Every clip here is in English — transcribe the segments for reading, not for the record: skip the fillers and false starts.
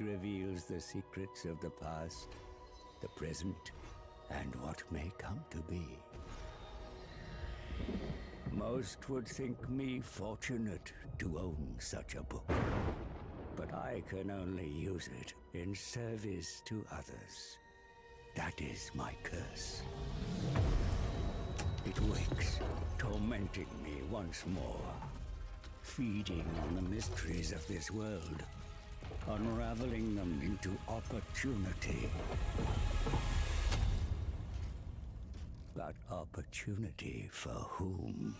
reveals the secrets of the past, the present, and what may come to be. Most would think me fortunate to own such a book, but I can only use it in service to others. That is my curse. It wakes, tormenting me once more, feeding on the mysteries of this world, unraveling them into opportunity. But opportunity for whom?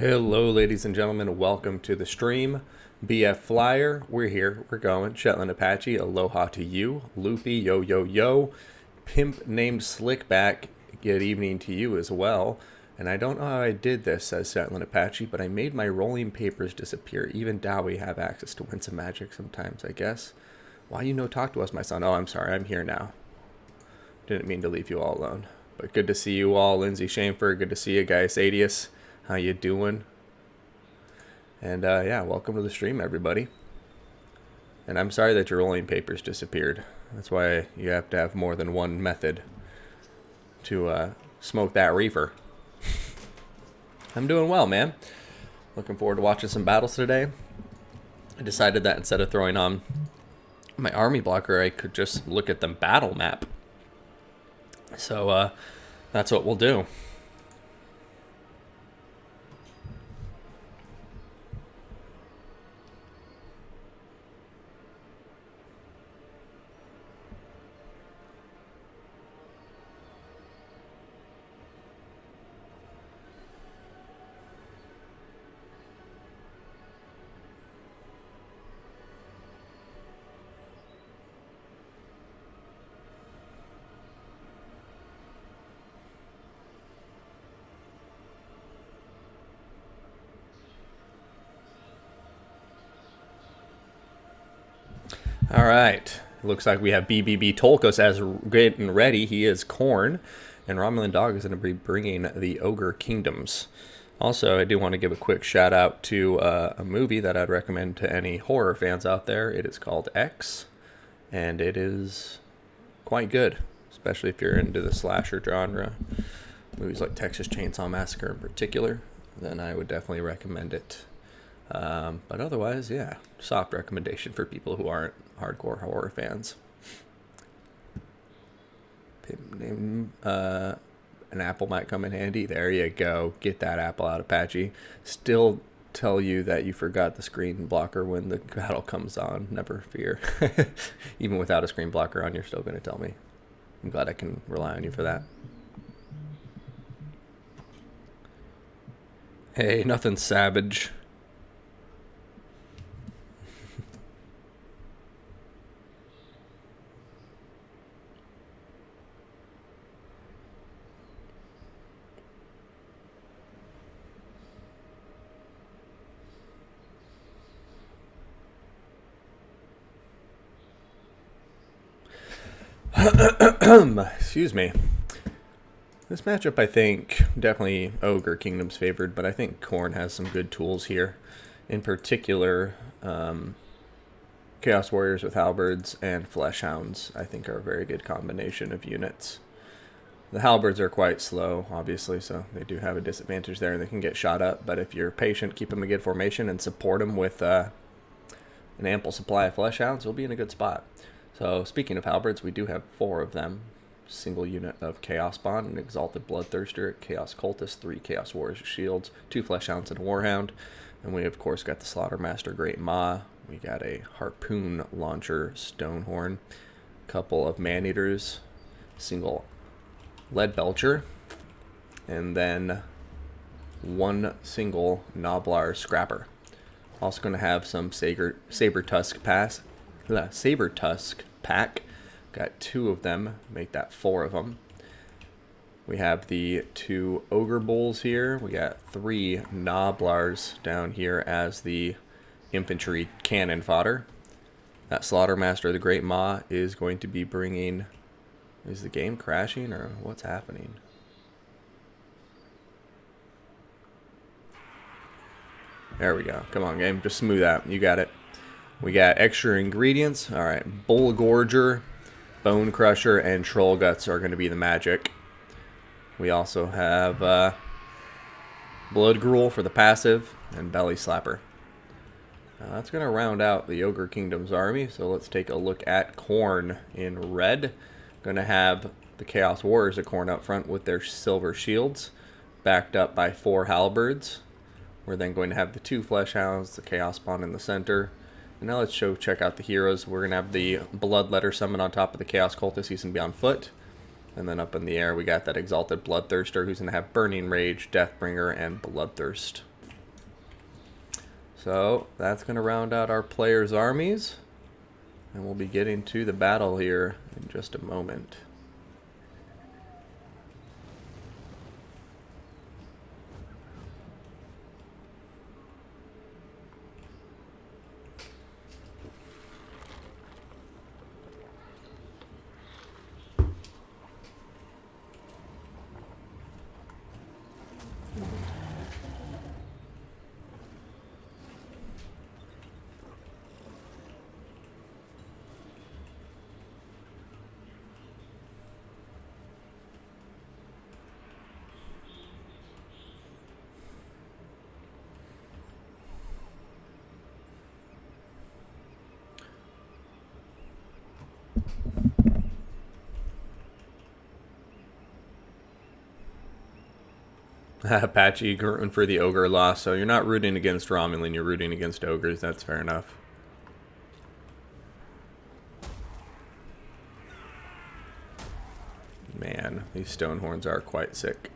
Hello, ladies and gentlemen. Welcome to the stream. BF Flyer, we're here. We're going. Shetland Apache, aloha to you. Loopy, yo, yo, yo. Pimp named Slickback, good evening to you as well. And I don't know how I did this, says Shetland Apache, but I made my rolling papers disappear. Even Dowie have access to Winds of Magic sometimes, I guess. Why you no talk to us, my son? Oh, I'm sorry. I'm here now. Didn't mean to leave you all alone. But good to see you all. Lindsay Schaefer, good to see you guys. Adius. How you doing? And yeah, welcome to the stream, everybody. And I'm sorry that your rolling papers disappeared. That's why you have to have more than one method to smoke that reefer. I'm doing well, man. Looking forward to watching some battles today. I decided that instead of throwing on my army blocker, I could just look at the battle map. So that's what we'll do. All right. Looks like we have BBB Tolkos as getting ready. He is Khorne. And Romulan Dog is going to be bringing the Ogre Kingdoms. Also, I do want to give a quick shout out to a movie that I'd recommend to any horror fans out there. It is called X. And it is quite good, especially if you're into the slasher genre. Movies like Texas Chainsaw Massacre in particular, then I would definitely recommend it. But otherwise, yeah, soft recommendation for people who aren't hardcore horror fans. An apple might come in handy. There you go. Get that apple out, Apache. Still tell you that you forgot the screen blocker when the battle comes on. Never fear. Even without a screen blocker on, you're still going to tell me. I'm glad I can rely on you for that. Hey, nothing savage. Excuse me. This matchup, I think, definitely Ogre Kingdom's favored, but I think Khorne has some good tools here. In particular, Chaos Warriors with Halberds and Fleshhounds, I think, are a very good combination of units. The Halberds are quite slow, obviously, so they do have a disadvantage there, and they can get shot up. But if you're patient, keep them in good formation, and support them with an ample supply of Fleshhounds, you'll be in a good spot. So, speaking of Halberds, we do have 4 of them. Single unit of Chaos Bond, an Exalted Bloodthirster, Chaos Cultist, 3 Chaos Warriors with Shields, 2 Fleshhounds, and a Warhound. And we, of course, got the Slaughtermaster Great Maw. We got a Harpoon Launcher Stonehorn, a couple of Maneaters, single Lead Belcher, and then 1 single Noblar Scrapper. Also going to have some Saber Tusk pack. Got 2 of them, make that 4 of them. We have the 2 Ogre Bulls here. We got 3 Noblars down here as the infantry cannon fodder. That Slaughtermaster, the Great Maw, is going to be bringing... Is the game crashing or what's happening? There we go. Come on, game. Just smooth out. You got it. We got extra ingredients. All right. Bull Gorger, Bone Crusher, and Troll Guts are going to be the magic. We also have Blood Gruel for the passive and Belly Slapper. That's going to round out the Ogre Kingdom's army. So let's take a look at Khorne in red. Going to have the Chaos Warriors of Khorne up front with their silver shields, backed up by 4 Halberds. We're then going to have the 2 Fleshhounds, the Chaos Spawn in the center. And now let's check out the heroes. We're going to have the Bloodletter Summon on top of the Chaos Cultist. He's going to be on foot. And then up in the air, we got that Exalted Bloodthirster, who's going to have Burning Rage, Deathbringer, and Bloodthirst. So that's going to round out our players' armies. And we'll be getting to the battle here in just a moment. Apache rooting for the ogre loss, so you're not rooting against Romulan, you're rooting against ogres. That's fair enough. Man, these stone horns are quite sick.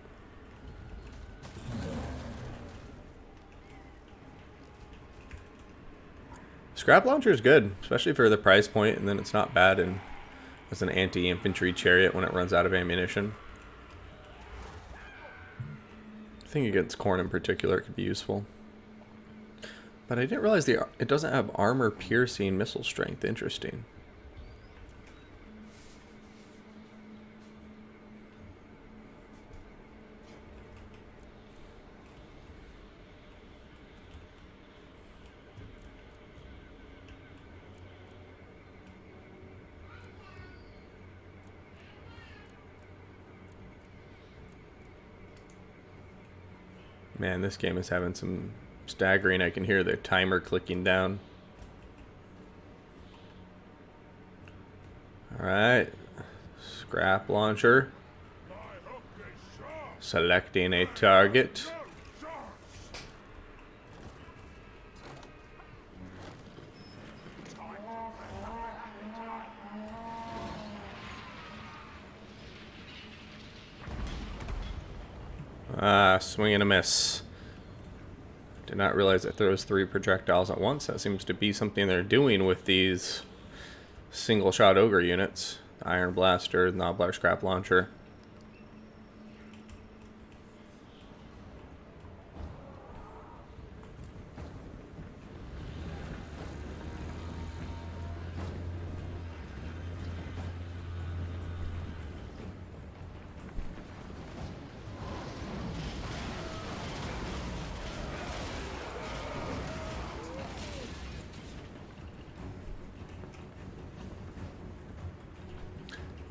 Scrap launcher is good, especially for the price point, and then it's not bad and as an anti-infantry chariot when it runs out of ammunition. I think against corn in particular it could be useful. But I didn't realize it doesn't have armor piercing missile strength. Interesting. Man, this game is having some staggering. I can hear the timer clicking down. Alright. Scrap launcher. Selecting a target. Swing and a miss. Did not realize it throws 3 projectiles at once. That seems to be something they're doing with these single shot ogre units. Iron Blaster, Nobbler Scrap Launcher.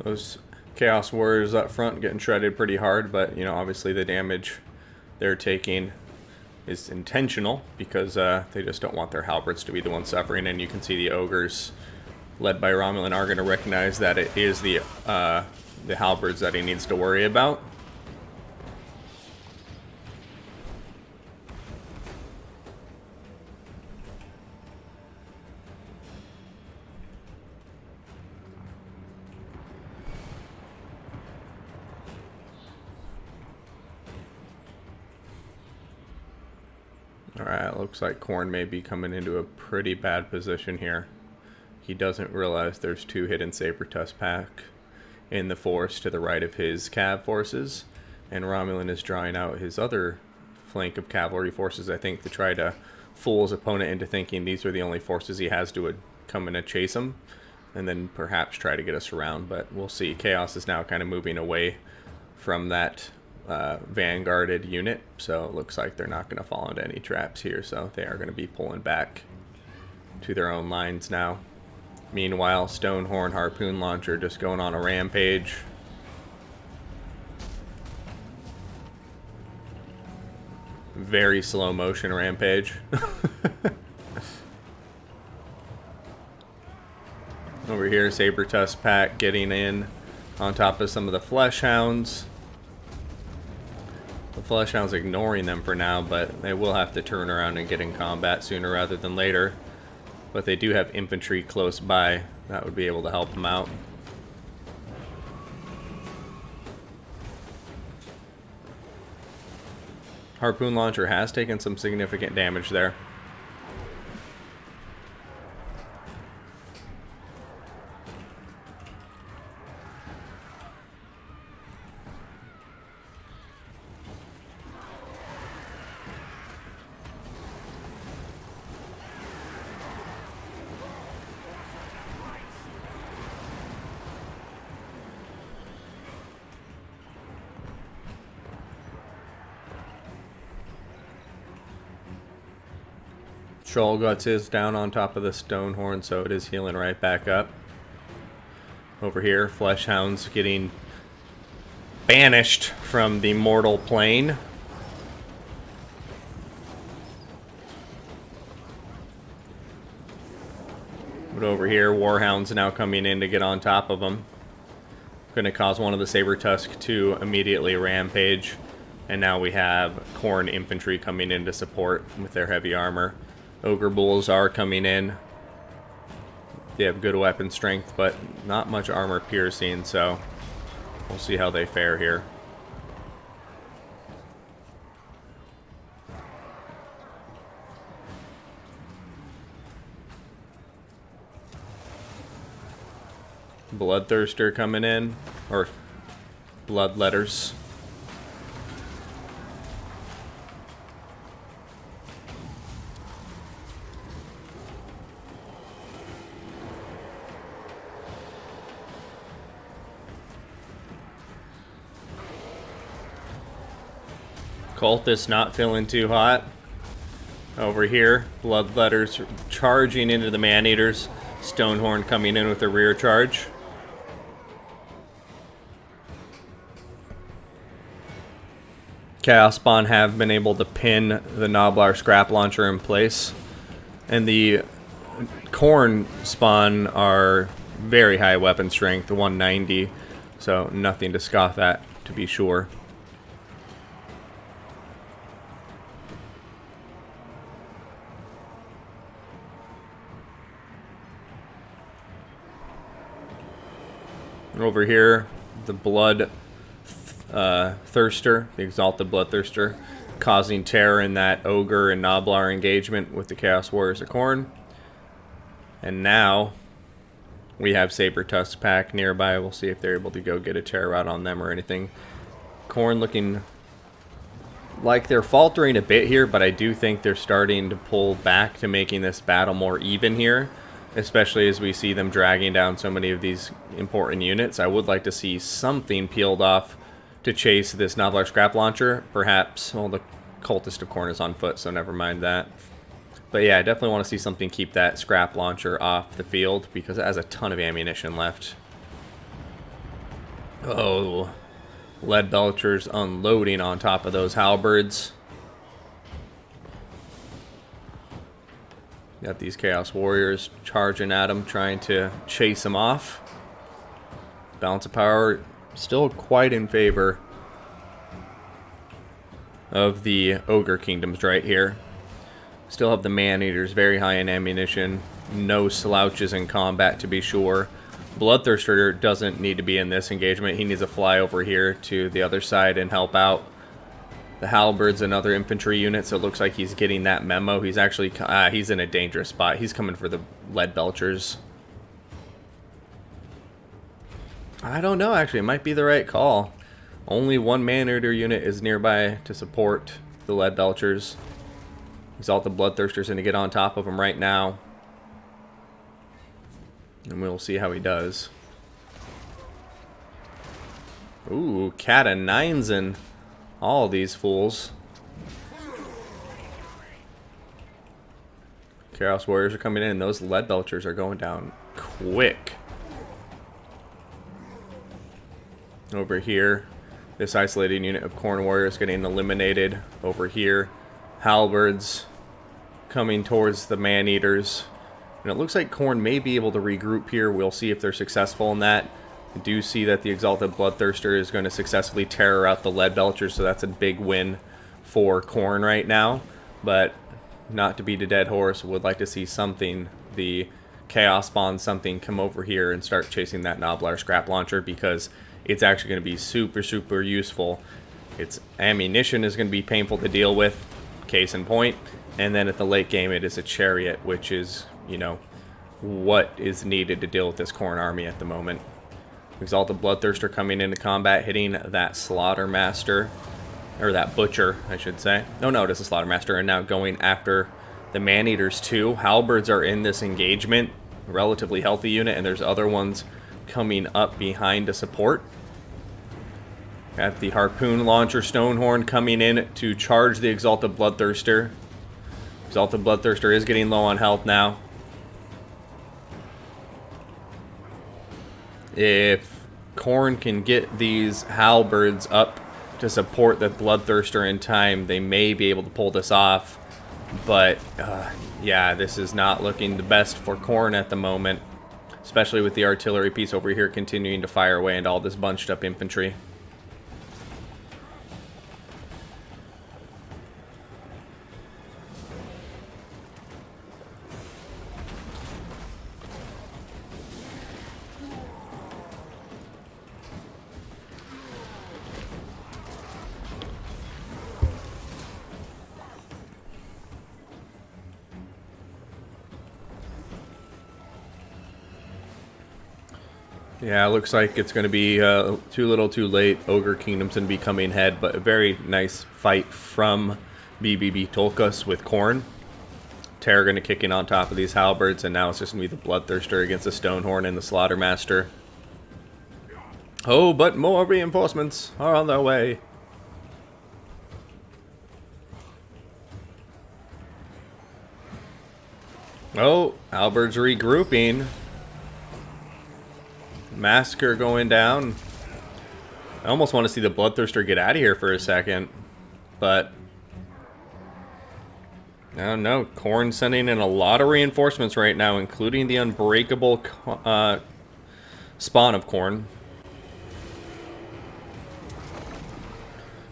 Those Chaos Warriors up front getting shredded pretty hard, but you know, obviously the damage they're taking is intentional because they just don't want their halberds to be the ones suffering. And you can see the ogres, led by Romulan, are going to recognize that it is the halberds that he needs to worry about. Alright, looks like Khorne may be coming into a pretty bad position here. He doesn't realize there's 2 hidden Saber-Tusk pack in the forest to the right of his cav forces, and Romulan is drawing out his other flank of cavalry forces, I think, to try to fool his opponent into thinking these are the only forces he has to come in and chase him, and then perhaps try to get us around, but we'll see. Chaos is now kind of moving away from that vanguarded unit, so it looks like they're not going to fall into any traps here, so they are going to be pulling back to their own lines now. Meanwhile, Stonehorn Harpoon Launcher just going on a rampage. Very slow motion rampage. Over here, Saber-Tusk pack getting in on top of some of the Flesh Hounds. The Flesh Hound's ignoring them for now, but they will have to turn around and get in combat sooner rather than later. But they do have infantry close by that would be able to help them out. Harpoon Launcher has taken some significant damage there. Trollguts is down on top of the Stonehorn, so it is healing right back up. Over here, Fleshhound's getting banished from the mortal plane. But over here, Warhound's now coming in to get on top of him. Going to cause one of the Saber-Tusk to immediately rampage. And now we have Khorne infantry coming in to support with their heavy armor. Ogre Bulls are coming in. They have good weapon strength, but not much armor piercing, so we'll see how they fare here. Bloodthirster coming in, or Bloodletters. Cultists not feeling too hot. Over here, Bloodletters charging into the Man-Eaters. Stonehorn coming in with a rear charge. Chaos Spawn have been able to pin the Gnoblar Scrap Launcher in place. And the Khorne Spawn are very high weapon strength, 190. So nothing to scoff at, to be sure. Over here, the Blood Thirster, the Exalted Bloodthirster, causing terror in that Ogre and Gnoblar engagement with the Chaos Warriors of Khorne. And now we have Saber-Tusk pack nearby. We'll see if they're able to go get a terror out on them or anything. Khorne looking like they're faltering a bit here, but I do think they're starting to pull back to making this battle more even here. Especially as we see them dragging down so many of these important units. I would like to see something peeled off to chase this Gnoblar Scrap Launcher. Perhaps, well, the Cultist of Khorne is on foot, so never mind that. But yeah, I definitely want to see something keep that Scrap Launcher off the field, because it has a ton of ammunition left. Oh, Lead Belchers unloading on top of those Halberds. Got these Chaos Warriors charging at him, trying to chase him off. Balance of power still quite in favor of the Ogre Kingdoms right here. Still have the Man-Eaters very high in ammunition. No slouches in combat, to be sure. Bloodthirster doesn't need to be in this engagement. He needs to fly over here to the other side and help out. The Halberds and other infantry units, it looks like he's getting that memo. He's actually, he's in a dangerous spot. He's coming for the Lead Belchers. I don't know, actually. It might be the right call. Only one Man-Eater unit is nearby to support the Lead Belchers. Exalted Bloodthirster's going to get on top of him right now. And we'll see how he does. Ooh, Cat of Nines and all these fools. Chaos Warriors are coming in. Those Lead Belchers are going down quick. Over here, this isolated unit of Khorne Warriors getting eliminated. Over here, Halberds coming towards the Man-Eaters. And it looks like Khorne may be able to regroup here. We'll see if they're successful in that. I do see that the Exalted Bloodthirster is going to successfully terror out the Lead Belchers, so that's a big win for Khorne right now. But not to beat a dead horse, would like to see something, the Chaos Spawn something, come over here and start chasing that Gnoblar Scrap Launcher, because it's actually going to be super, super useful. Its ammunition is going to be painful to deal with, case in point. And then at the late game, it is a Chariot, which is, you know, what is needed to deal with this Khorne army at the moment. Exalted Bloodthirster coming into combat, hitting that Slaughtermaster, or that Butcher, I should say. No, it is a Slaughtermaster, and now going after the Man-Eaters too. Halberds are in this engagement, a relatively healthy unit, and there's other ones coming up behind to support. Got the Harpoon Launcher Stonehorn coming in to charge the Exalted Bloodthirster. Exalted Bloodthirster is getting low on health now. If Khorne can get these halberds up to support the Bloodthirster in time, they may be able to pull this off. But, yeah, this is not looking the best for Khorne at the moment. Especially with the artillery piece over here continuing to fire away and all this bunched up infantry. Yeah, it looks like it's going to be too little too late. Ogre Kingdom's going to be coming ahead, but a very nice fight from BBB Tolkas with Khorne. Terror going to kick in on top of these halberds, and now it's just going to be the Bloodthirster against the Stonehorn and the Slaughtermaster. Oh, but more reinforcements are on their way. Oh, halberds regrouping. Massacre going down. I almost want to see the Bloodthirster get out of here for a second, but I don't know. Khorne sending in a lot of reinforcements right now, including the unbreakable spawn of Khorne.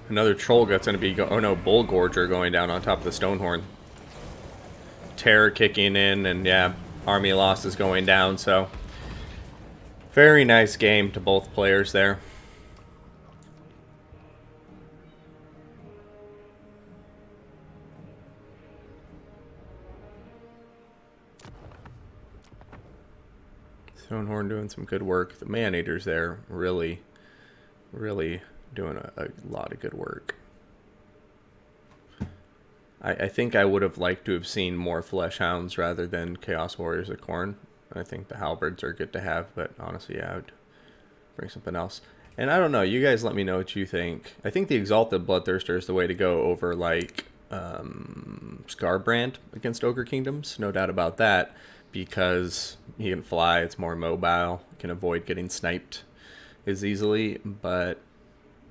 Another Troll Gut's going to be oh no, Bull Gorger going down on top of the Stonehorn. Terror kicking in, and yeah, army loss is going down, so very nice game to both players there. Stonehorn doing some good work. The Man-Eaters there really doing a lot of good work. I think I would have liked to have seen more Flesh Hounds rather than Chaos Warriors of Khorne. I think the halberds are good to have, but honestly, yeah, I would bring something else. And I don't know, you guys let me know what you think. I think the Exalted Bloodthirster is the way to go over, like, Scarbrand against Ogre Kingdoms. No doubt about that, because he can fly, it's more mobile, can avoid getting sniped as easily, but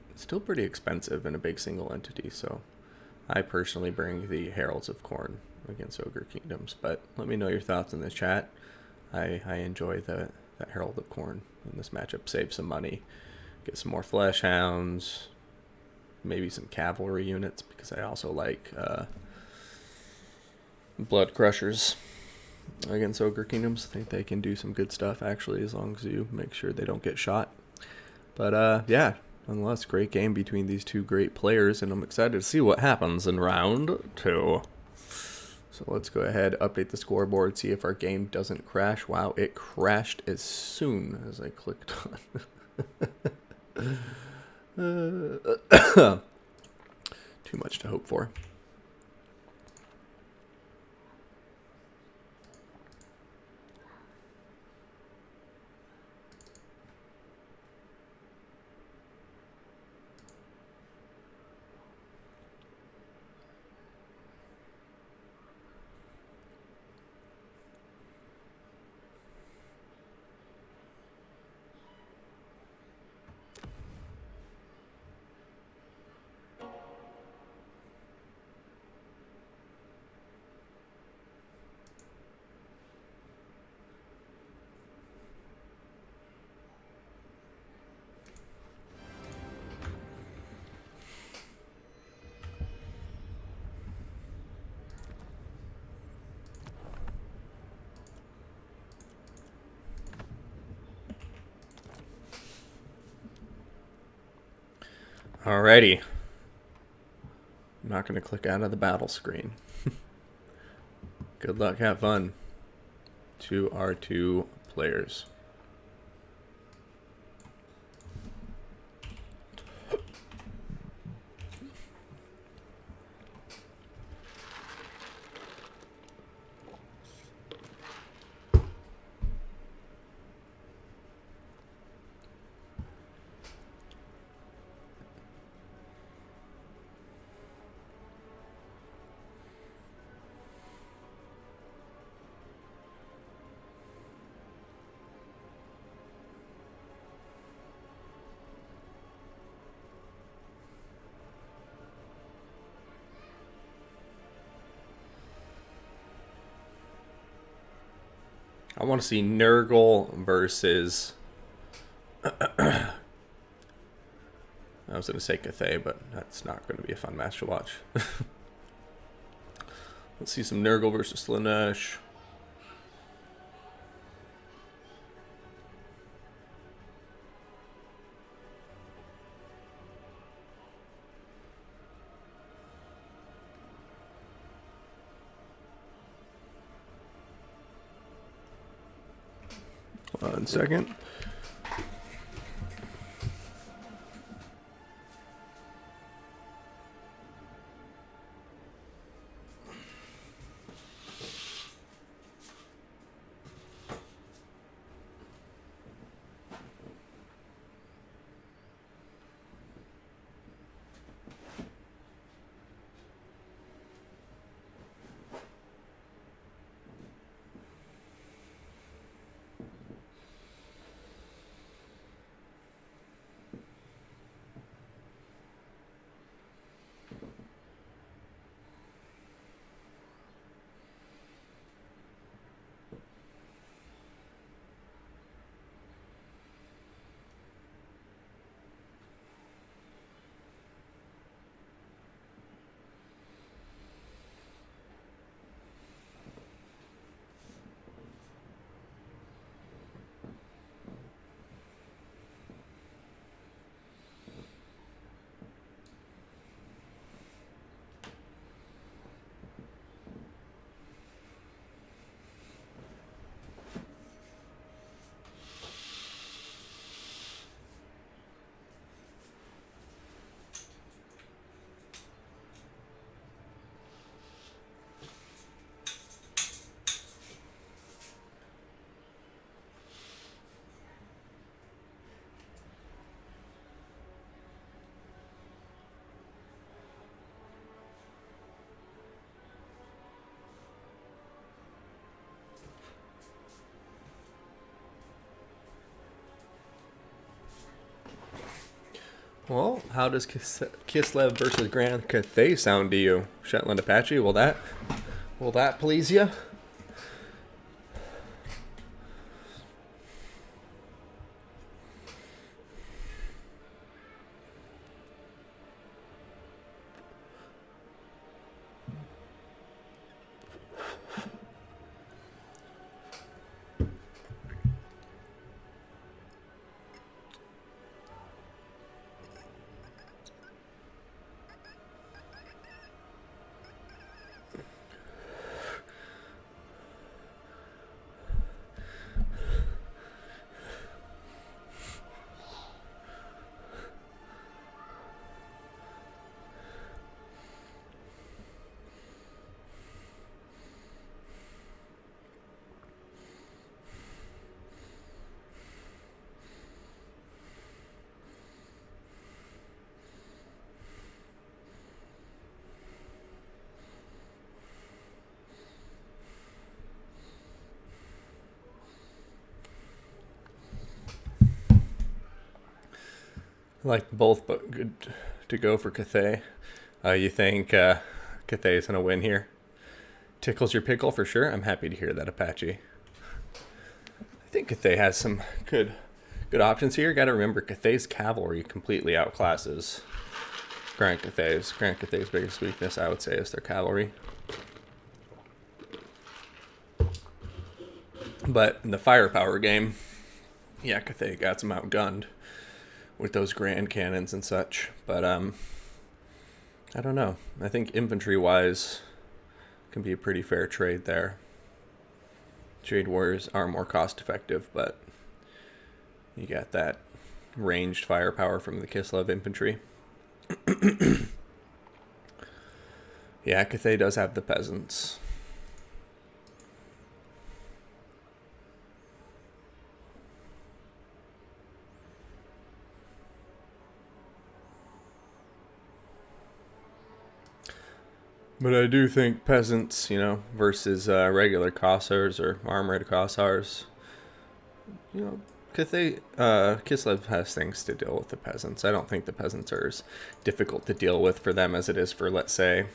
it's still pretty expensive in a big single entity, so I personally bring the Heralds of Khorne against Ogre Kingdoms. But let me know your thoughts in the chat. I enjoy that Herald of Khorne in this matchup. Save some money, get some more Flesh Hounds, maybe some cavalry units, because I also like Blood Crushers against Ogre Kingdoms. I think they can do some good stuff, actually, as long as you make sure they don't get shot. But yeah, nonetheless, great game between these two great players, and I'm excited to see what happens in round 2. So let's go ahead, update the scoreboard, see if our game doesn't crash. Wow, it crashed as soon as I clicked on. Too much to hope for. Alrighty. I'm not going to click out of the battle screen. Good luck, have fun to our two players. I want to see Nurgle versus... I was going to say Cathay, but that's not going to be a fun match to watch. Let's see some Nurgle versus Slaanesh. One second. Well, how does Kislev versus Grand Cathay sound to you, Shetland Apache? Will that please you? I like both, but good to go for Cathay. You think Cathay is going to win here? Tickles your pickle for sure. I'm happy to hear that, Apache. I think Cathay has some good options here. Got to remember, Cathay's cavalry completely outclasses Grand Cathay's. Grand Cathay's biggest weakness, I would say, is their cavalry. But in the firepower game, yeah, Cathay got some outgunned with those grand cannons and such. But I don't know. I think infantry-wise can be a pretty fair trade there. Trade warriors are more cost-effective, but you got that ranged firepower from the Kislev infantry. Yeah, Cathay does have the peasants. But I do think peasants, versus regular Kossars or armored Kossars, Kislev has things to deal with the peasants. I don't think the peasants are as difficult to deal with for them as it is for, let's say,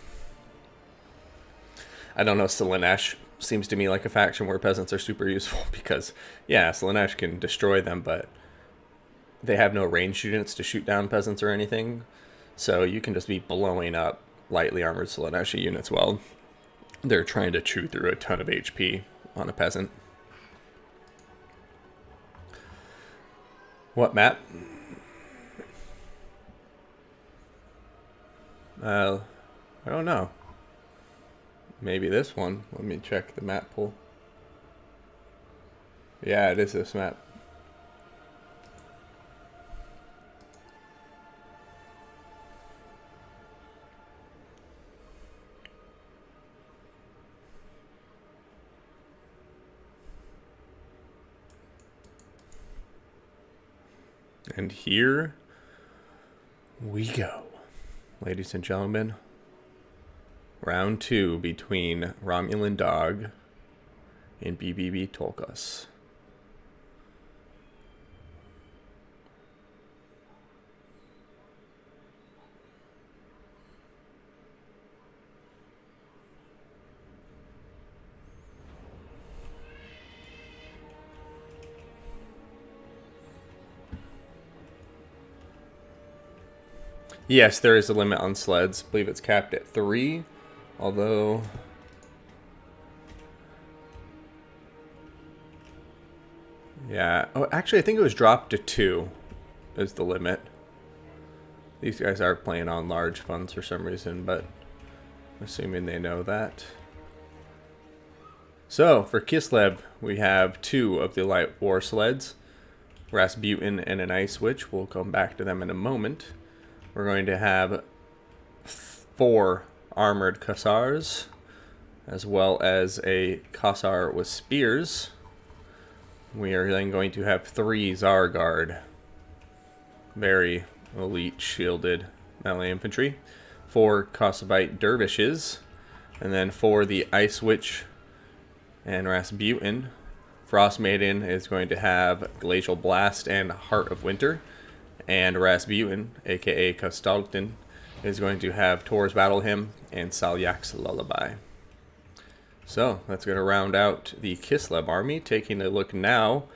I don't know, Slaanesh. seems to me like a faction where peasants are super useful because, yeah, Slaanesh can destroy them, but they have no ranged units to shoot down peasants or anything. So you can just be blowing up lightly armored Slaanesh units while they're trying to chew through a ton of HP on a peasant. What map? I don't know. Maybe this one. Let me check the map pool. Yeah, it is this map. And here we go, ladies and gentlemen. Round 2 between Romulan Dog and BBB Tolkas. Yes, there is a limit on sleds. I believe it's capped at 3. Although... yeah. Oh, actually, I think it was dropped to 2 is the limit. These guys are playing on large funds for some reason, but I'm assuming they know that. So, for Kislev, we have 2 of the light war sleds. Rasputin and an Ice Witch. We'll come back to them in a moment. We're going to have 4 armored Khazars, as well as a Khazar with spears. We are then going to have 3 Zargard, very elite shielded melee infantry, 4 Kossovite dervishes, and then for the Ice Witch and Rasputin, Frost Maiden is going to have Glacial Blast and Heart of Winter. And Rasputin, aka Kostaltin, is going to have Tor's Battle Hymn and Salyak's Lullaby. So, that's going to round out the Kislev army, taking a look now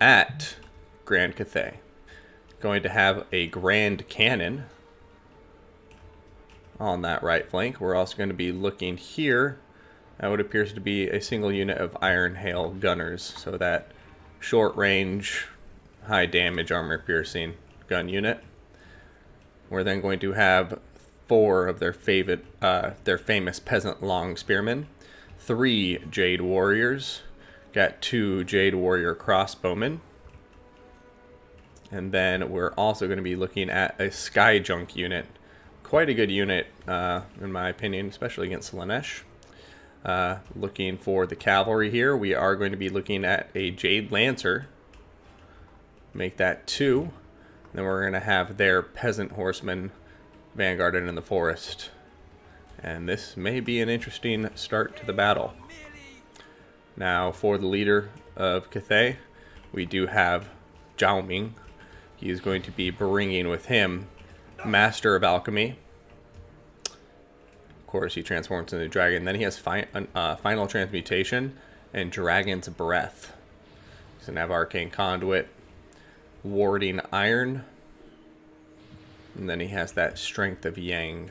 at Grand Cathay. Going to have a Grand Cannon on that right flank. We're also going to be looking here at what appears to be a single unit of Iron Hail Gunners. So that short range, high damage, armor piercing gun unit. We're then going to have 4 of their famous peasant long spearmen, 3 Jade Warriors, got 2 Jade Warrior crossbowmen, and then we're also going to be looking at a Sky Junk unit. Quite a good unit, in my opinion, especially against Slaanesh. Looking for the cavalry here, we are going to be looking at a Jade Lancer. Make that 2. Then we're going to have their peasant horsemen vanguarded in the forest. And this may be an interesting start to the battle. Now, for the leader of Cathay, we do have Zhao Ming. He is going to be bringing with him Master of Alchemy. Of course, he transforms into a dragon. Then he has Final Transmutation and Dragon's Breath. He's going to have Arcane Conduit, Warding Iron, and then he has that Strength of Yang.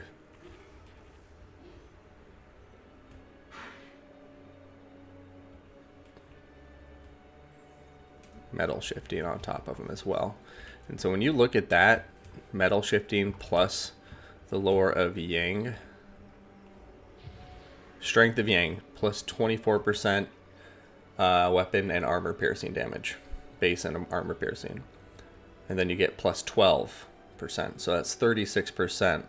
Metal Shifting on top of him as well. And so when you look at that, Metal Shifting plus the Lore of Yang, Strength of Yang plus 24% weapon and armor piercing damage, base and armor piercing. And then you get plus 12%. So that's 36%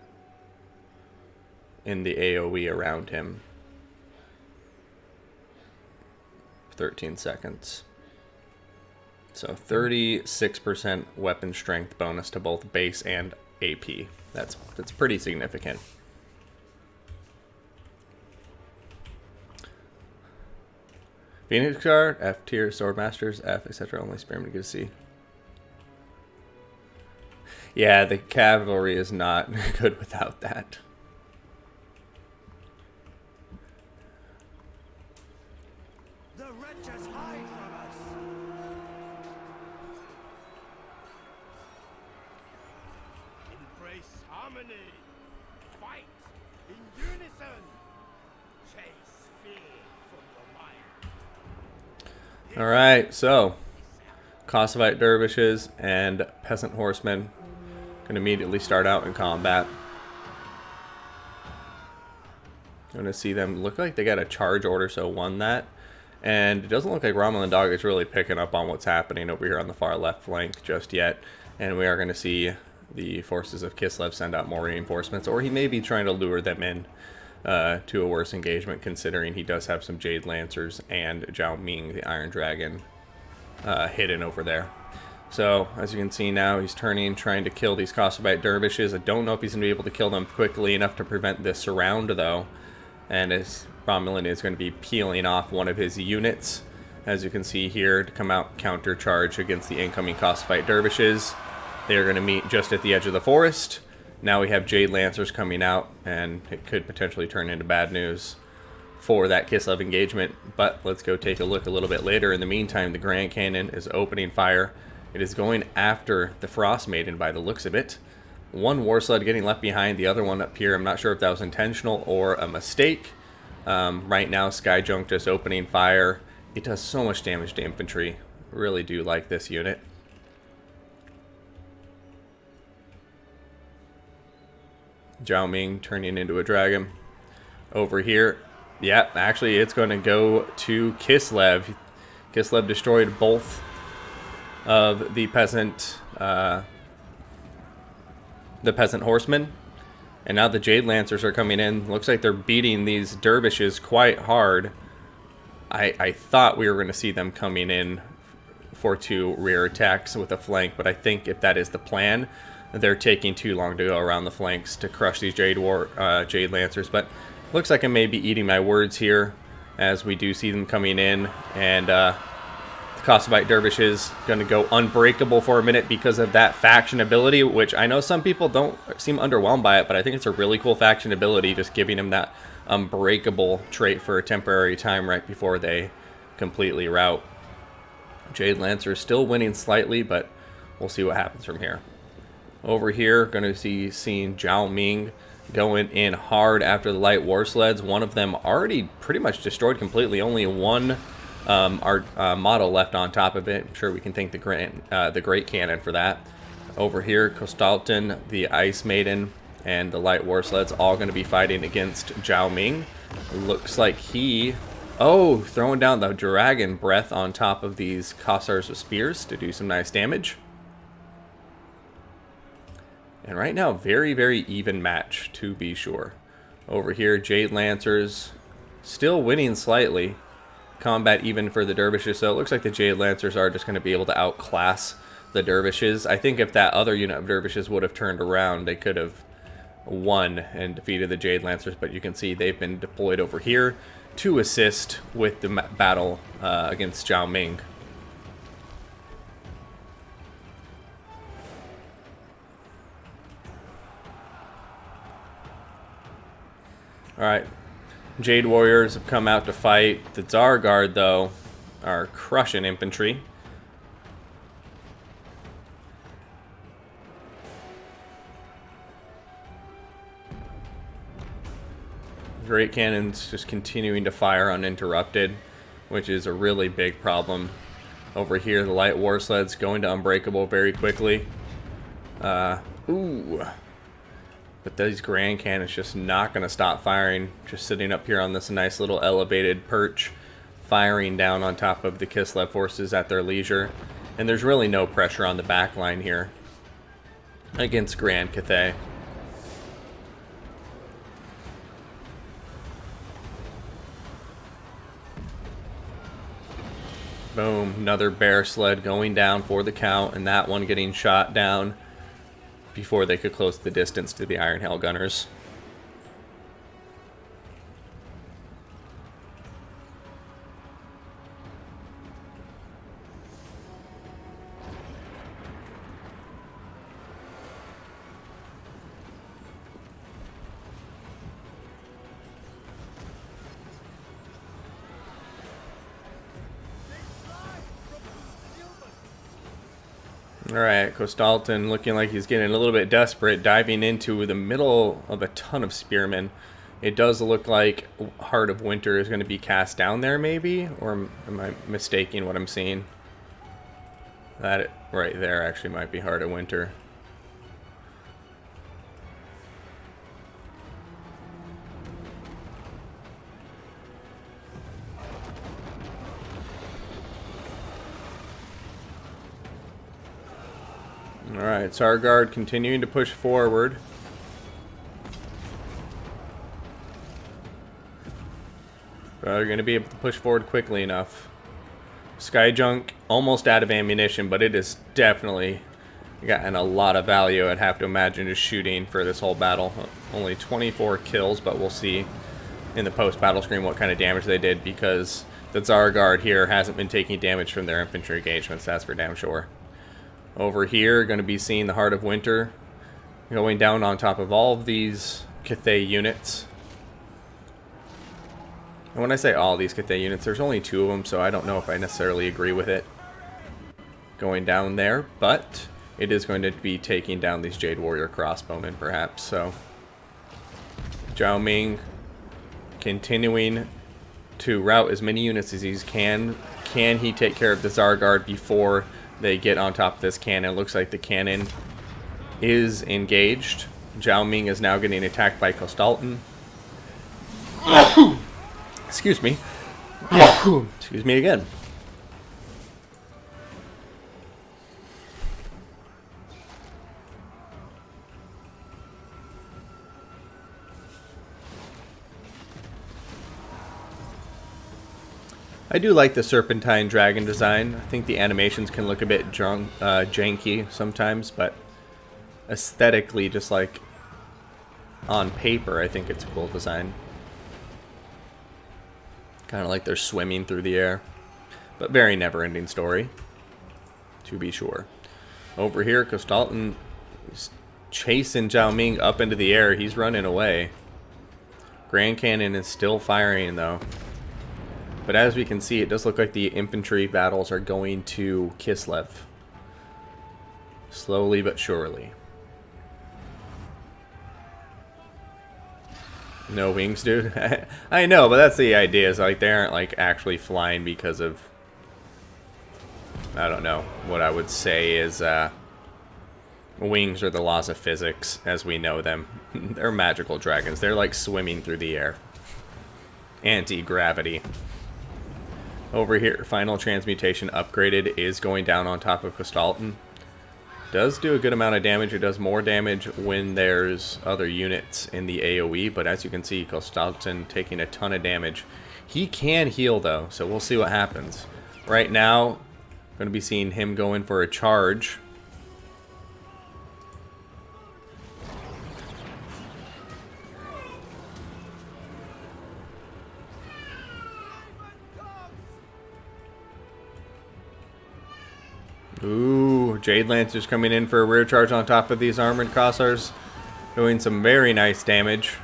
in the AoE around him. 13 seconds. So 36% weapon strength bonus to both base and AP. That's pretty significant. Phoenix Guard, F tier, Swordmasters, F, etc. Only Spearmen get a C. Yeah, the cavalry is not good without that. Disharmony. Fight in unison. Chase fear from your mind. All right, so Kislev dervishes and peasant horsemen can immediately start out in combat. I'm going to see them look like they got a charge order, so won that. And it doesn't look like Romulan Dog is really picking up on what's happening over here on the far left flank just yet. And we are going to see the forces of Kislev send out more reinforcements, or he may be trying to lure them in to a worse engagement, considering he does have some Jade Lancers and Zhao Ming, the Iron Dragon, hidden over there. So, as you can see now, he's turning, trying to kill these Kislev dervishes. I don't know if he's going to be able to kill them quickly enough to prevent this surround, though. And as Romulan is going to be peeling off one of his units, as you can see here, to come out counter charge against the incoming Kislev dervishes. They are going to meet just at the edge of the forest. Now we have Jade Lancers coming out, and it could potentially turn into bad news for that Kislev engagement. But let's go take a look a little bit later. In the meantime, the Grand Cannon is opening fire. It is going after the Frost Maiden by the looks of it. One war sled getting left behind, the other one up here. I'm not sure if that was intentional or a mistake. Right now, Skyjunk just opening fire. It does so much damage to infantry. Really do like this unit. Zhao Ming turning into a dragon. Over here, yeah, actually it's going to go to Kislev. Kislev destroyed both of the peasant horsemen, and now the Jade Lancers are coming in. Looks like they're beating these dervishes quite hard. I thought we were going to see them coming in for 2 rear attacks with a flank, but I think if that is the plan, they're taking too long to go around the flanks to crush these Jade Lancers. But looks like I may be eating my words here, as we do see them coming in, and the Kislev dervishes going to go unbreakable for a minute because of that faction ability, which I know some people don't seem underwhelmed by it, but I think it's a really cool faction ability, just giving them that unbreakable trait for a temporary time right before they completely rout. Jade Lancer still winning slightly, but we'll see what happens from here. Over here, going to seeing Zhao Ming going in hard after the light war sleds. One of them already pretty much destroyed completely. Only one model left on top of it. I'm sure we can thank the Great Cannon for that. Over here, Kostalton, the Ice Maiden, and the light war sleds all going to be fighting against Zhao Ming. Looks like he... Oh, throwing down the Dragon Breath on top of these Kossars with spears to do some nice damage. And right now, very, very even match, to be sure. Over here, Jade Lancers still winning slightly. Combat even for the dervishes, so it looks like the Jade Lancers are just going to be able to outclass the dervishes. I think if that other unit of dervishes would have turned around, they could have won and defeated the Jade Lancers, but you can see they've been deployed over here to assist with the battle against Zhao Ming. Alright, Jade Warriors have come out to fight. The Tsar Guard, though, are crushing infantry. Great Cannons just continuing to fire uninterrupted, which is a really big problem. Over here, the light war sleds going to Unbreakable very quickly. But these Grand Cannons just not going to stop firing. Just sitting up here on this nice little elevated perch, firing down on top of the Kislev forces at their leisure. And there's really no pressure on the back line here against Grand Cathay. Boom, another bear sled going down for the count, and that one getting shot down before they could close the distance to the Iron Hell Gunners. Alright, Kostalton looking like he's getting a little bit desperate, diving into the middle of a ton of spearmen. It does look like Heart of Winter is going to be cast down there, maybe? Or am I mistaking what I'm seeing? That right there actually might be Heart of Winter. Alright, Sargard continuing to push forward. But are going to be able to push forward quickly enough. Skyjunk almost out of ammunition, but it has definitely gotten a lot of value, I'd have to imagine, just shooting for this whole battle. Only 24 kills, but we'll see in the post-battle screen what kind of damage they did, because the Zargard here hasn't been taking damage from their infantry engagements, that's for damn sure. Over here, going to be seeing the Heart of Winter going down on top of all of these Cathay units. And when I say all these Cathay units, there's only 2 of them, so I don't know if I necessarily agree with it going down there, but it is going to be taking down these Jade Warrior crossbowmen, perhaps. So Zhao Ming continuing to route as many units as he can. Can he take care of the Zargard before they get on top of this cannon? Looks like the cannon is engaged. Zhao Ming is now getting attacked by Kostalton. Excuse me. Excuse me again. I do like the Serpentine Dragon design. I think the animations can look a bit janky sometimes, but aesthetically, just like on paper, I think it's a cool design. Kind of like they're swimming through the air. But very never-ending story, to be sure. Over here, Kostalton is chasing Zhao Ming up into the air. He's running away. Grand Cannon is still firing, though. But as we can see, it does look like the infantry battles are going to Kislev. Slowly but surely. No wings, dude. I know, but that's the idea. Is like they aren't like actually flying because of, I don't know, what I would say is wings are the laws of physics as we know them. They're magical dragons. They're like swimming through the air. Anti-gravity. Over here, final transmutation upgraded is going down on top of Kostalton. Does do a good amount of damage. It does more damage when there's other units in the AoE, but as you can see, Kostalton taking a ton of damage. He can heal though, so we'll see what happens. Right now, going to be seeing him go in for a charge. Ooh, Jade Lancers coming in for a rear charge on top of these armored crossers. Doing some very nice damage.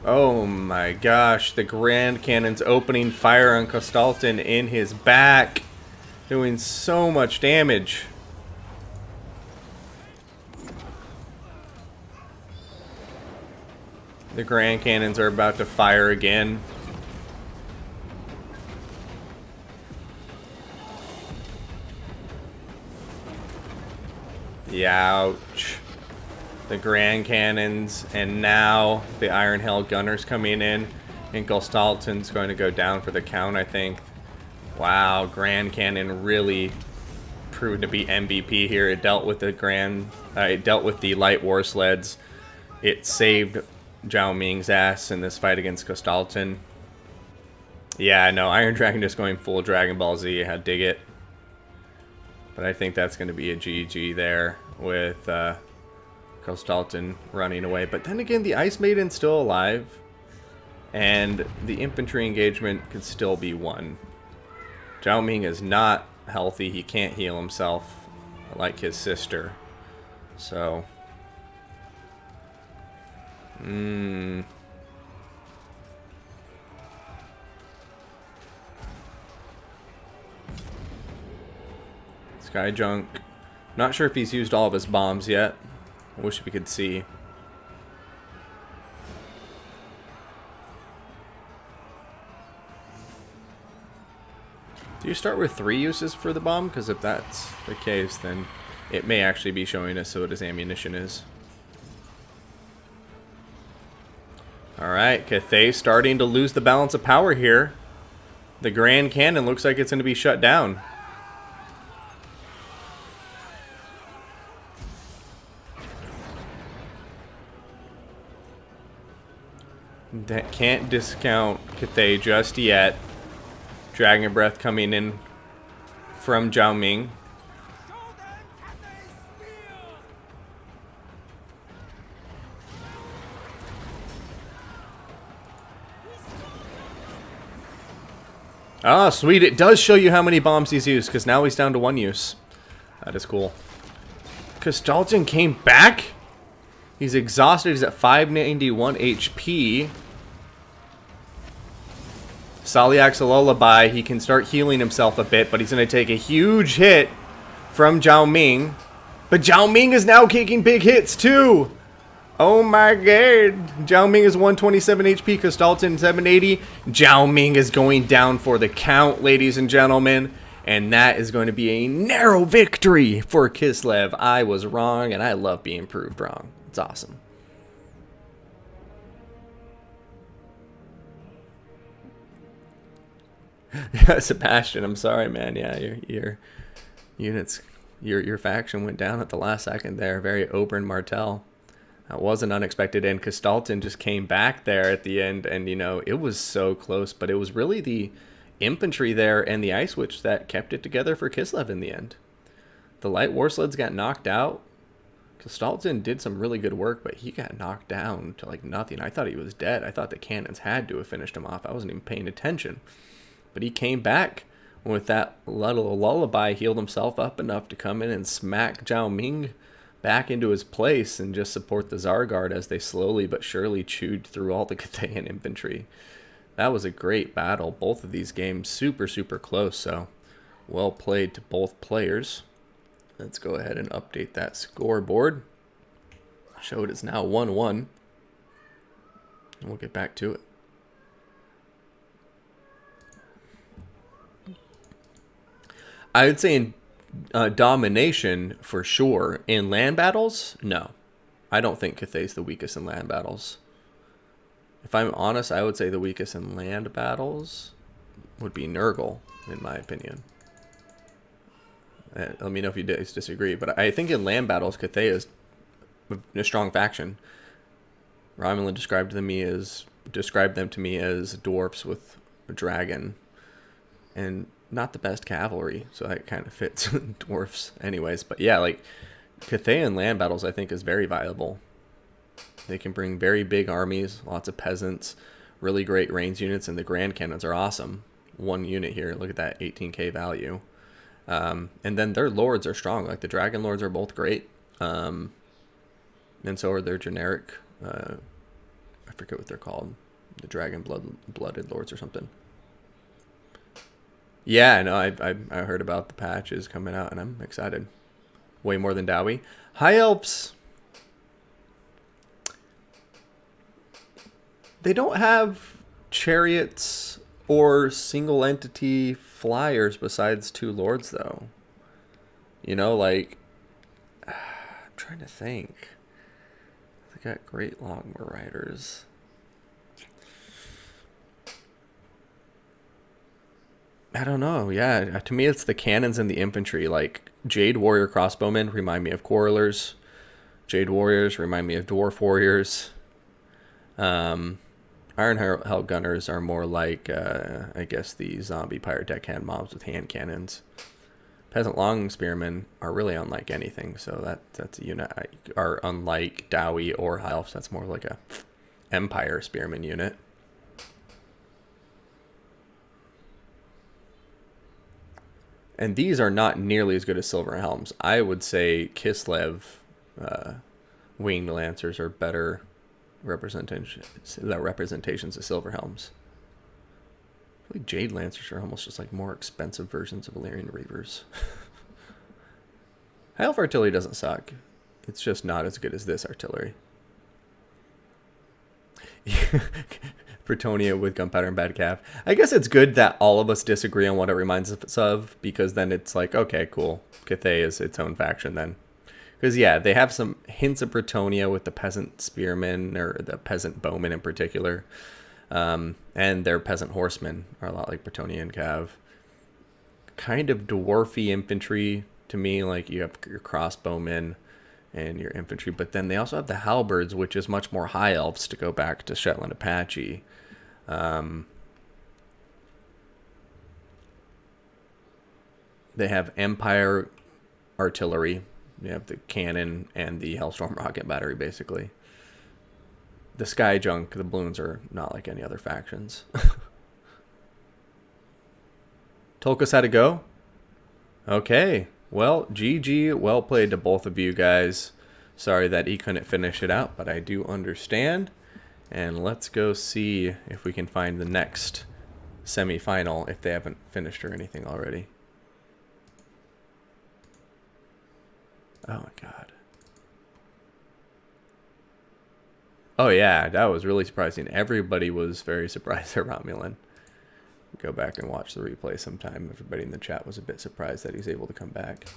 Oh my gosh, the Grand Cannon's opening fire on Kostalton in his back. Doing so much damage. The Grand Cannons are about to fire again. Ouch. The Grand Cannons, and now the Iron Hell Gunners coming in. And Kostalton's going to go down for the count, I think. Wow, Grand Cannon really proved to be MVP here. It dealt with the light war sleds. It saved Zhao Ming's ass in this fight against Kostalton. Yeah, no, Iron Dragon just going full Dragon Ball Z. I dig it. But I think that's going to be a GG there with Kostalton running away. But then again, the Ice Maiden's still alive. And the infantry engagement could still be won. Zhao Ming is not healthy. He can't heal himself like his sister. So Sky Junk. Not sure if he's used all of his bombs yet. I wish we could see. Do you start with 3 uses for the bomb? Because if that's the case, then it may actually be showing us what his ammunition is. Alright, Cathay starting to lose the balance of power here. The Grand Cannon looks like it's going to be shut down. That can't discount Cathay just yet. Dragon Breath coming in from Zhao Ming. Ah, sweet. It does show you how many bombs he's used, because now he's down to 1 use. That is cool. Kislev came back? He's exhausted. He's at 591 HP. Saliak's a lullaby. He can start healing himself a bit, but he's going to take a huge hit from Zhao Ming. But Zhao Ming is now taking big hits, too. Oh my god. Zhao Ming is 127 HP. Kislev 780. Zhao Ming is going down for the count, ladies and gentlemen. And that is going to be a narrow victory for Kislev. I was wrong, and I love being proved wrong. It's awesome. Yeah, Sebastian, I'm sorry, man. Yeah, your units, your faction went down at the last second there. Very Oberyn Martell. That wasn't unexpected, and Kislev just came back there at the end, and, you know, it was so close, but it was really the infantry there and the Ice Witch that kept it together for Kislev in the end. The light war sleds got knocked out. Kislev did some really good work, but he got knocked down to like nothing. I thought he was dead. I thought the cannons had to have finished him off. I wasn't even paying attention. But he came back with that little lullaby, healed himself up enough to come in and smack Zhao Ming back into his place and just support the Zarguard as they slowly but surely chewed through all the Cathayan infantry. That was a great battle. Both of these games super, super close, so well played to both players. Let's go ahead and update that scoreboard. Show it is now 1-1. And we'll get back to it. I would say in domination, for sure. In land battles, no. I don't think Cathay's the weakest in land battles. If I'm honest, I would say the weakest in land battles would be Nurgle, in my opinion. Let me know if you disagree, but I think in land battles, Cathay is a strong faction. Romulan described them to me as dwarfs with a dragon, and not the best cavalry, so that kind of fits dwarfs anyways. But yeah, like Cathay in land battles, I think is very viable. They can bring very big armies, lots of peasants, really great range units, and the Grand Cannons are awesome. 1 unit here, look at that 18k value. And then their lords are strong, like the Dragon Lords are both great. And so are their generic, I forget what they're called, the Dragon Blooded Lords or something. Yeah, I know, I heard about the patches coming out, and I'm excited. Way more than Dowie. High Elves, they don't have chariots or single entity flyers besides 2 lords, though. You know, like, I'm trying to think. They got great Longbow Riders. I don't know. Yeah, to me it's the cannons and the infantry. Like, Jade Warrior crossbowmen remind me of Quarrelers. Jade Warriors remind me of Dwarf Warriors. Iron Hell Gunners are more like, I guess, the zombie pirate deckhand mobs with hand cannons. Peasant Long Spearmen are really unlike anything, so that's a unit. Are unlike Dowie or High Elves. That's more like a Empire Spearman unit. And these are not nearly as good as Silver Helms. I would say Kislev Winged Lancers are better representations of silver helms. I feel like Jade Lancers are almost just like more expensive versions of Valyrian Reavers. High Elf artillery doesn't suck. It's just not as good as this artillery. Britonia with gunpowder and bad calf. I guess it's good that all of us disagree on what it reminds us of, because then it's like, okay, cool. Cathay is its own faction then. Because, yeah, they have some hints of Britonia with the peasant spearmen, or the peasant bowmen in particular. And their peasant horsemen are a lot like Britonia and Cav. Kind of dwarfy infantry to me, like you have your crossbowmen and your infantry, but then they also have the halberds, which is much more high elves, to go back to Shetland Apache. They have Empire artillery. You have the cannon and the Hellstorm rocket battery, basically. The Sky Junk, the balloons are not like any other factions. Told how to go? Okay. Well, GG, well played to both of you guys. Sorry that he couldn't finish it out, but I do understand. And let's go see if we can find the next semi-final, if they haven't finished or anything already. Oh my god. Oh yeah, that was really surprising. Everybody was very surprised at Romulan. Go back and watch the replay sometime. Everybody in the chat was a bit surprised that he's able to come back.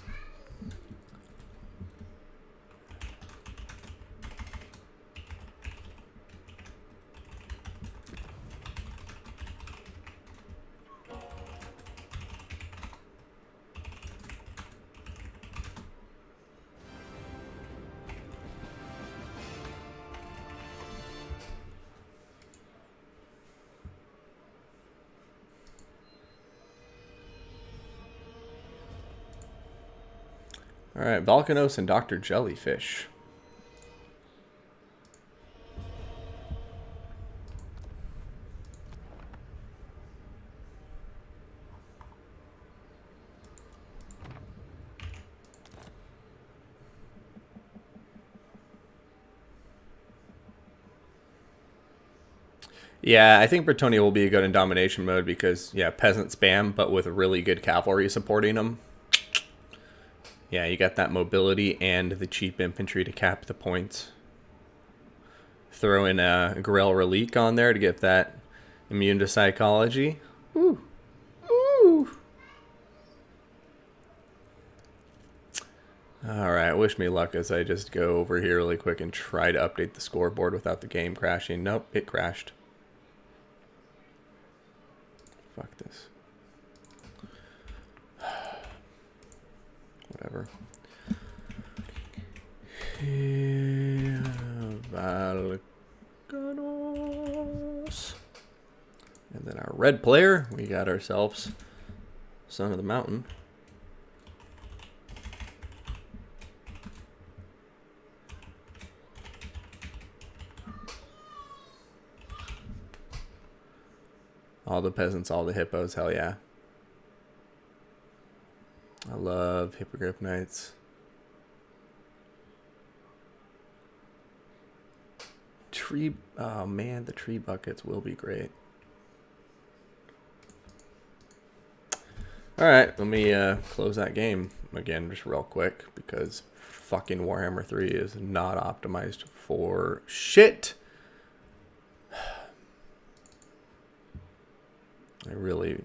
All right, Volcanos and Dr. Jellyfish. Yeah, I think Britonia will be good in domination mode because, yeah, peasant spam, but with really good cavalry supporting them. Yeah, you got that mobility and the cheap infantry to cap the points. Throw in a Grell Relique on there to get that immune to psychology. Ooh. Ooh. Alright, wish me luck as I just go over here really quick and try to update the scoreboard without the game crashing. Nope, it crashed. Fuck this. Whatever. Volcanos. And then our red player, we got ourselves Son of the Mountain. All the peasants, all the hippos, hell yeah. I love Hippogriff Knights. Tree, oh man, the tree buckets will be great. Alright, let me close that game again just real quick because fucking Warhammer 3 is not optimized for shit. I really,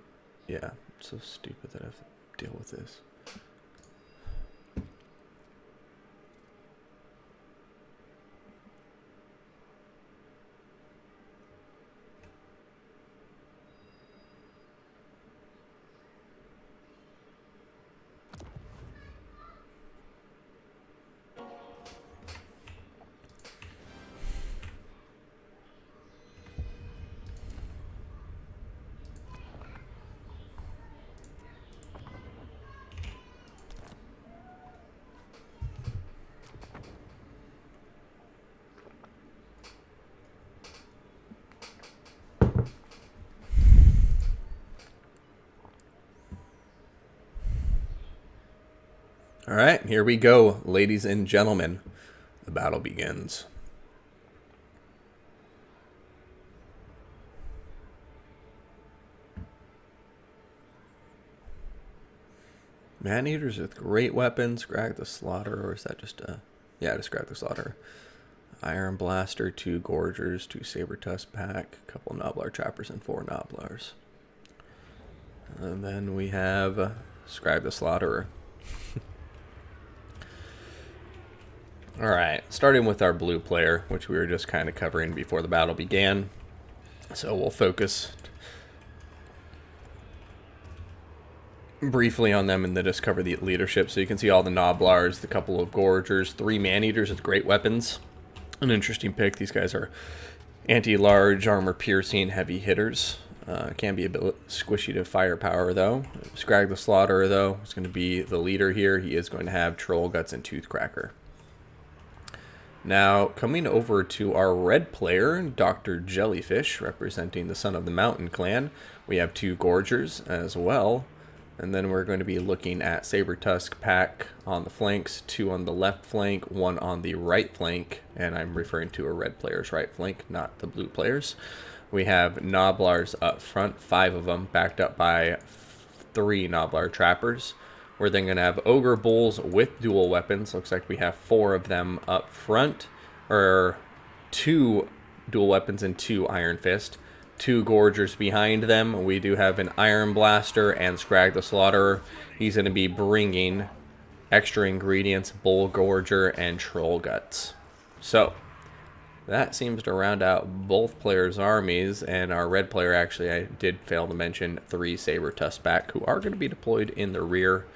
yeah, it's so stupid that I have to deal with this. All right, here we go, ladies and gentlemen. The battle begins. Man-eaters with great weapons. Scrag the Slaughter, or is that just a... Yeah, just Scrag the Slaughter. Iron Blaster, 2 Gorgers, 2 Saber-Tusk Pack, a couple Nobblar Trappers, and 4 Nobblars. And then we have Scrag the Slaughterer. Alright, starting with our blue player, which we were just kind of covering before the battle began. So we'll focus briefly on them and then just cover the leadership. So you can see all the Nobblars, the couple of Gorgers, 3 Man-Eaters with great weapons. An interesting pick. These guys are anti-large, armor-piercing, heavy hitters. Can be a bit squishy to firepower, though. Scrag the Slaughterer, though, is going to be the leader here. He is going to have Troll Guts and Toothcracker. Now, coming over to our red player, Dr. Jellyfish, representing the Son of the Mountain clan. We have 2 Gorgers as well. And then we're going to be looking at Saber-Tusk Pack on the flanks, 2 on the left flank, 1 on the right flank. And I'm referring to a red player's right flank, not the blue players. We have Nobblars up front, 5 of them, backed up by 3 Nobblar Trappers. We're then going to have Ogre Bulls with dual weapons. Looks like we have 4 of them up front, or 2 dual weapons and 2 Iron Fist. 2 Gorgers behind them. We do have an Iron Blaster and Scrag the Slaughterer. He's going to be bringing extra ingredients, Bull Gorger, and Troll Guts. So, that seems to round out both players' armies, and our red player, actually, I did fail to mention 3 Saber-Tusk Pack, who are going to be deployed in the rear.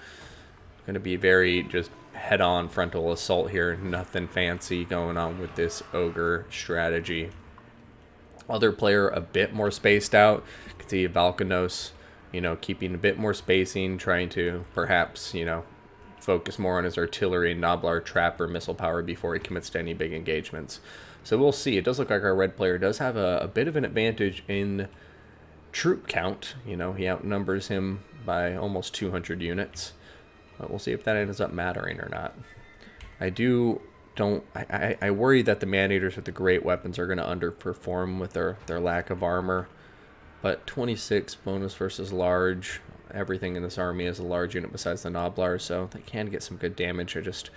Going to be very just head-on frontal assault here. Nothing fancy going on with this Ogre strategy. Other player a bit more spaced out. You can see Valkanos, keeping a bit more spacing, trying to perhaps, focus more on his artillery and Nobblar Trapper missile power before he commits to any big engagements. So we'll see. It does look like our red player does have a bit of an advantage in troop count. He outnumbers him by almost 200 units. But we'll see if that ends up mattering or not. I worry that the Man-Eaters with the great weapons are going to underperform with their lack of armor. But 26 bonus versus large. Everything in this army is a large unit besides the Nobblar, so they can get some good damage. I just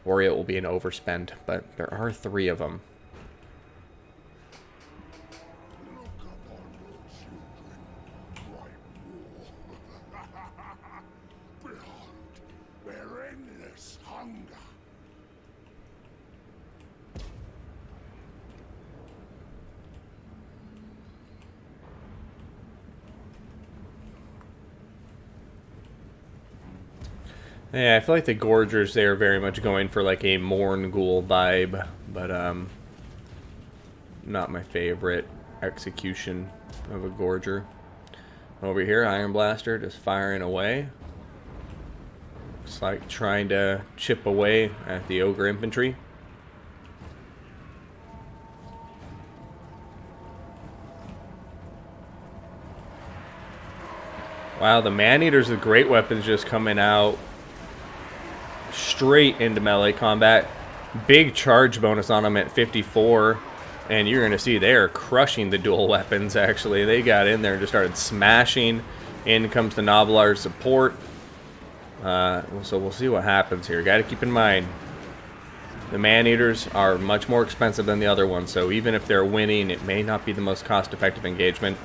worry it will be an overspend. But there are 3 of them. Yeah, I feel like the Gorgers, they are very much going for like a Morngul vibe, but not my favorite execution of a Gorger. Over here, Iron Blaster just firing away. Looks like trying to chip away at the Ogre infantry. Wow, the Man-Eaters with great weapons just coming out straight into melee combat. Big charge bonus on them at 54, and you're going to see they're crushing the dual weapons. Actually, they got in there and just started smashing. In comes the Nobblar support. So we'll see what happens here. Got to keep in mind, the Man-Eaters are much more expensive than the other ones, so even if they're winning, it may not be the most cost-effective engagement.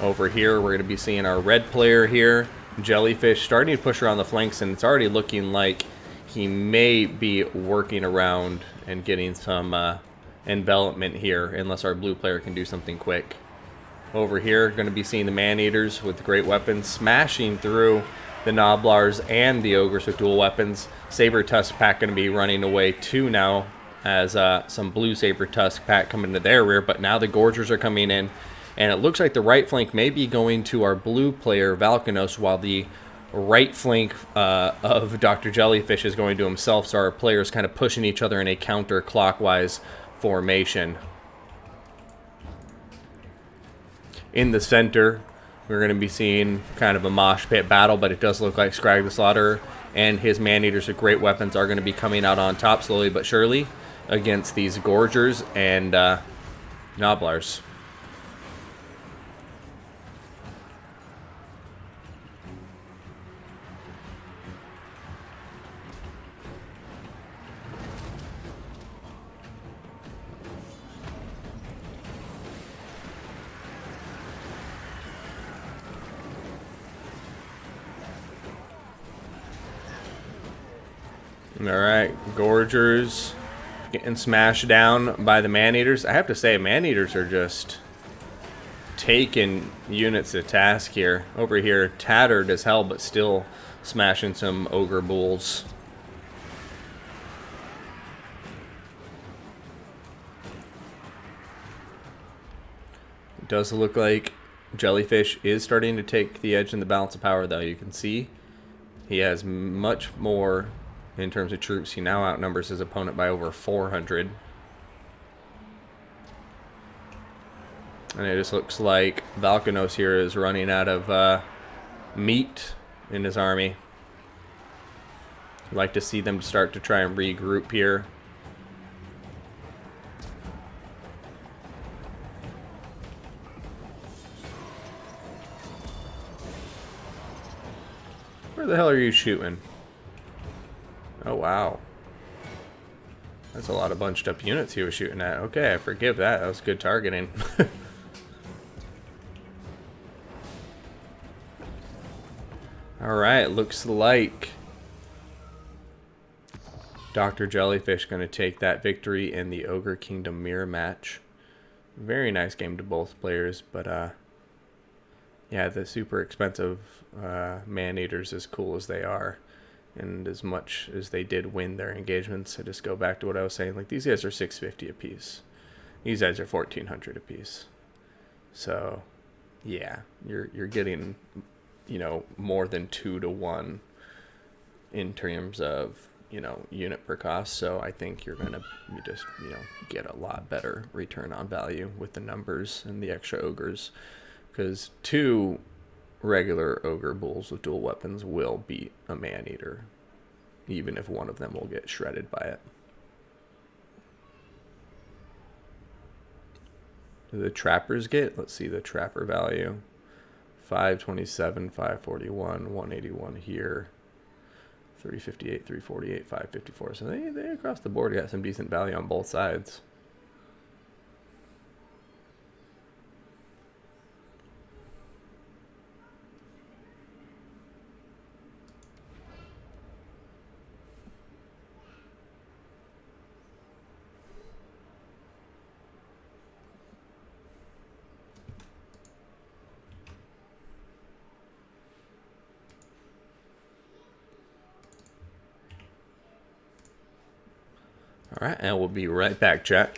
Over here, we're going to be seeing our red player here, Jellyfish, starting to push around the flanks, and it's already looking like he may be working around and getting some envelopment here, unless our blue player can do something quick. Over here, going to be seeing the Man-Eaters with great weapons smashing through the Nobblars and the Ogres with dual weapons. Saber-Tusk Pack going to be running away too now, as some blue Saber-Tusk Pack coming to their rear, but now the Gorgers are coming in, and it looks like the right flank may be going to our blue player, Valkanos, while the right flank of Dr. Jellyfish is going to himself, so our players kind of pushing each other in a counterclockwise formation. In the center, we're going to be seeing kind of a mosh pit battle, but it does look like Scrag the Slaughterer and his Man-Eaters with great weapons are going to be coming out on top slowly but surely against these Gorgers and Nobblars. Alright, Gorgers getting smashed down by the Man-Eaters. I have to say, Man-Eaters are just taking units to task here. Over here, tattered as hell, but still smashing some Ogre Bulls. It does look like Jellyfish is starting to take the edge in the balance of power, though. You can see he has much more in terms of troops. He now outnumbers his opponent by over 400. And it just looks like Valkanos here is running out of meat in his army. I'd like to see them start to try and regroup here. Where the hell are you shooting? Oh, wow. That's a lot of bunched up units he was shooting at. Okay, I forgive that. That was good targeting. Alright, looks like Dr. Jellyfish going to take that victory in the Ogre Kingdom mirror match. Very nice game to both players, but yeah, the super expensive Man-Eaters, as cool as they are, and as much as they did win their engagements, I just go back to what I was saying. Like, these guys are 650 apiece. These guys are 1400 apiece. So, yeah, you're getting, you know, more than 2 to 1 in terms of, you know, unit per cost. So I think you're gonna just, you know, get a lot better return on value with the numbers and the extra ogres, because 2 regular ogre bulls with dual weapons will beat a Man-Eater, even if one of them will get shredded by it. Do the trappers get? Let's see the trapper value. 527, 541, 181 here. 358, 348, 554. So they across the board got some decent value on both sides. All right, and we'll be right back, chat.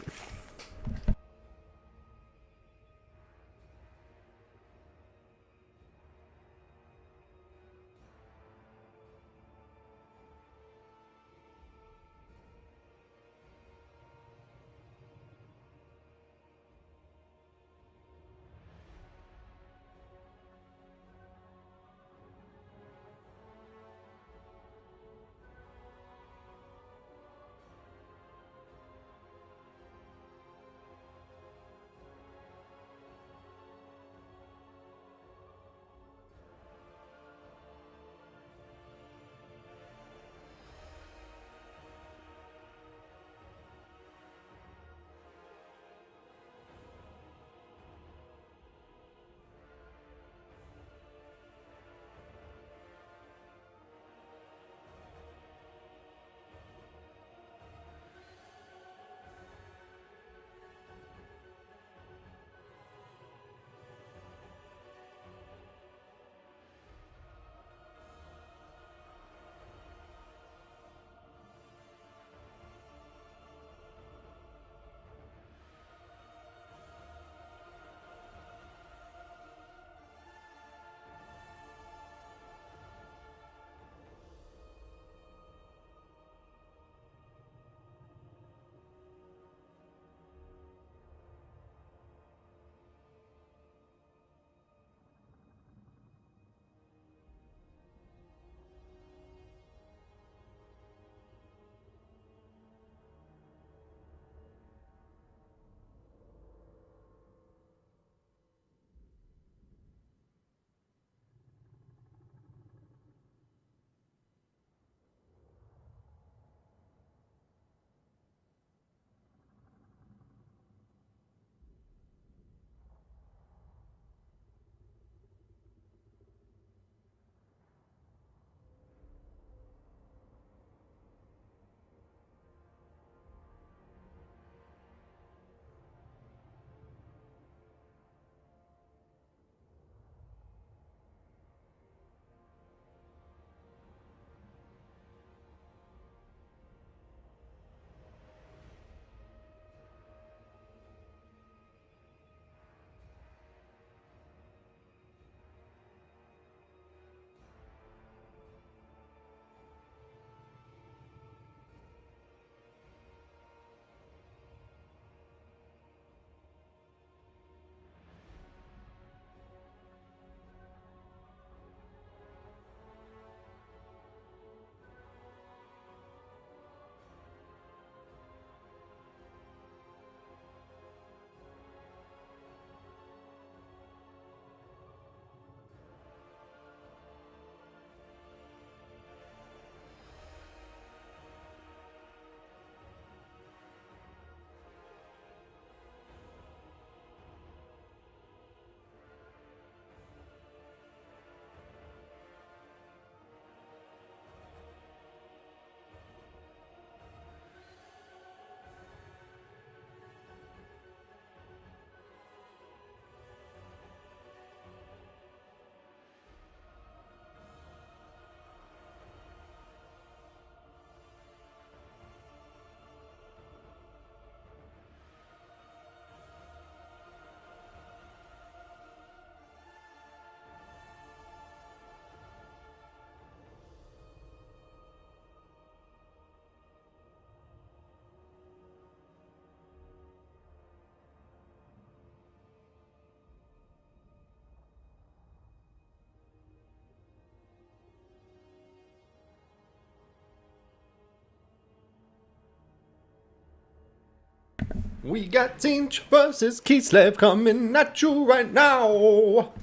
We got Tzeentch versus Kislev coming at you right now.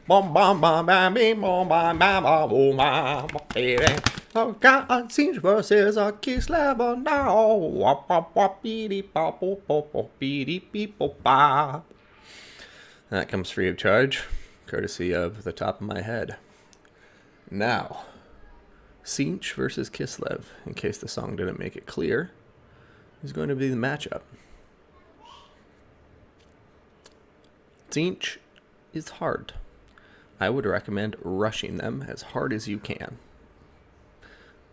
Bom bom bom bam bim bom bam bam bom bom bam baby. I got a Tzeentch versus a Kislev now. Wop wop wop beady bop bop bop bop beady beep bop bop. That comes free of charge, courtesy of the top of my head. Now, Tzeentch versus Kislev, in case the song didn't make it clear, is going to be the matchup. Tzeentch is hard. I would recommend rushing them as hard as you can.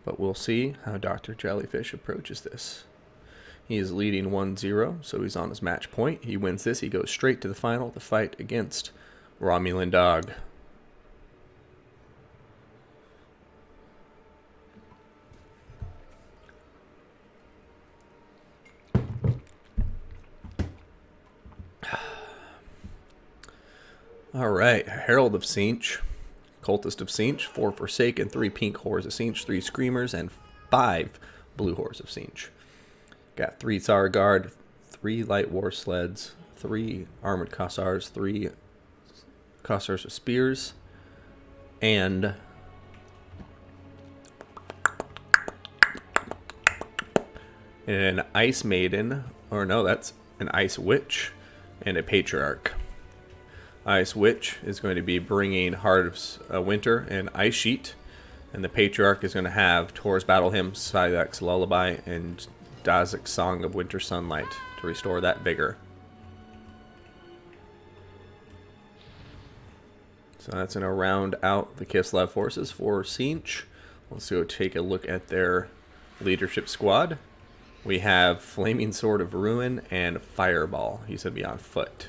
But we'll see how Dr. Jellyfish approaches this. He is leading 1-0, so he's on his match point. He wins this, he goes straight to the final to fight against Romulan Dog. Alright, Herald of Tzeentch, Cultist of Tzeentch, 4 Forsaken, 3 Pink Horrors of Tzeentch, 3 Screamers, and 5 Blue Horrors of Tzeentch. Got 3 Tsar Guard, 3 Light War Sleds, 3 Armored Kossars, 3 Kossars with Spears, and an Ice Maiden, or no, that's an Ice Witch, and a Patriarch. Ice Witch is going to be bringing Heart of Winter and Ice Sheet, and the Patriarch is going to have Tor's Battle Hymn, Scythek's Lullaby, and Dazik's Song of Winter Sunlight to restore that vigor. So that's going to round out the Kislev forces for Tzeentch. Let's go take a look at their leadership squad. We have Flaming Sword of Ruin and Fireball. He's going to be on foot.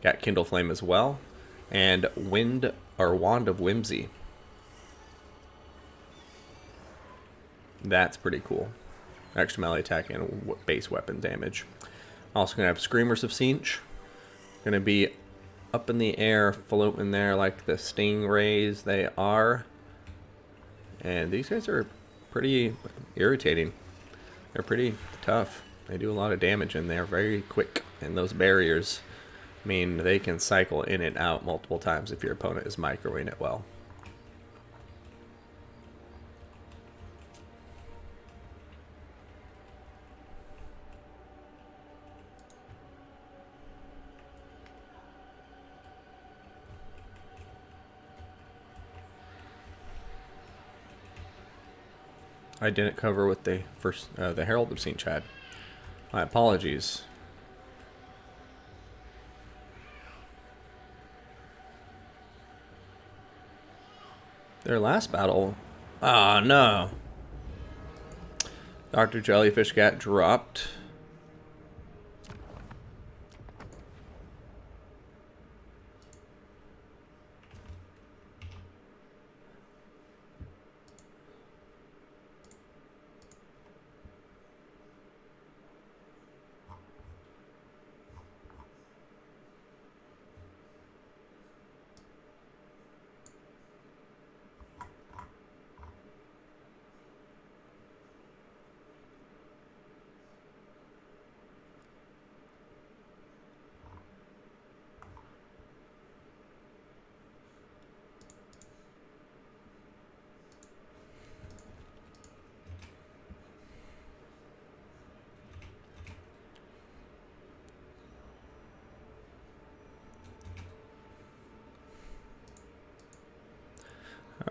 Got Kindle Flame as well, and Wand of Whimsy. That's pretty cool. Extra melee attack and base weapon damage. Also gonna have Screamers of Tzeentch. Gonna be up in the air, floating there like the stingrays they are. And these guys are pretty irritating. They're pretty tough. They do a lot of damage and they're very quick. And those barriers mean they can cycle in and out multiple times if your opponent is microwaving it well. I didn't cover what the Herald of Tzeentch had. My apologies. Their last battle... Ah, no. Dr. Jellyfish got dropped.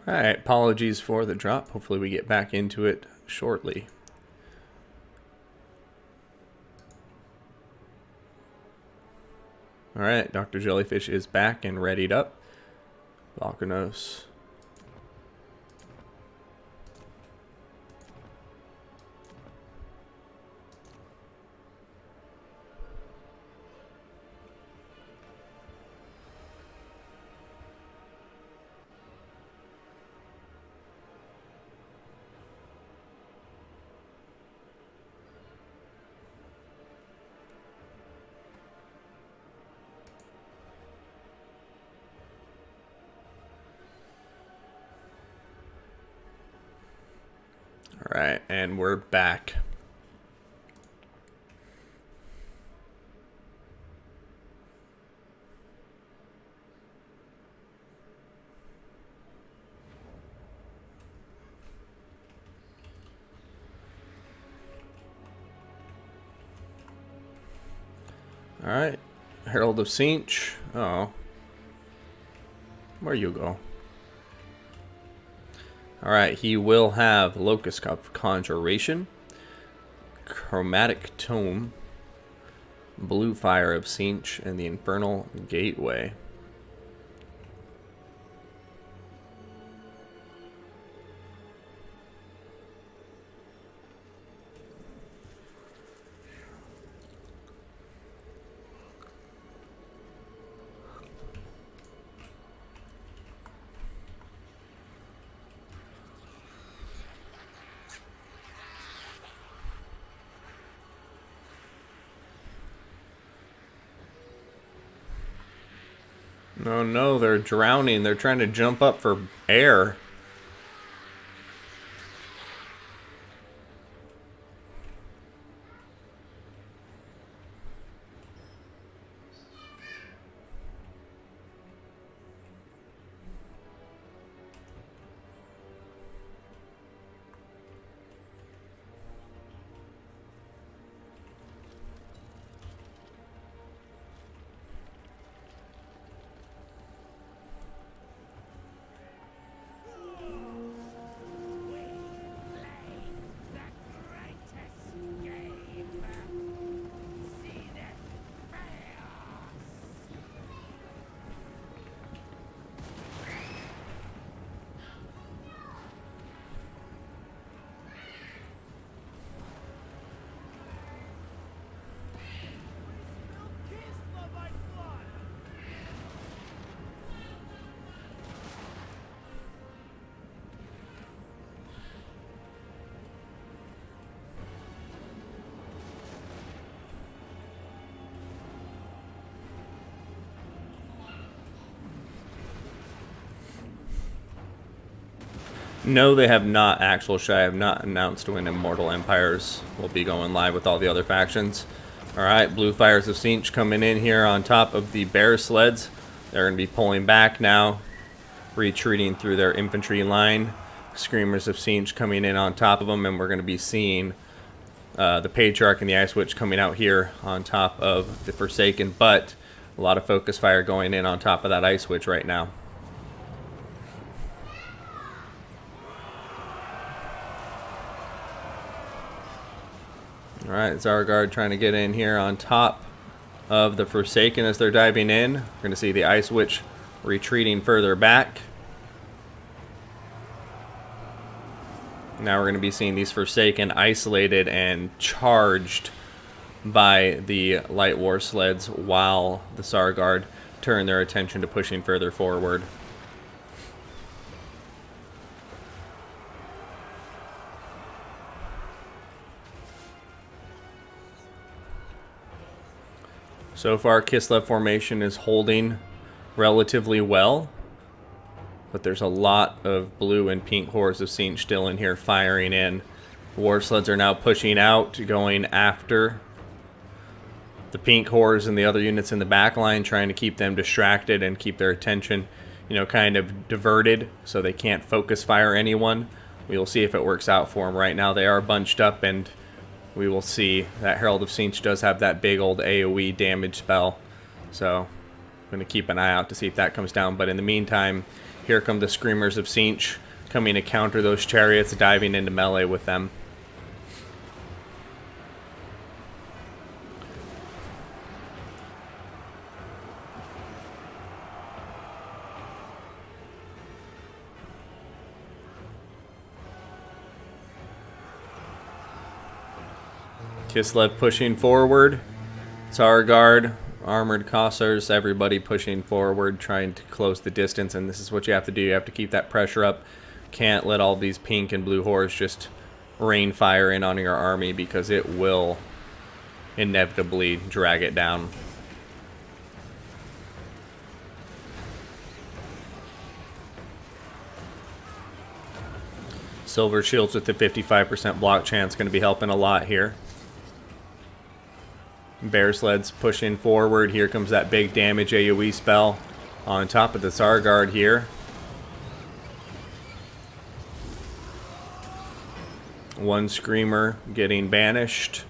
Alright, apologies for the drop. Hopefully we get back into it shortly. Alright, Dr. Jellyfish is back and readied up. Volcanos. Alright, and we're back. Alright. Herald of Tzeentch. Oh. Where you go? Alright, he will have Locust of Conjuration, Chromatic Tome, Blue Fire of Tzeentch, and the Infernal Gateway. Oh no, they're drowning. They're trying to jump up for air. No, they have not. Actual Shy have not announced when Immortal Empires will be going live with all the other factions. Alright, Blue Fires of Tzeentch coming in here on top of the bear sleds. They're going to be pulling back now, retreating through their infantry line. Screamers of Tzeentch coming in on top of them, and we're going to be seeing the Patriarch and the Ice Witch coming out here on top of the Forsaken, but a lot of focus fire going in on top of that Ice Witch right now. Alright, Zargard trying to get in here on top of the Forsaken as they're diving in. We're going to see the Ice Witch retreating further back. Now we're going to be seeing these Forsaken isolated and charged by the Light War sleds while the Zargard turn their attention to pushing further forward. So far, Kislev formation is holding relatively well, but there's a lot of blue and pink hordes of Tzeentch still in here firing in. War sleds are now pushing out, going after the pink hordes and the other units in the back line, trying to keep them distracted and keep their attention, you know, kind of diverted so they can't focus fire anyone. We will see if it works out for them. Right now they are bunched up, and we will see that Herald of Tzeentch does have that big old AoE damage spell. So I'm going to keep an eye out to see if that comes down. But in the meantime, here come the Screamers of Tzeentch coming to counter those chariots, diving into melee with them. Kislev pushing forward. Zargard, Armored Cossars, everybody pushing forward, trying to close the distance. And this is what you have to do. You have to keep that pressure up. Can't let all these pink and blue hordes just rain fire in on your army, because it will inevitably drag it down. Silver Shields with the 55% block chance going to be helping a lot here. Bear sleds pushing forward. Here comes that big damage AoE spell on top of the Zargard here. One Screamer getting banished.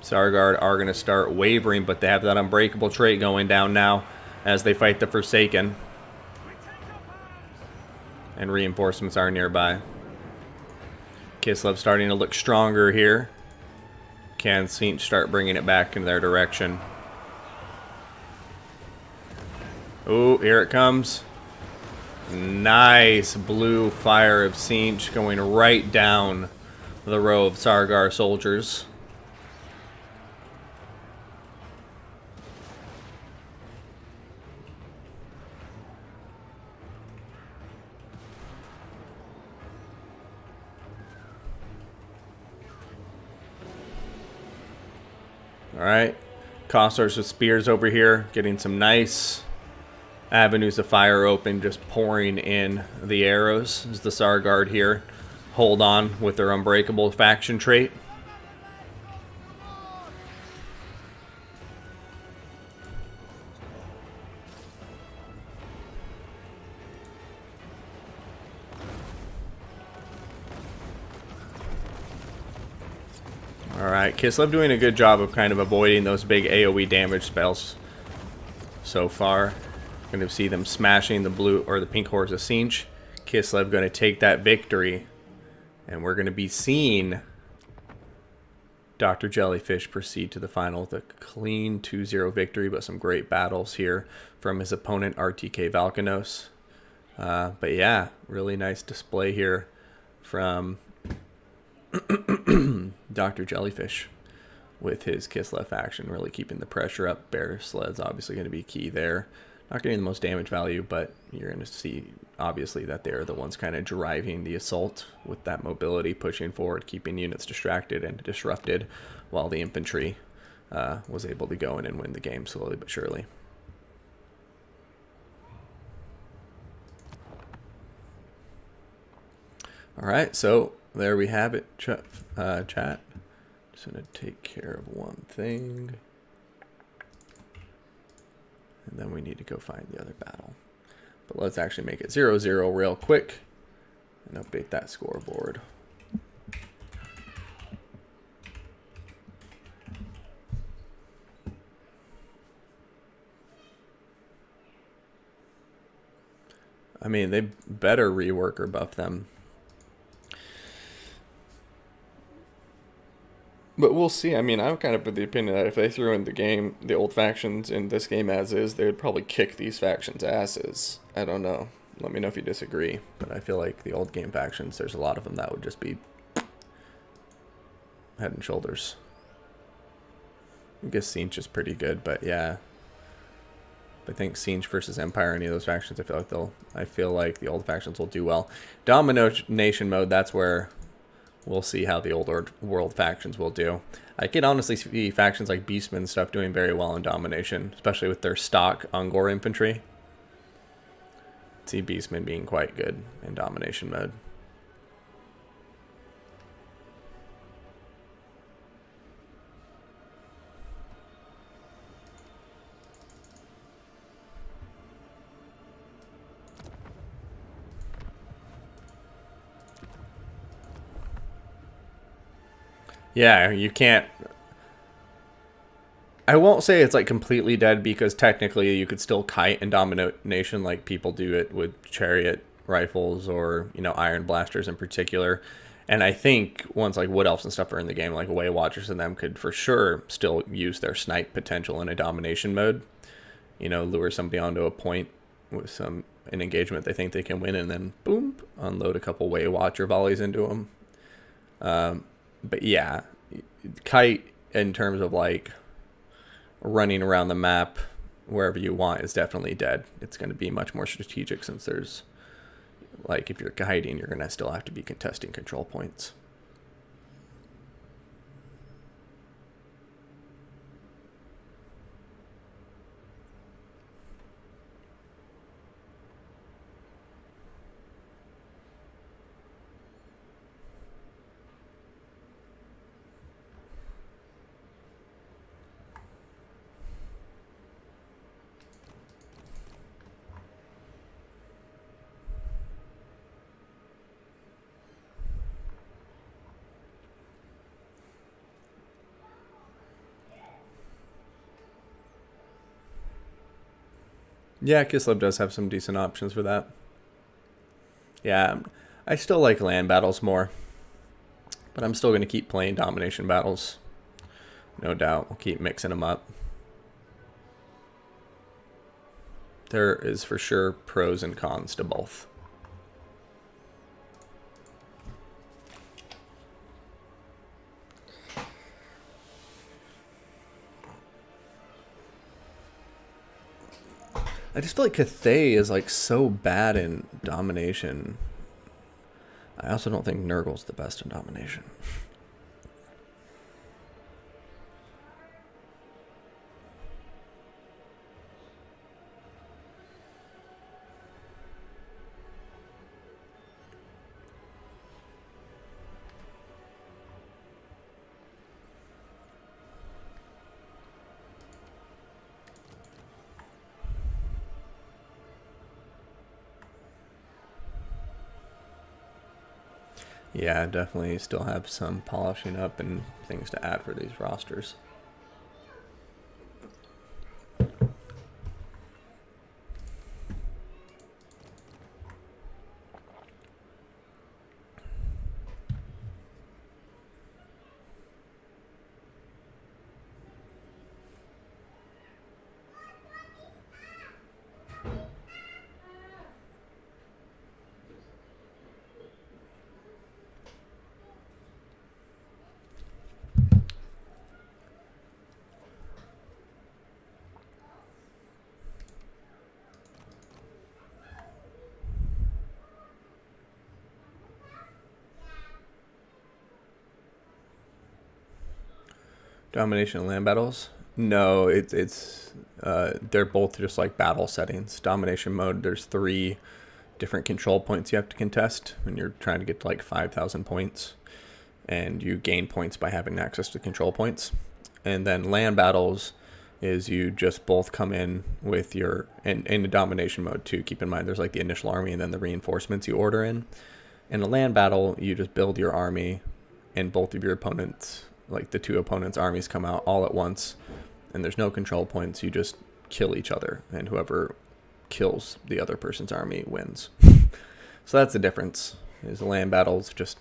Sargard are going to start wavering, but they have that unbreakable trait going down now as they fight the Forsaken. And reinforcements are nearby. Kislev starting to look stronger here. Can Tzeentch start bringing it back in their direction? Oh, here it comes. Nice blue fire of Tzeentch going right down the row of Sargar soldiers. Alright, Kossars with spears over here, getting some nice avenues of fire open, just pouring in the arrows as the Sargard here hold on with their unbreakable faction trait. Alright, Kislev doing a good job of kind of avoiding those big AoE damage spells so far. Going to see them smashing the blue or the pink horse of Tzeentch. Kislev going to take that victory. And we're going to be seeing Dr. Jellyfish proceed to the final with a clean 2-0 victory, but some great battles here from his opponent, RTK Valkanos. But yeah, really nice display here from Dr. Jellyfish with his Kislev faction, really keeping the pressure up. Bear Sled's obviously going to be key there. Not getting the most damage value, but you're going to see, obviously, that they're the ones kind of driving the assault with that mobility, pushing forward, keeping units distracted and disrupted, while the infantry was able to go in and win the game slowly but surely. All right, so there we have it, chat. Just going to take care of one thing. And then we need to go find the other battle. But let's actually make it 0-0 real quick and update that scoreboard. I mean, they better rework or buff them. But we'll see. I mean, I'm kind of of the opinion that if they threw in the game, the old factions in this game as is, they would probably kick these factions' asses. I don't know. Let me know if you disagree. But I feel like the old game factions, there's a lot of them that would just be head and shoulders. I guess Tzeentch is pretty good, but yeah. I think Tzeentch versus Empire, any of those factions, I feel like the old factions will do well. Domination mode, that's where we'll see how the old world factions will do. I can honestly see factions like Beastmen and stuff doing very well in Domination, especially with their stock Ungor infantry. See Beastmen being quite good in Domination mode. Yeah, you can't... I won't say it's like completely dead, because technically you could still kite in Domination like people do it with chariot rifles or, you know, iron blasters in particular. And I think once like Wood Elves and stuff are in the game, like Way Watchers and them could for sure still use their snipe potential in a Domination mode. You know, lure somebody onto a point with an engagement they think they can win, and then boom, unload a couple Way Watcher volleys into them. But yeah, kite in terms of like running around the map wherever you want is definitely dead. It's going to be much more strategic, since there's, like, if you're kiting, you're going to still have to be contesting control points. Yeah, Kislev does have some decent options for that. Yeah, I still like land battles more, but I'm still going to keep playing domination battles. No doubt, we'll keep mixing them up. There is for sure pros and cons to both. I just feel like Cathay is like so bad in domination. I also don't think Nurgle's the best in domination. Yeah, definitely still have some polishing up and things to add for these rosters. Domination and land battles? No, they're both just like battle settings. Domination mode, there's 3 different control points you have to contest when you're trying to get to like 5,000 points, and you gain points by having access to control points. And then land battles is you just both come in with your, and in the domination mode too, keep in mind there's like the initial army and then the reinforcements you order in. In a land battle, you just build your army, and both of your opponents, like the 2 opponents' armies, come out all at once, and there's no control points. You just kill each other, and whoever kills the other person's army wins. So that's the difference. Is the land battles just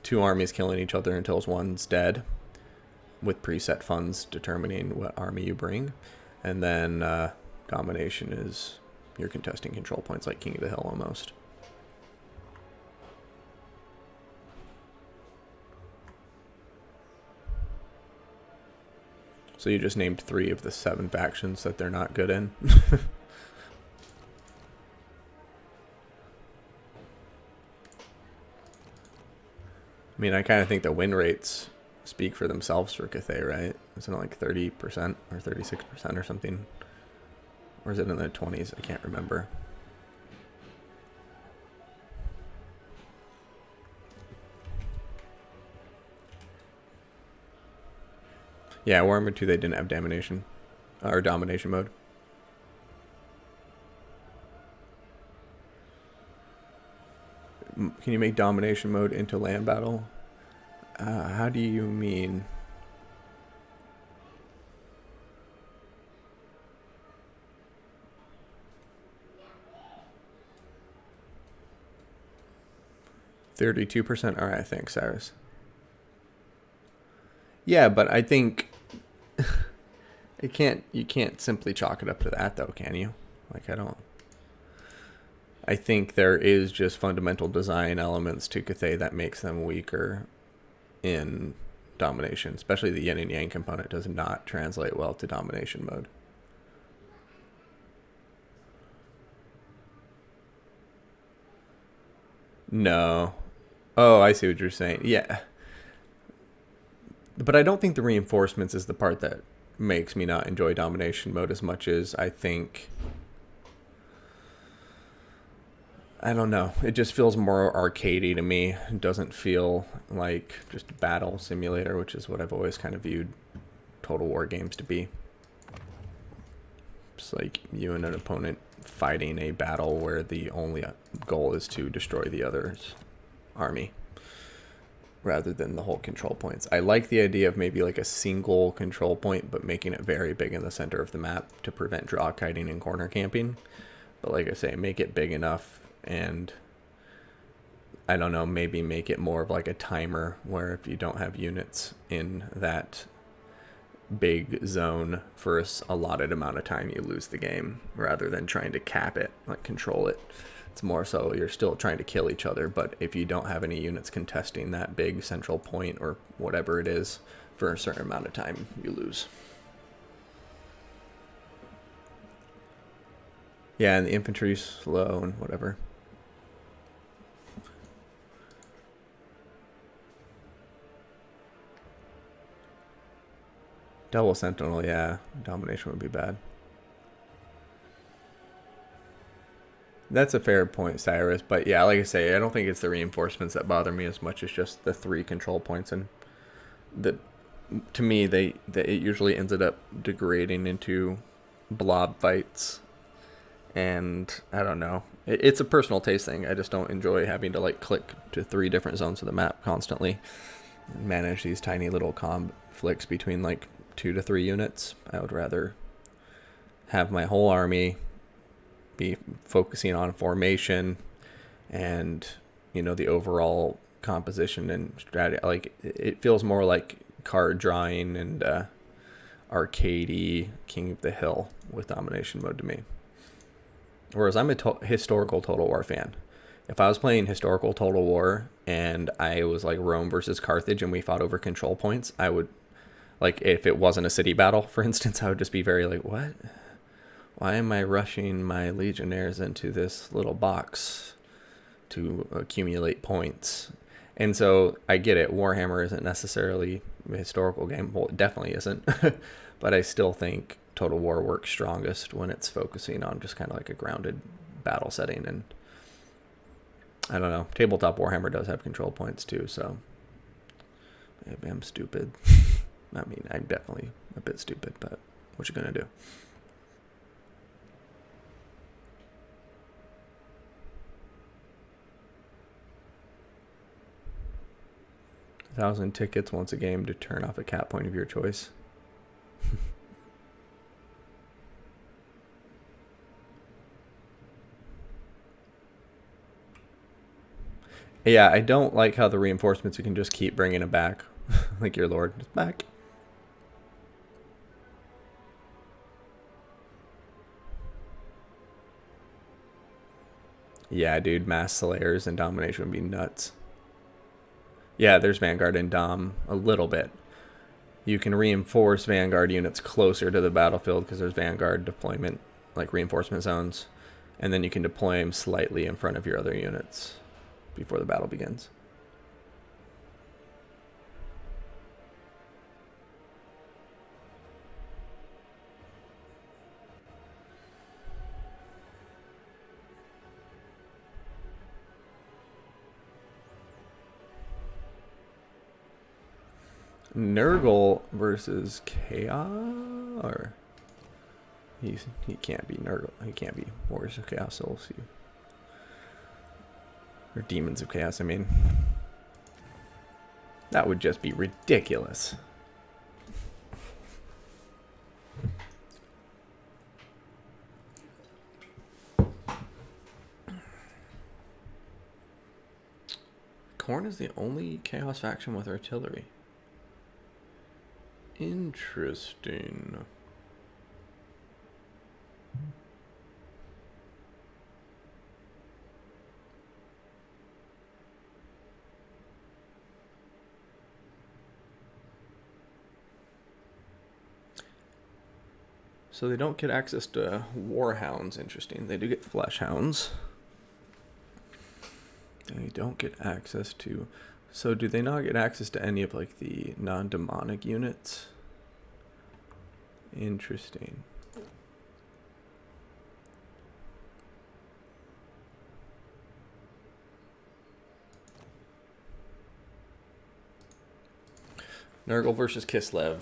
2 armies killing each other until one's dead, with preset funds determining what army you bring. And then domination is you're contesting control points like King of the Hill almost. So you just named 3 of the 7 factions that they're not good in. I mean, I kind of think the win rates speak for themselves for Cathay, right? Isn't it like 30% or 36% or something? Or is it in the 20s? I can't remember. Yeah, Warhammer 2, they didn't have domination or domination mode. Can you make domination mode into land battle? How do you mean? %. All right, thanks, Cyrus. Yeah, but I think you can't simply chalk it up to that, though, can you? Like, I think there is just fundamental design elements to Cathay that makes them weaker in domination, especially the yin and yang component does not translate well to domination mode. No. Oh, I see what you're saying. Yeah. But I don't think the reinforcements is the part that makes me not enjoy domination mode as much as I think... I don't know. It just feels more arcadey to me. It doesn't feel like just a battle simulator, which is what I've always kind of viewed Total War games to be. It's like you and an opponent fighting a battle where the only goal is to destroy the other's army. rather than the whole control points. I like the idea of maybe like a single control point, but making it very big in the center of the map to prevent draw kiting and corner camping. But like I say, make it big enough, and I don't know, maybe make it more of like a timer where if you don't have units in that big zone for a allotted amount of time, you lose the game, rather than trying to cap it, like control it. It's more so you're still trying to kill each other, but if you don't have any units contesting that big central point or whatever it is for a certain amount of time, you lose. Yeah, and the infantry's slow and whatever. Double Sentinel, yeah. Domination would be bad. That's a fair point, Cyrus. But yeah, like I say, I don't think it's the reinforcements that bother me as much as just the 3 control points. And to me, it usually ended up degrading into blob fights. And I don't know. It's a personal taste thing. I just don't enjoy having to like click to 3 different zones of the map constantly. And manage these tiny little conflicts between like 2 to 3 units. I would rather have my whole army be focusing on formation and, you know, the overall composition and strategy. Like, it feels more like card drawing and arcadey King of the Hill with domination mode to me. Whereas I'm a historical Total War fan. If I was playing historical Total War and I was like Rome versus Carthage and we fought over control points, I would, like, if it wasn't a city battle, for instance, I would just be very like, what? Why am I rushing my legionnaires into this little box to accumulate points? And so I get it. Warhammer isn't necessarily a historical game. Well, it definitely isn't. But I still think Total War works strongest when it's focusing on just kind of like a grounded battle setting. And I don't know. Tabletop Warhammer does have control points too. So maybe I'm stupid. I mean, I'm definitely a bit stupid, but what you gonna do? 1,000 tickets once a game to turn off a cap point of your choice. Yeah, I don't like how the reinforcements, you can just keep bringing it back. Like your lord is back. Yeah, dude, mass slayers and domination would be nuts. Yeah, there's Vanguard and Dom a little bit. You can reinforce Vanguard units closer to the battlefield because there's Vanguard deployment, like reinforcement zones. And then you can deploy them slightly in front of your other units before the battle begins. Nurgle versus Chaos, or he can't be Nurgle. He can't be Warriors of Chaos. So we'll see. Or Demons of Chaos. I mean, that would just be ridiculous. Khorne is the only Chaos faction with artillery. Interesting. So they don't get access to Warhounds. Interesting. They do get Flesh Hounds. They don't get access to... So do they not get access to any of like the non-demonic units? Interesting. Nurgle versus Kislev.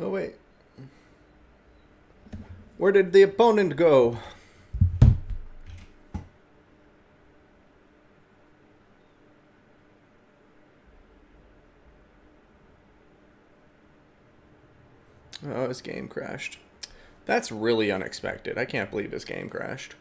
Oh, wait. Where did the opponent go? Oh, his game crashed. That's really unexpected. I can't believe his game crashed.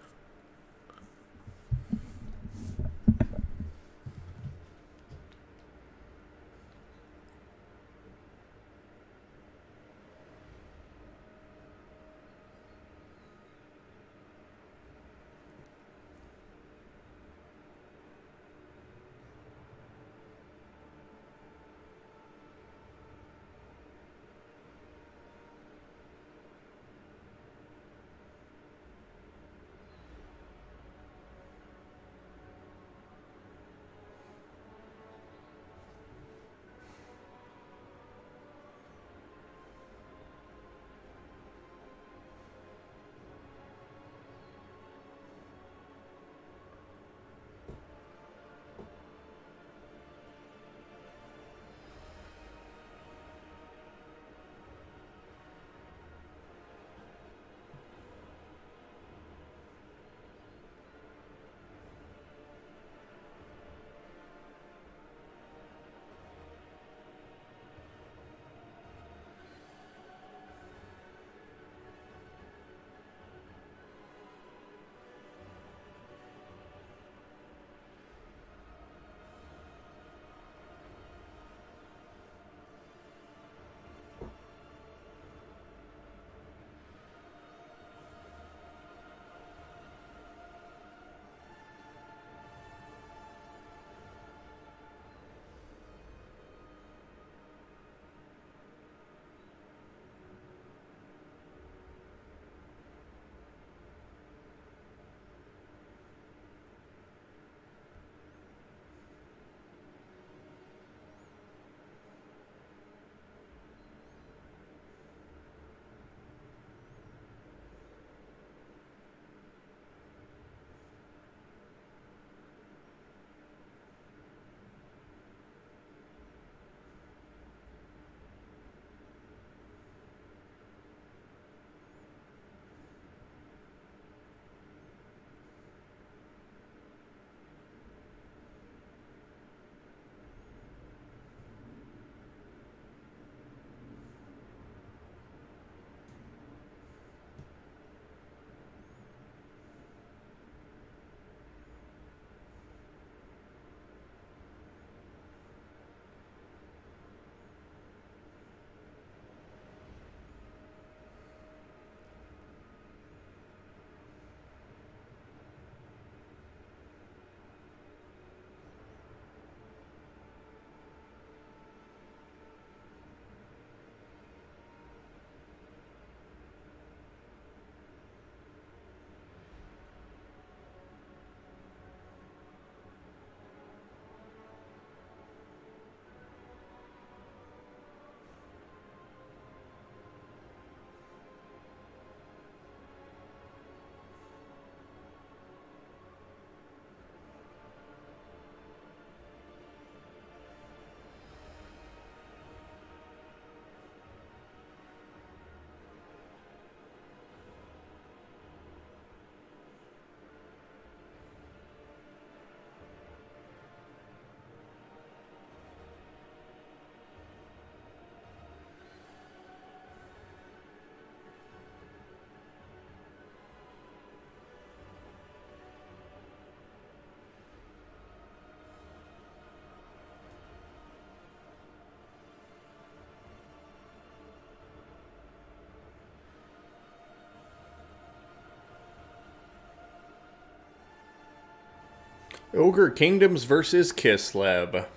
Ogre Kingdoms versus Kislev.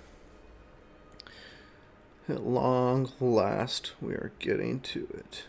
At long last, we are getting to it.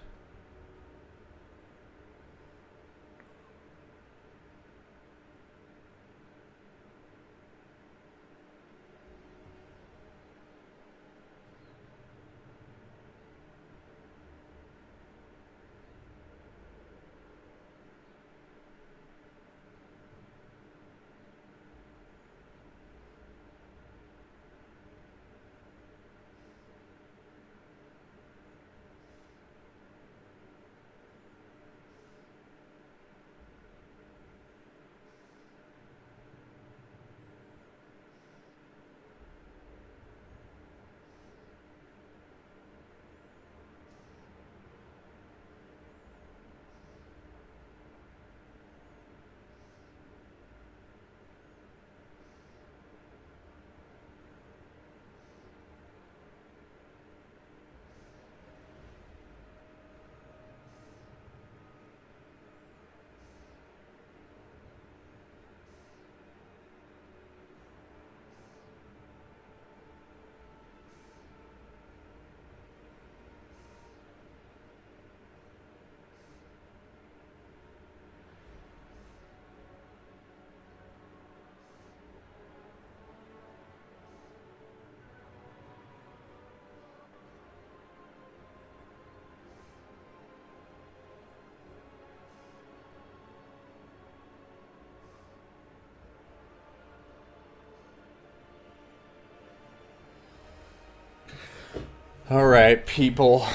All right, people.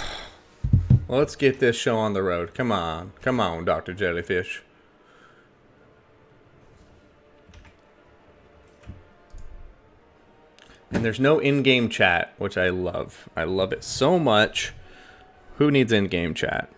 Let's get this show on the road. Come on. Come on, Dr. Jellyfish. And there's no in-game chat, which I love. I love it so much. Who needs in-game chat?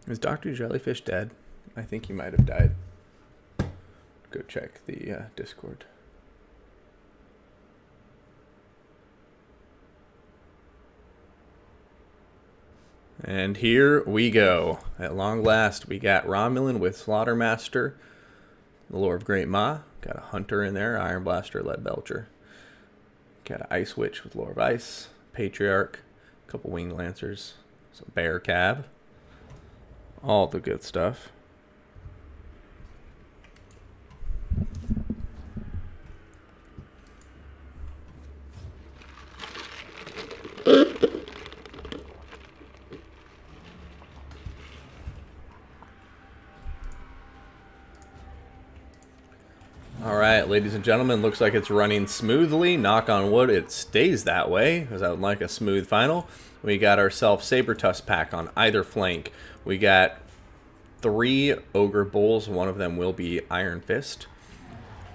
Is Dr. Jellyfish dead? I think he might have died. Go check the Discord. And here we go. At long last, we got Romulan with Slaughtermaster, the Lore of Great Ma. Got a Hunter in there, Iron Blaster, Lead Belcher. Got an Ice Witch with Lore of Ice, Patriarch, a couple Winged Lancers, some Bear Cab. All the good stuff. All right, ladies and gentlemen, looks like it's running smoothly. Knock on wood, it stays that way, because I would like a smooth final. We got ourselves Saber Tusk pack on either flank. We got 3 Ogre Bulls. One of them will be Iron Fist.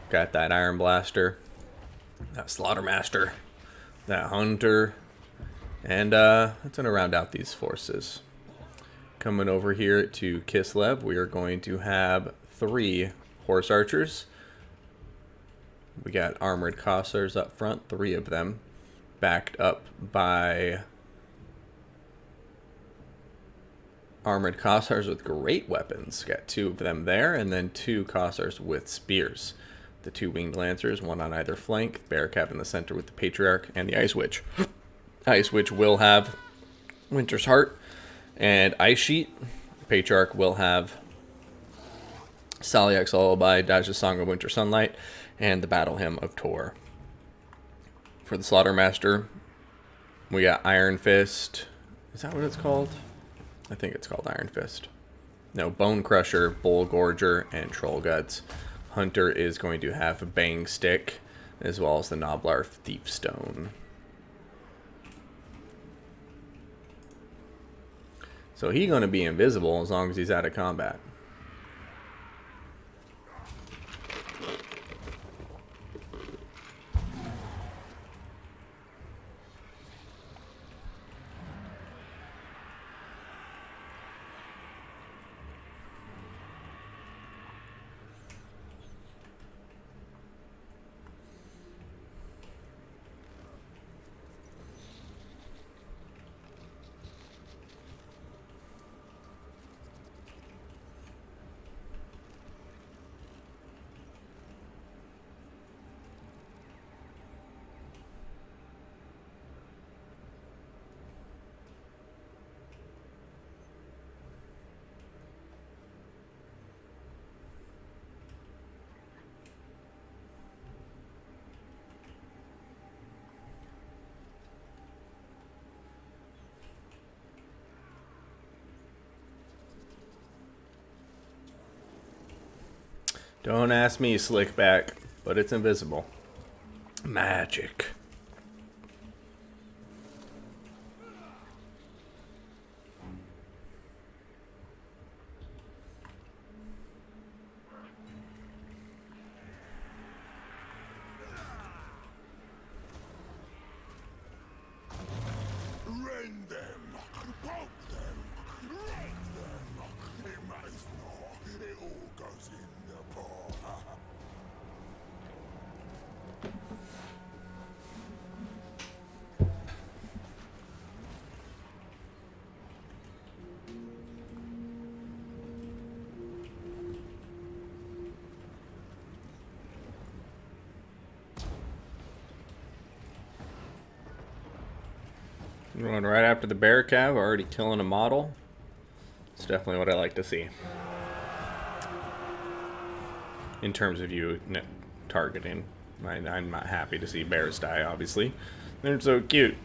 Got that Iron Blaster, that Slaughtermaster, that Hunter, and that's going to round out these forces. Coming over here to Kislev, we are going to have 3 Horse Archers. We got Armored Cossars up front, 3 of them, backed up by Armored Cossars with great weapons. Got 2 of them there, and then 2 Cossars with spears. The 2 Winged Lancers, one on either flank. Bear Cab in the center with the Patriarch and the Ice Witch. Ice Witch will have Winter's Heart and Ice Sheet. Patriarch will have Salyak's Lullaby, Daj's Song of Winter Sunlight, and the Battle Hymn of Tor. For the Slaughtermaster, we got Iron Fist. Is that what it's called? I think it's called Iron Fist. No, Bone Crusher, Bull Gorger, and Troll Guts. Hunter is going to have a Bang Stick, as well as the Noblar Thief Stone. So he's going to be invisible as long as he's out of combat. Don't ask me, Slickback, but it's invisible. Magic. Going right after the bear cav, already killing a model. It's definitely what I like to see. In terms of you targeting. I'm not happy to see bears die, obviously. They're so cute.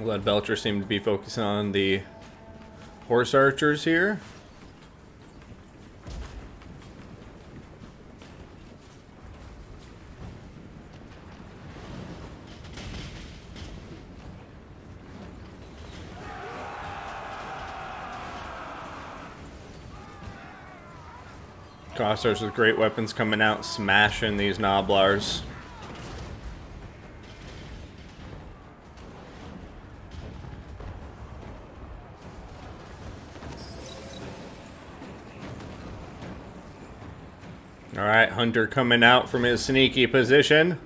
Lead Belcher seemed to be focusing on the horse archers here. Cossars with great weapons coming out, smashing these Noblars. Alright, Hunter coming out from his sneaky position.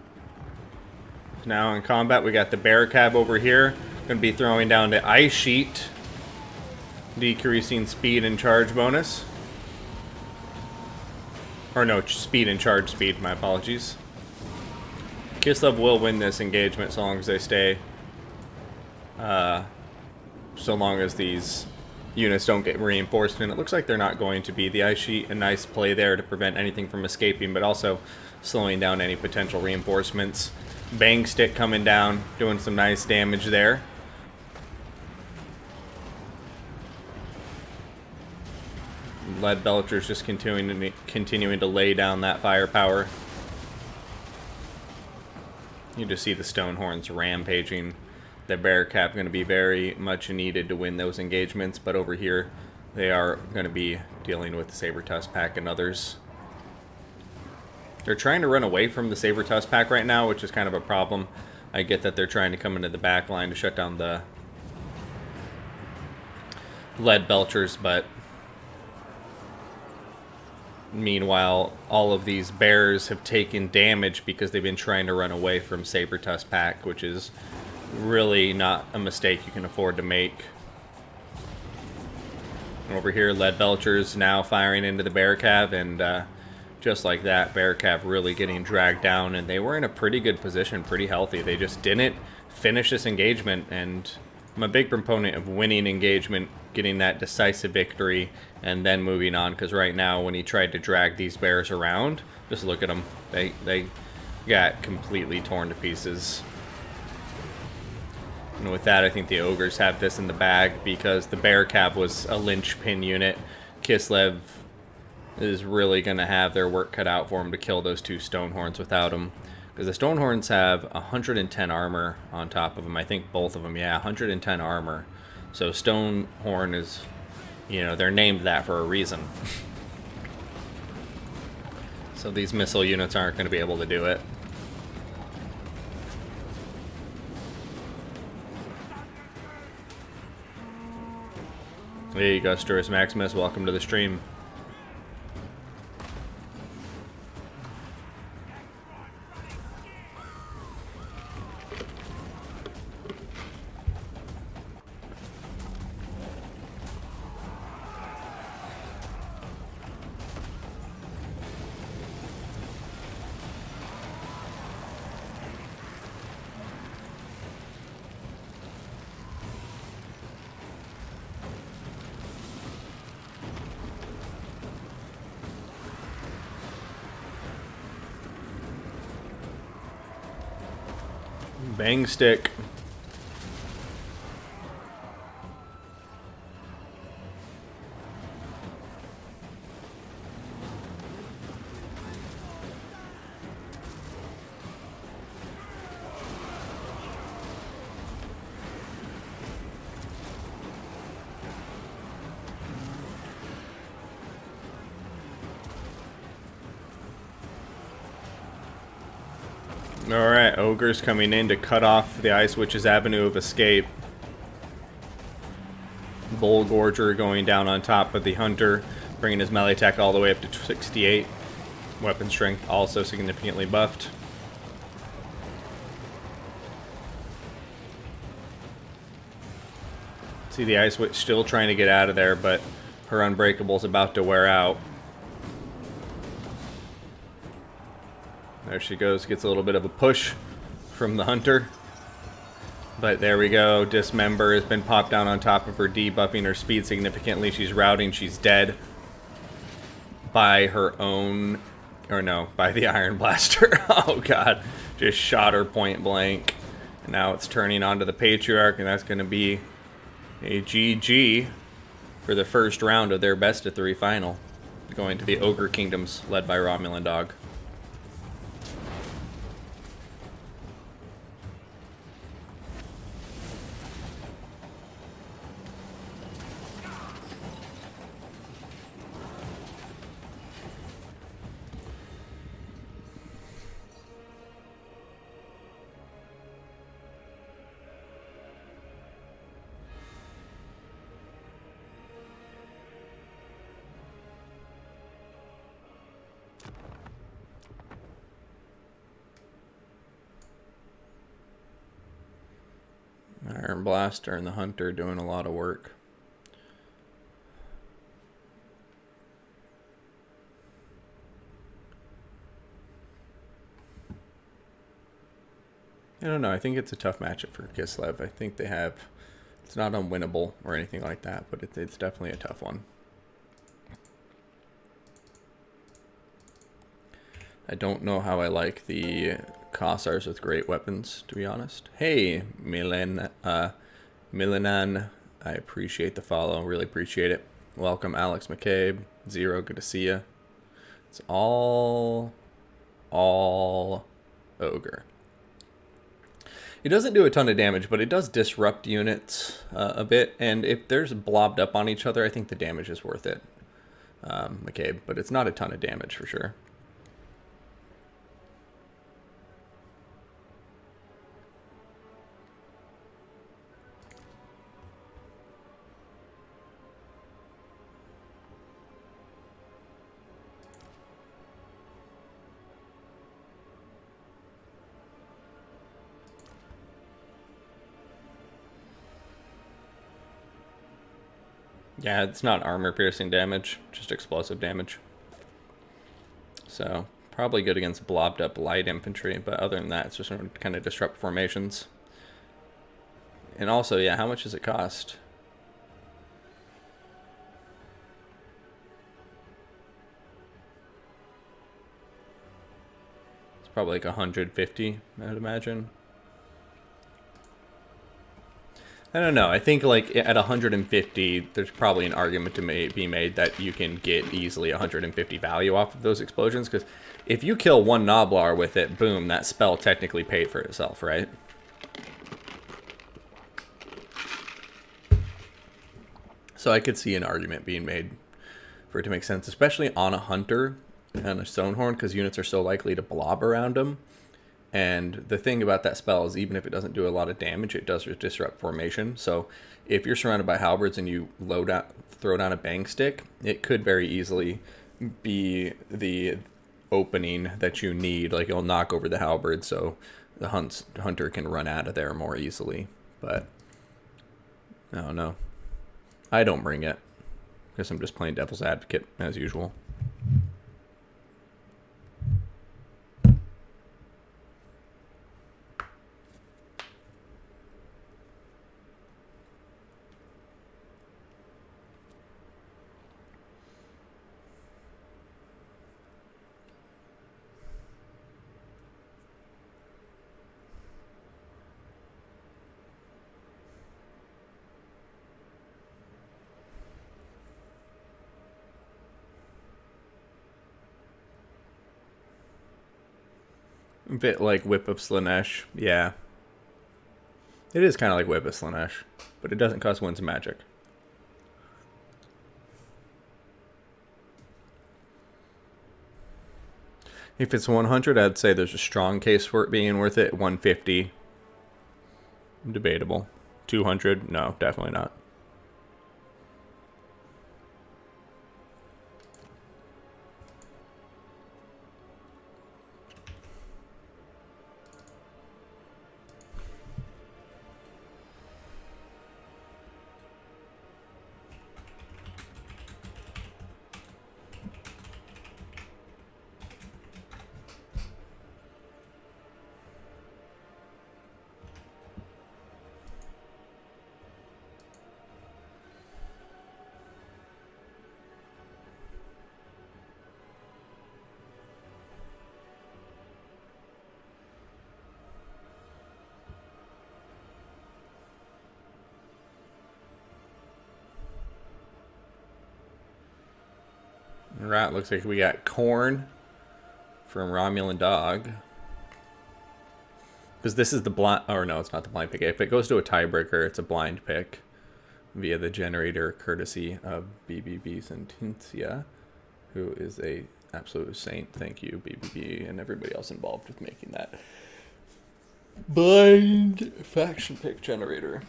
Now in combat, we got the bear cab over here. Going to be throwing down the ice sheet, decreasing speed and charge bonus. Or no, speed and charge speed, my apologies. Kislev will win this engagement so long as they stay. So long as these units don't get reinforced. And it looks like they're not going to be. The ice sheet, a nice play there to prevent anything from escaping, but also slowing down any potential reinforcements. Bang stick coming down, doing some nice damage there. Lead Belcher's just continuing to lay down that firepower. You just see the Stonehorns rampaging. The bear cap going to be very much needed to win those engagements, but over here they are going to be dealing with the Saber-Tusk pack and others. They're trying to run away from the Saber-Tusk pack right now, which is kind of a problem. I get that they're trying to come into the back line to shut down the Lead Belchers, but meanwhile, all of these bears have taken damage because they've been trying to run away from Saber-Tusk pack, which is really not a mistake you can afford to make. Over here, Lead Belcher's now firing into the bear cav, and just like that, bear cav really getting dragged down, and they were in a pretty good position, pretty healthy. They just didn't finish this engagement, and I'm a big proponent of winning engagement, getting that decisive victory, and then moving on, because right now, when he tried to drag these bears around, just look at them. They got completely torn to pieces. And with that, I think the Ogres have this in the bag, because the bear cab was a linchpin unit. Kislev is really going to have their work cut out for him to kill those two Stonehorns without him. Because the Stonehorns have 110 armor on top of them. I think both of them, yeah, 110 armor. So Stonehorn is, you know, they're named that for a reason. So these missile units aren't going to be able to do it. There you go, Sturus Maximus. Welcome to the stream. Bang stick. Alright, Ogre's coming in to cut off the Ice Witch's avenue of escape. Bull Gorger going down on top of the Hunter, bringing his melee attack all the way up to 68. Weapon strength also significantly buffed. See the Ice Witch still trying to get out of there, but her Unbreakable's about to wear out. There she goes, gets a little bit of a push from the Hunter. But there we go, Dismember has been popped down on top of her, debuffing her speed significantly. She's routing, she's dead. By her own, or no, by the Iron Blaster. Oh god, just shot her point blank. And now it's turning onto the Patriarch, and that's going to be a GG for the first round of their best of 3 final. Going to the Ogre Kingdoms, led by Romulan Dog. Iron Blaster and the Hunter doing a lot of work. I don't know. I think it's a tough matchup for Kislev. I think they have... It's not unwinnable or anything like that, but it's definitely a tough one. I don't know how I like the Kossars with great weapons, to be honest. Hey, Milanan, I appreciate the follow. Really appreciate it. Welcome, Alex McCabe. Zero, good to see you. It's all Ogre. It doesn't do a ton of damage, but it does disrupt units a bit. And if there's blobbed up on each other, I think the damage is worth it, McCabe. But it's not a ton of damage for sure. Yeah, it's not armor-piercing damage, just explosive damage. So, probably good against blobbed-up light infantry, but other than that, it's just going to kind of disrupt formations. And also, yeah, how much does it cost? It's probably like 150, I would imagine. I don't know. I think like at 150, there's probably an argument to be made that you can get easily 150 value off of those explosions. Because if you kill one Noblar with it, boom, that spell technically paid for itself, right? So I could see an argument being made for it to make sense, especially on a Hunter and a Stonehorn, because units are so likely to blob around them. And the thing about that spell is even if it doesn't do a lot of damage, it does disrupt formation. So if you're surrounded by halberds and you throw down a bang stick, it could very easily be the opening that you need. Like it'll knock over the halberd so the hunter can run out of there more easily. But I don't know. I don't bring it because I'm just playing devil's advocate as usual. A bit like Whip of Slaanesh, yeah. It is kind of like Whip of Slaanesh, but it doesn't cost winds of magic. If it's 100, I'd say there's a strong case for it being worth it. 150, debatable. 200, no, definitely not. Right, looks like we got corn from Romulan Dog. Because this is the blind, or no, it's not the blind pick. If it goes to a tiebreaker, it's a blind pick via the generator, courtesy of BBB Sentencia, who is a absolute saint. Thank you, BBB, and everybody else involved with making that blind faction pick generator.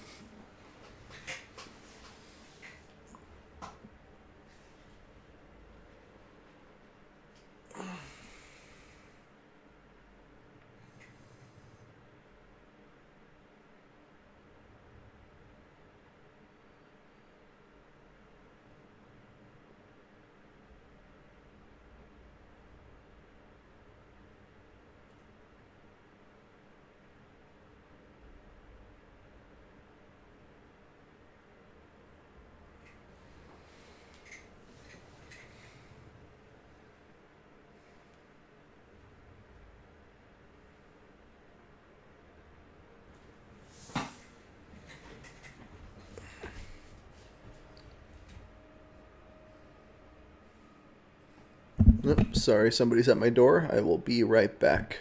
Sorry, somebody's at my door. I will be right back.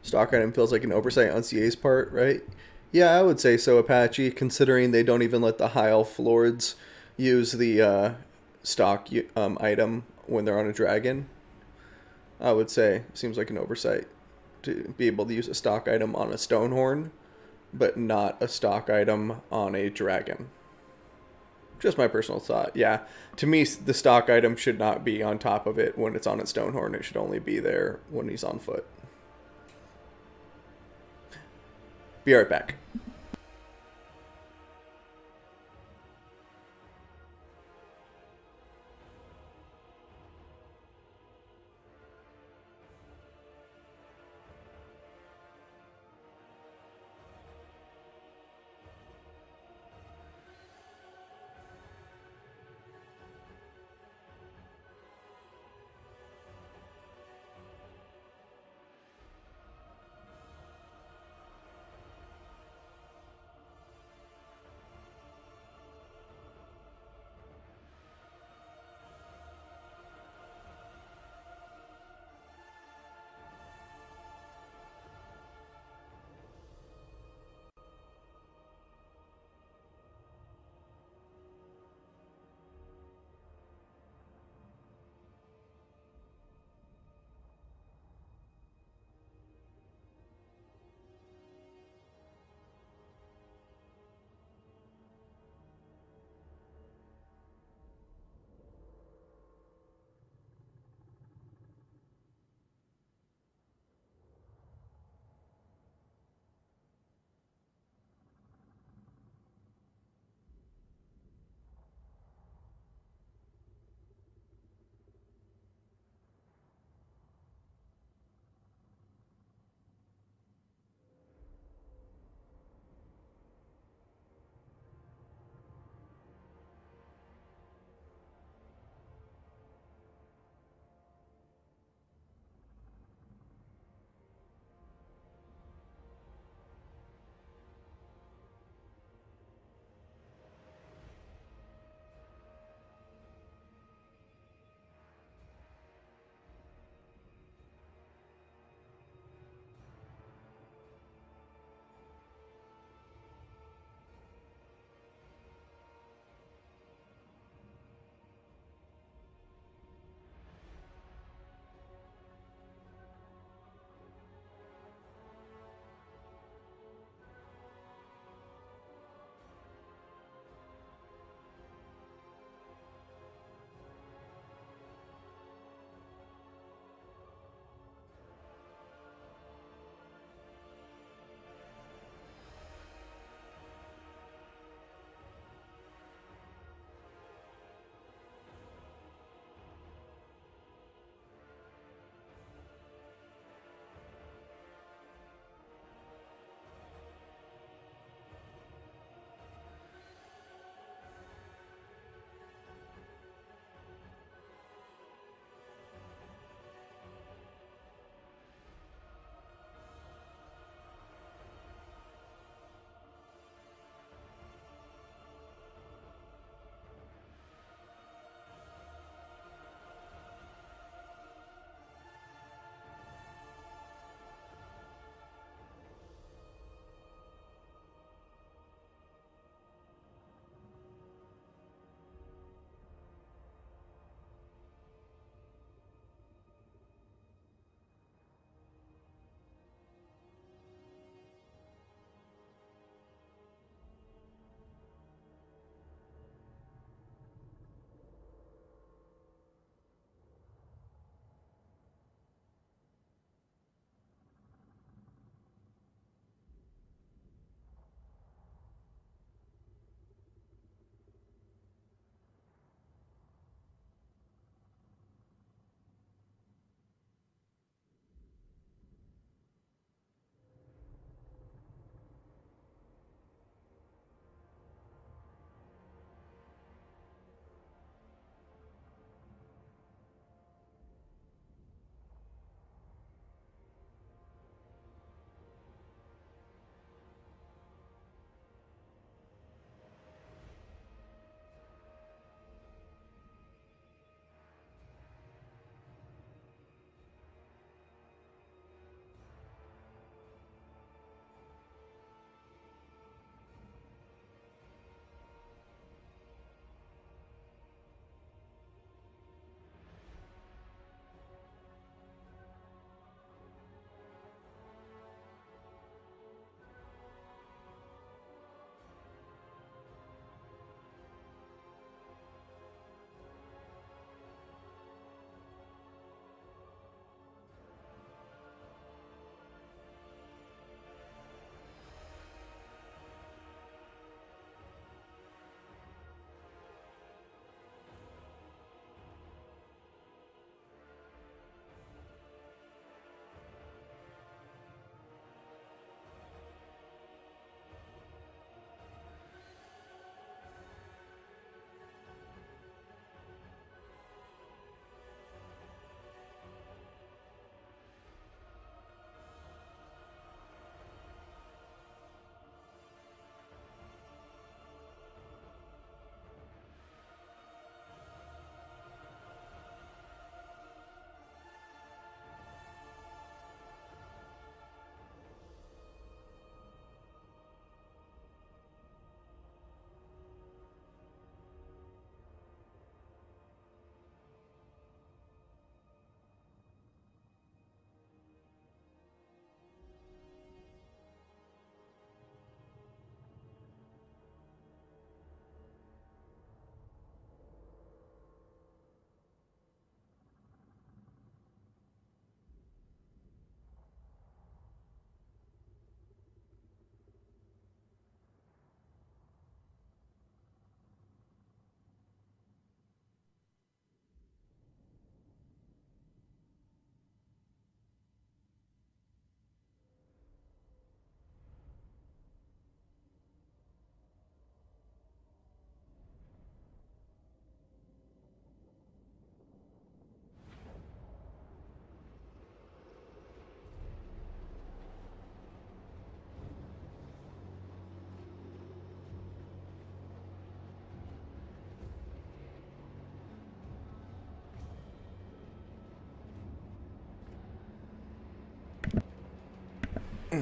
Stock item feels like an oversight on CA's part, right? Yeah, I would say so, Apache, considering they don't even let the high elf lords use the stock item when they're on a dragon. I would say seems like an oversight to be able to use a stock item on a Stonehorn, but not a stock item on a dragon. Just my personal thought. Yeah, to me, the stock item should not be on top of it when it's on its Stonehorn. It should only be there when he's on foot. Be right back.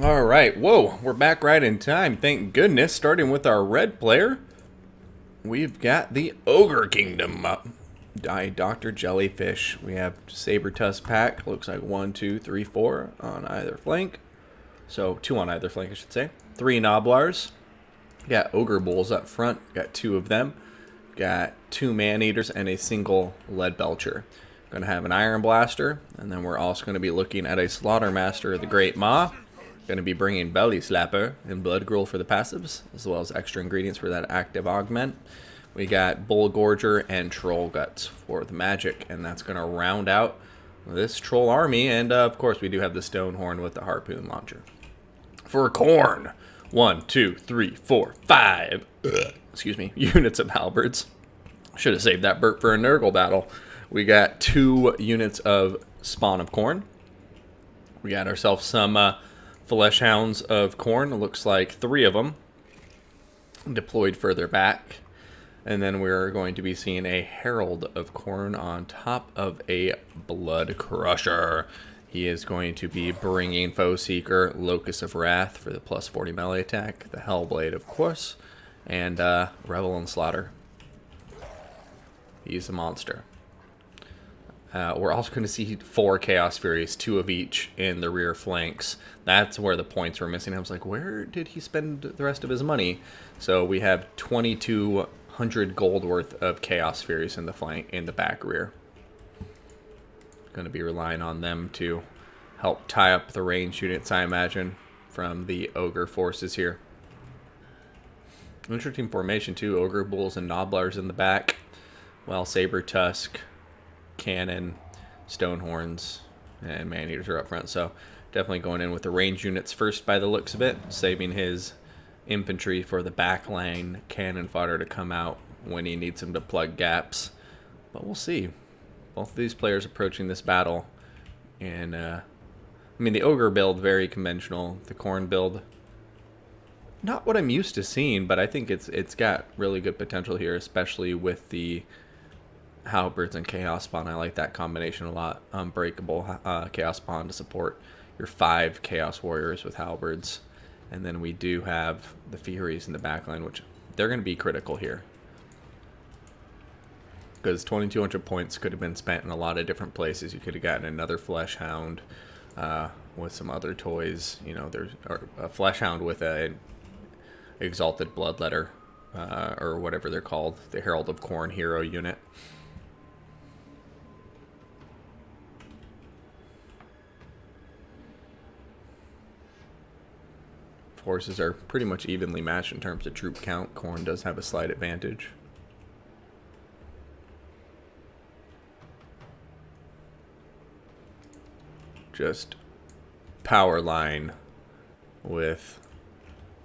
All right, whoa, we're back right in time. Thank goodness. Starting with our red player, we've got the Ogre Kingdom up. Dr. Jellyfish. We have Saber Tusk pack. Looks like 1, 2, 3, 4 on either flank. So 2 on either flank, I should say. 3 Noblars. Got Ogre Bulls up front. Got 2 of them. Got 2 Man-Eaters and a single Lead Belcher. Going to have an Iron Blaster. And then we're also going to be looking at a Slaughtermaster of the Great Maw. Going to be bringing Belly Slapper and Blood Gruel for the passives, as well as extra ingredients for that active augment. We got Bull Gorger and Troll Guts for the magic, and that's going to round out this troll army. And of course, we do have the Stone Horn with the Harpoon Launcher. For Khorne, 1, 2, 3, 4, 5 excuse me, units of halberds. Should have saved that burp for a Nurgle battle. We got 2 units of Spawn of Khorne. We got ourselves some Flesh Hounds of Khorne. It looks like 3 of them deployed further back. And then we're going to be seeing a Herald of Khorne on top of a Blood Crusher. He is going to be bringing Foe Seeker, Locust of Wrath for the plus 40 melee attack, the Hellblade, of course, and Revel and Slaughter. He's a monster. We're also going to see 4 Chaos Furies, 2 of each in the rear flanks. That's where the points were missing. I was like, where did he spend the rest of his money? So we have 2,200 gold worth of Chaos Furies in the flank, in the back rear. Going to be relying on them to help tie up the ranged units, I imagine, from the Ogre forces here. Interesting formation too. Ogre Bulls and Noblars in the back, while Saber Tusk, Cannon, Stonehorns, and Man-Eaters are up front. So definitely going in with the ranged units first by the looks of it, saving his infantry for the back line cannon fodder to come out when he needs them to plug gaps. But we'll see. Both of these players approaching this battle, and I mean, the Ogre build, very conventional. The Khorne build, not what I'm used to seeing, but I think it's got really good potential here, especially with the Halberds and Chaos Spawn. I like that combination a lot. Unbreakable Chaos Spawn to support your 5 Chaos Warriors with Halberds. And then we do have the Furies in the backline, which they're going to be critical here. Because 2,200 points could have been spent in a lot of different places. You could have gotten another Flesh Hound with some other toys. You know, there's a Flesh Hound with a Exalted Bloodletter, or whatever they're called, the Herald of Khorne hero unit. Forces are pretty much evenly matched in terms of troop count. Khorne does have a slight advantage. Just power line with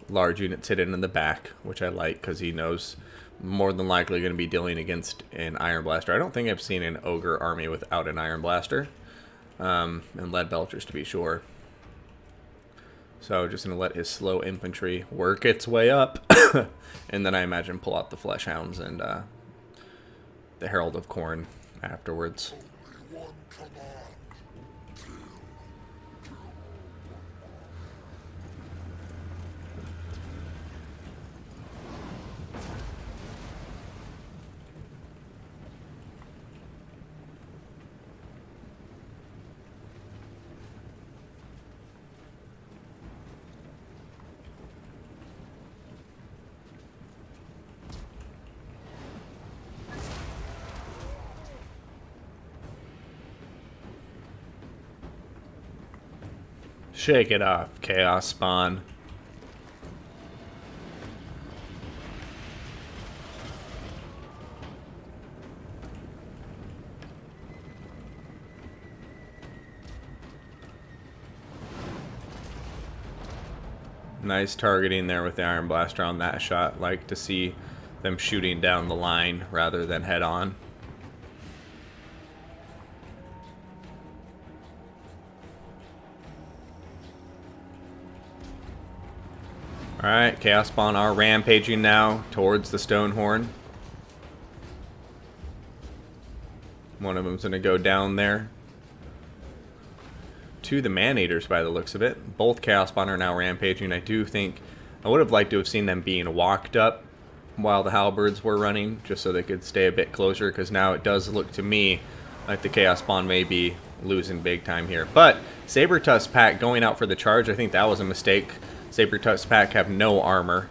large units hidden in the back, which I like because he knows more than likely going to be dealing against an Iron Blaster. I don't think I've seen an Ogre army without an Iron Blaster, and Lead Belchers to be sure. So just going to let his slow infantry work its way up, and then I imagine pull out the Flesh Hounds and the Herald of Khorne afterwards. Shake it off, Chaos Spawn. Nice targeting there with the Iron Blaster on that shot. Like to see them shooting down the line rather than head on. Alright, Chaos Spawn are rampaging now towards the Stonehorn. One of them's going to go down there to the Man-Eaters by the looks of it. Both Chaos Spawn are now rampaging. I do think I would have liked to have seen them being walked up while the Halberds were running, just so they could stay a bit closer, because now it does look to me like the Chaos Spawn may be losing big time here. But Saber-Tusk Pack going out for the charge, I think that was a mistake. Saber-Tusk Pack have no armor.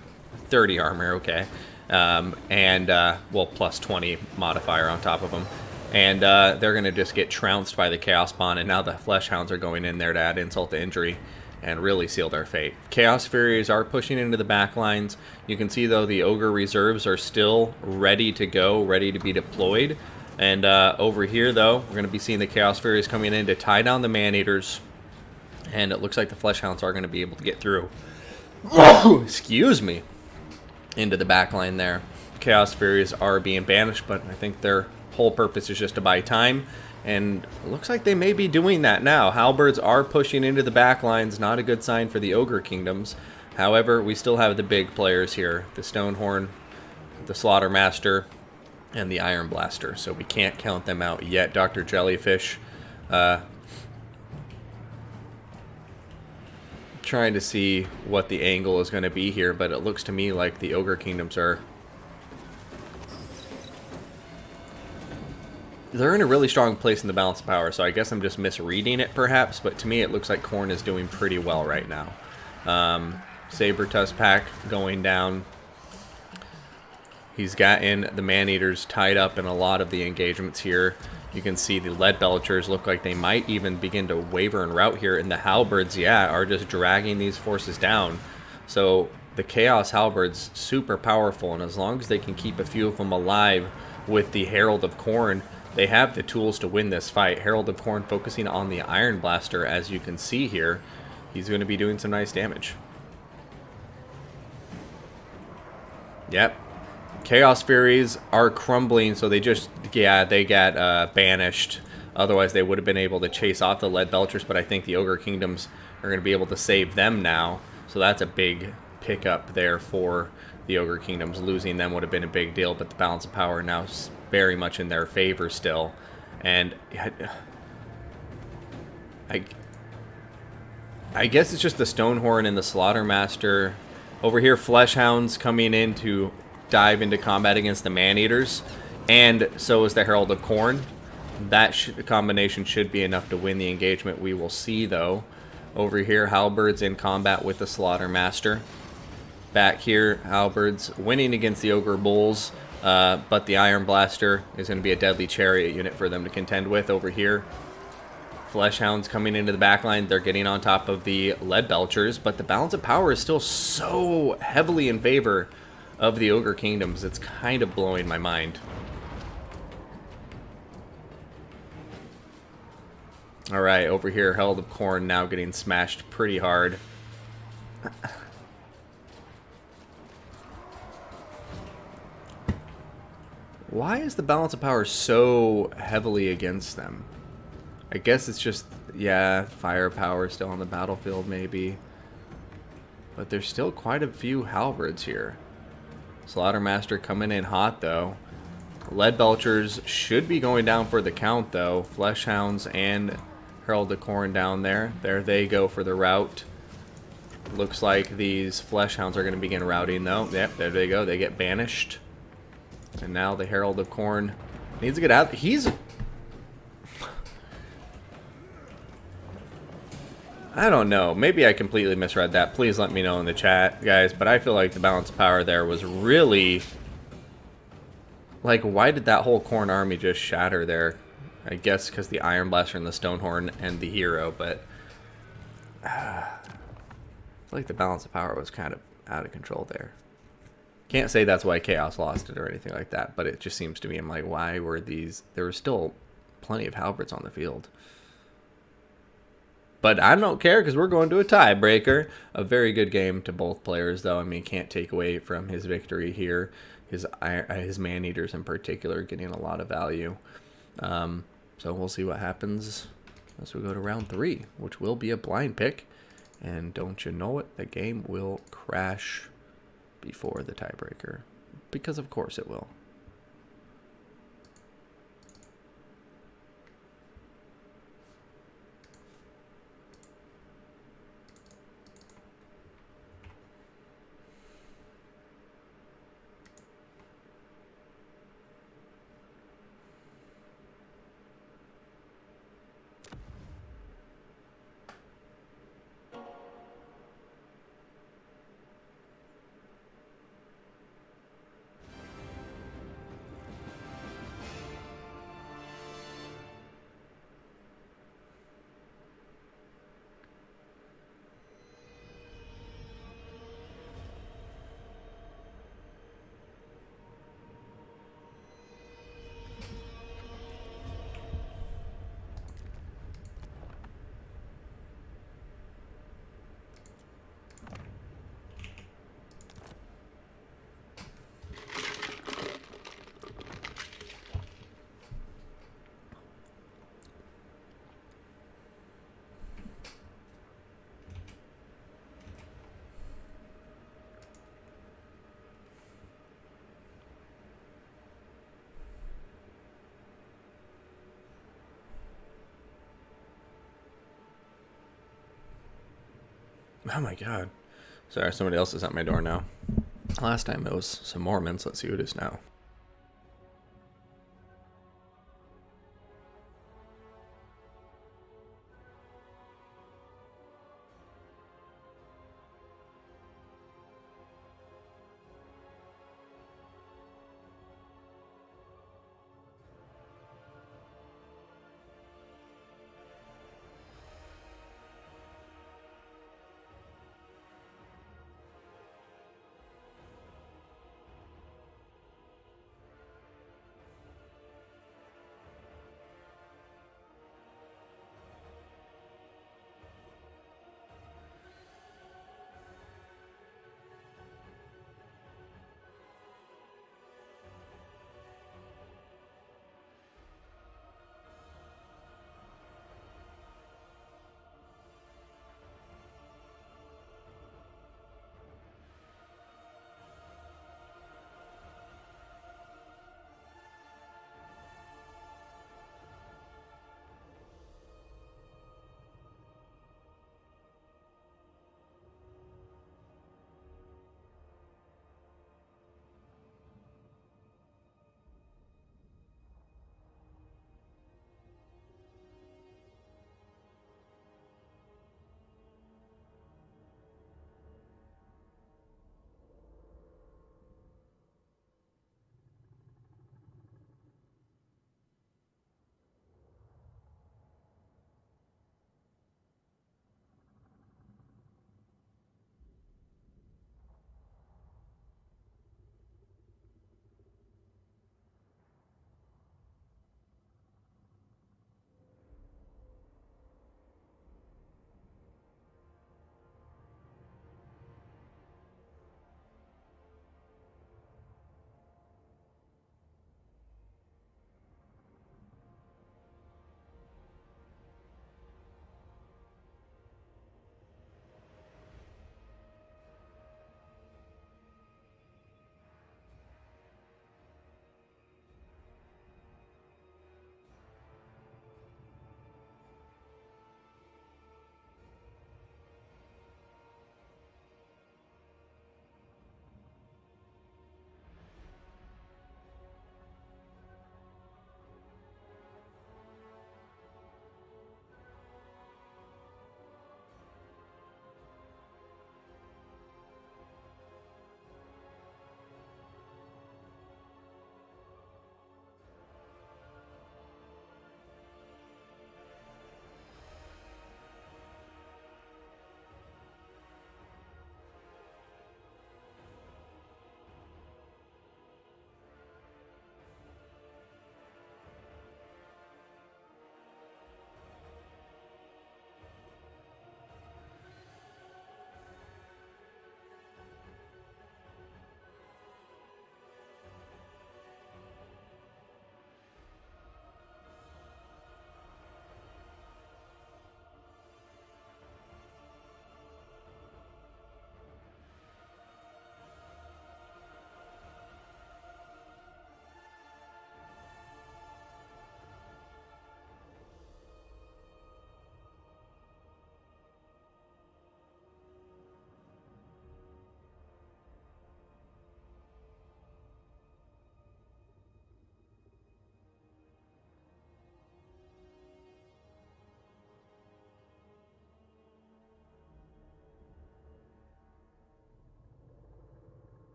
30 armor, okay. Well, plus 20 modifier on top of them. And they're going to just get trounced by the Chaos Spawn, and now the Flesh Hounds are going in there to add insult to injury and really seal their fate. Chaos Furies are pushing into the back lines. You can see, though, the Ogre Reserves are still ready to go, ready to be deployed. And over here, though, we're going to be seeing the Chaos Furies coming in to tie down the Man-Eaters. And it looks like the Flesh Hounds are going to be able to get through. Excuse me. Into the back line there. Chaos Furies are being banished, but I think their whole purpose is just to buy time. And it looks like they may be doing that now. Halberds are pushing into the back lines. Not a good sign for the Ogre Kingdoms. However, we still have the big players here. The Stonehorn, the Slaughtermaster, and the Iron Blaster. So we can't count them out yet. Dr. Jellyfish trying to see what the angle is going to be here, but it looks to me like the Ogre Kingdoms are... They're in a really strong place in the balance of power, so I guess I'm just misreading it perhaps, but to me it looks like Khorne is doing pretty well right now. Saber-Tusk Pack going down. He's gotten the Man-Eaters tied up in a lot of the engagements here. You can see the Lead Belchers look like they might even begin to waver and rout here, and the Halberds, yeah, are just dragging these forces down. So the Chaos Halberds, super powerful, and as long as they can keep a few of them alive with the Herald of Khorne, they have the tools to win this fight. Herald of Khorne focusing on the Iron Blaster, as you can see here. He's going to be doing some nice damage. Yep. Chaos Furies are crumbling, so they just, yeah, they got banished. Otherwise, they would have been able to chase off the Lead Belchers, but I think the Ogre Kingdoms are going to be able to save them now. So that's a big pickup there for the Ogre Kingdoms. Losing them would have been a big deal, but the balance of power now is very much in their favor still. And I guess it's just the Stonehorn and the Slaughtermaster. Over here, Flesh Hounds coming in to dive into combat against the Man-Eaters, and so is the Herald of Khorne. That combination should be enough to win the engagement. We will see, though. Over here, Halberds in combat with the Slaughtermaster. Back here, Halberds winning against the Ogre Bulls, but the Iron Blaster is going to be a deadly chariot unit for them to contend with. Over here, Flesh Hounds coming into the backline. They're getting on top of the Lead Belchers, but the balance of power is still so heavily in favor of the Ogre Kingdoms. It's kind of blowing my mind. Alright, over here, Herald of Khorne now getting smashed pretty hard. Why is the balance of power so heavily against them? I guess it's just, yeah, firepower still on the battlefield maybe. But there's still quite a few Halberds here. Slaughtermaster coming in hot, though. Lead Belchers should be going down for the count, though. Flesh Hounds and Herald of Khorne down there. There they go for the rout. Looks like these Flesh Hounds are going to begin routing, though. Yep, there they go. They get banished. And now the Herald of Khorne needs to get out. He's... I don't know. Maybe I completely misread that. Please let me know in the chat, guys. But I feel like the balance of power there was really... Like, why did that whole Khorne army just shatter there? I guess because the Iron Blaster and the Stonehorn and the hero, but... I feel like the balance of power was kind of out of control there. Can't say that's why Chaos lost it or anything like that, but it just seems to me, I'm like, why were these... There were still plenty of Halberds on the field. But I don't care because we're going to a tiebreaker. A very good game to both players, though. I mean, can't take away from his victory here. His Man-Eaters in particular getting a lot of value. So we'll see what happens as we go to round 3, which will be a blind pick. And don't you know it, the game will crash before the tiebreaker. Because of course it will. Oh my god. Sorry, somebody else is at my door now. Last time it was some Mormons. Let's see who it is now.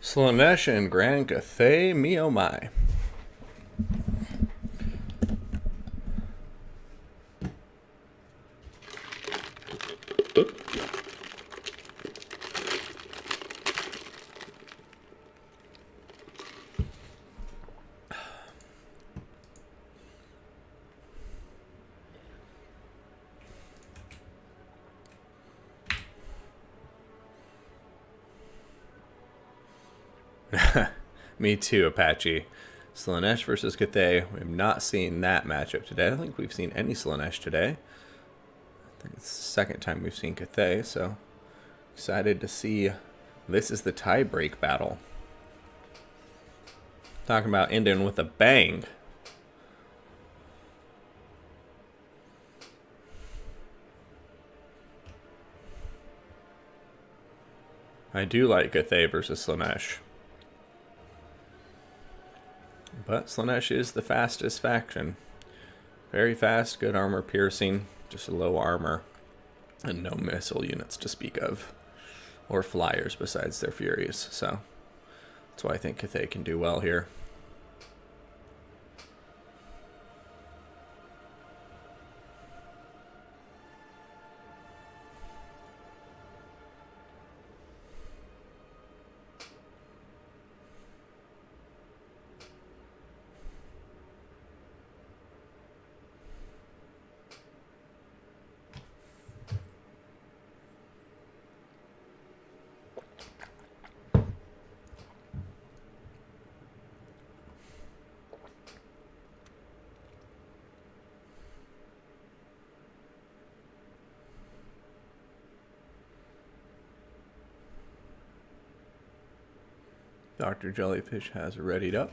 Slaanesh and Grand Cathay, me oh my. Me too, Apache. Slaanesh versus Cathay. We have not seen that matchup today. I don't think we've seen any Slaanesh today. I think it's the second time we've seen Cathay, so excited to see. This is the tie-break battle. Talking about ending with a bang. I do like Cathay versus Slaanesh. But Slaanesh is the fastest faction. Very fast, good armor piercing, just low armor, and no missile units to speak of. Or flyers besides their Furies, so that's why I think Cathay can do well here. Dr. Jellyfish has readied up.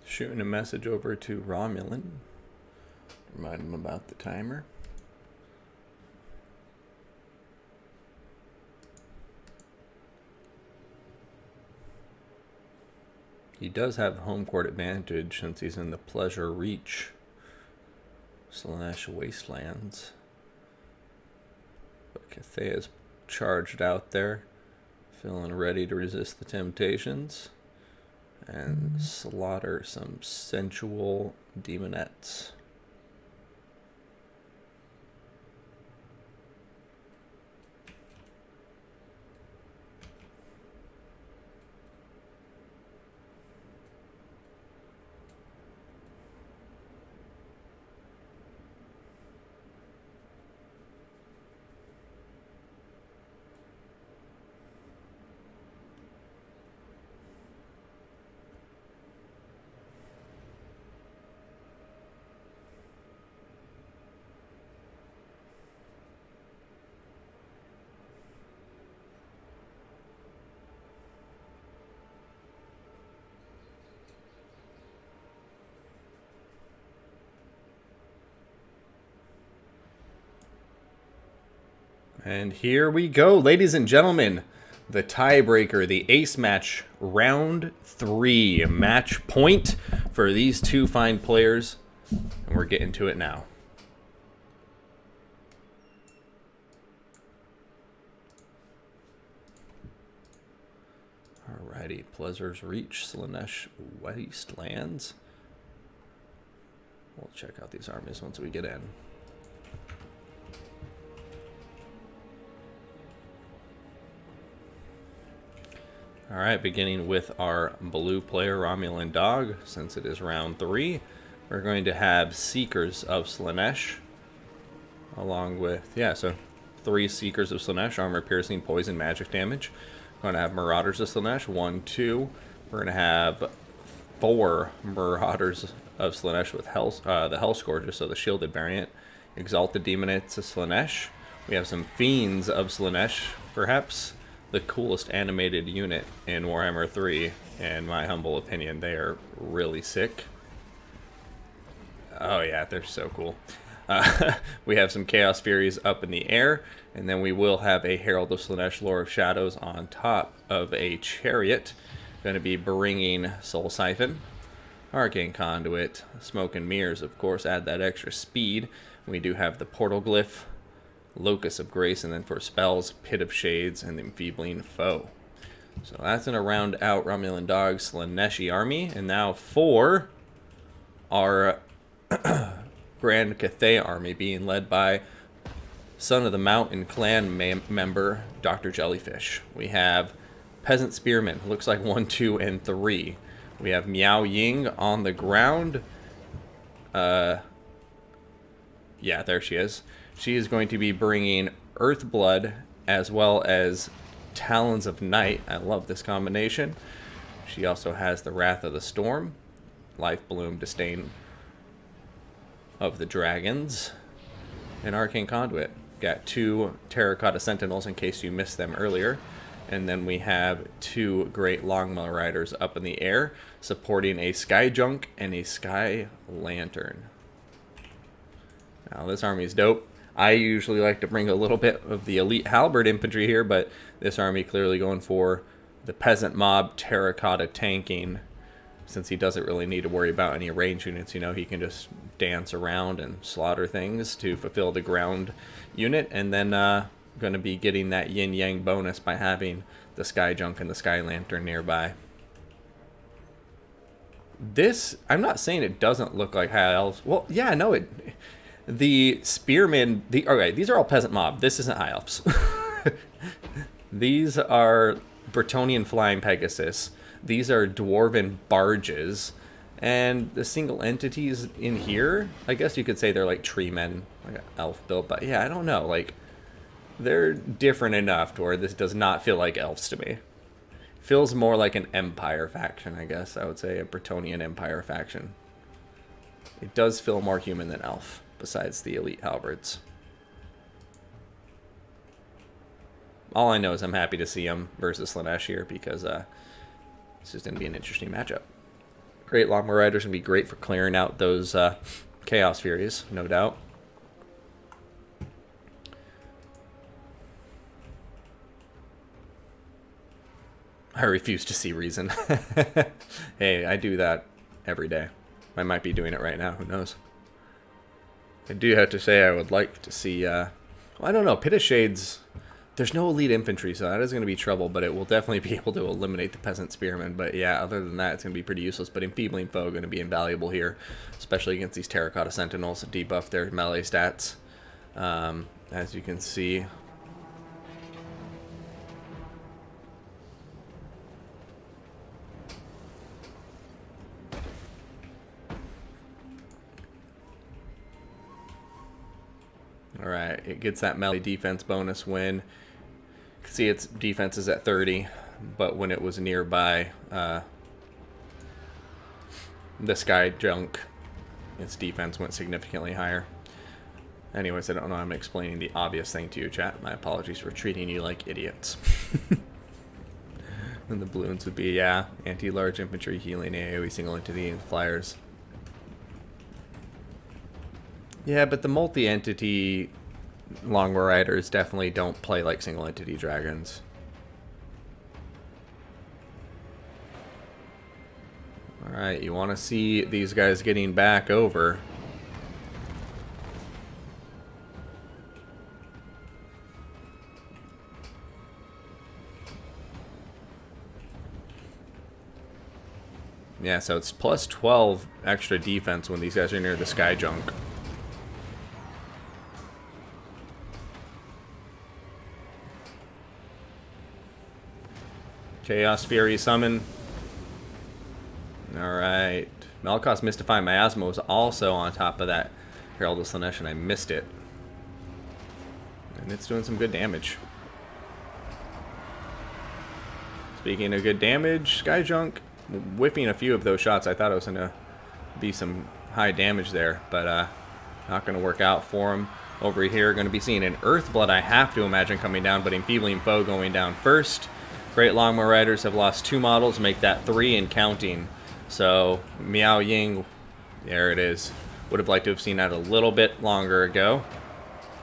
Shooting a message over to Romulan. Remind him about the timer. He does have home court advantage since he's in the Pleasure Reach Slaanesh Wastelands. But Cathay is charged out there, feeling ready to resist the temptations and slaughter some sensual demonettes. And here we go, ladies and gentlemen. the tiebreaker, the ace match, round 3. Match point for these two fine players. And we're getting to it now. Alrighty, Pleasure's Reach, Slaanesh Wastelands. We'll check out these armies once we get in. Alright, beginning with our blue player, Romulan Dog. Since it is round 3, we're going to have Seekers of Slaanesh. Along with, so 3 Seekers of Slaanesh, armor piercing, poison, magic damage. We're going to have Marauders of Slaanesh, 1, 2. We're going to have 4 Marauders of Slaanesh with the Hellscourges, so the shielded variant. Exalted Demonites of Slaanesh. We have some Fiends of Slaanesh, perhaps the coolest animated unit in Warhammer 3, in my humble opinion. They are really sick. Oh yeah, they're so cool. We have some Chaos Furies up in the air, and then we will have a Herald of Slaanesh, Lore of Shadows on top of a Chariot. Going to be bringing Soul Siphon, Arcane Conduit, Smoke and Mirrors, of course, add that extra speed. We do have the Portal Glyph, Locus of Grace, and then for spells, Pit of Shades, and the Enfeebling Foe. So that's going to round out Romulan Dog Slaaneshi army. And now for our Grand Cathay army, being led by Son of the Mountain clan member Dr. Jellyfish. We have Peasant Spearman, looks like 1, 2, and 3. We have Miao Ying on the ground. Yeah, there she is. She is going to be bringing Earthblood as well as Talons of Night. I love this combination. She also has the Wrath of the Storm, Life Bloom, Disdain of the Dragons, and Arcane Conduit. Got 2 Terracotta Sentinels in case you missed them earlier. And then we have 2 great Longmail Riders up in the air, supporting a Sky Junk and a Sky Lantern. Now this army is dope. I usually like to bring a little bit of the elite halberd infantry here, but this army clearly going for the peasant mob terracotta tanking. Since he doesn't really need to worry about any range units, you know, he can just dance around and slaughter things to fulfill the ground unit. And then going to be getting that yin-yang bonus by having the Sky Junk and the Sky Lantern nearby. This, I'm not saying it doesn't look like High Elves. Well, yeah, no, it... The Spearmen... Okay, these are all Peasant Mob. This isn't High Elves. These are Bretonnian Flying Pegasus. These are Dwarven Barges. And the single entities in here, I guess you could say they're like tree men, like an elf build. But yeah, I don't know. Like, they're different enough to where this does not feel like elves to me. Feels more like an Empire faction, I guess. I would say a Bretonnian Empire faction. It does feel more human than elf, besides the elite halberds. All I know is I'm happy to see him versus Slaanesh here, because this is going to be an interesting matchup. Great Longmail Riders going to be great for clearing out those Chaos Furies, no doubt. I refuse to see reason. Hey, I do that every day. I might be doing it right now, who knows. I do have to say I would like to see, well, I don't know, Pit of Shades, there's no elite infantry, so that is going to be trouble, but it will definitely be able to eliminate the Peasant Spearmen. But yeah, other than that, it's going to be pretty useless. But Enfeebling Foe going to be invaluable here, especially against these Terracotta Sentinels to debuff their melee stats. As you can see, alright, it gets that melee defense bonus when, you can see its defense is at 30, but when it was nearby the Sky Junk, its defense went significantly higher. Anyways, I don't know, I'm explaining the obvious thing to you, chat. My apologies for treating you like idiots. And the balloons would be, yeah, anti-large infantry, healing, AoE, single entity, and flyers. Yeah, but the multi-entity Longmail Riders definitely don't play like single-entity dragons. Alright, you want to see these guys getting back over. Yeah, so it's plus 12 extra defense when these guys are near the sky junk. Chaos Fury summon. Alright. Melkos Mystifying Miasma was also on top of that Herald of Slaanesh, and I missed it. And it's doing some good damage. Speaking of good damage, Sky Junk whiffing a few of those shots. I thought it was going to be some high damage there, but not going to work out for him. Over here, going to be seeing an Earthblood, I have to imagine, coming down, but Enfeebling Foe going down first. Great Longbow Riders have lost 2 models, make that 3 and counting. So, Miao Ying, there it is. Would have liked to have seen that a little bit longer ago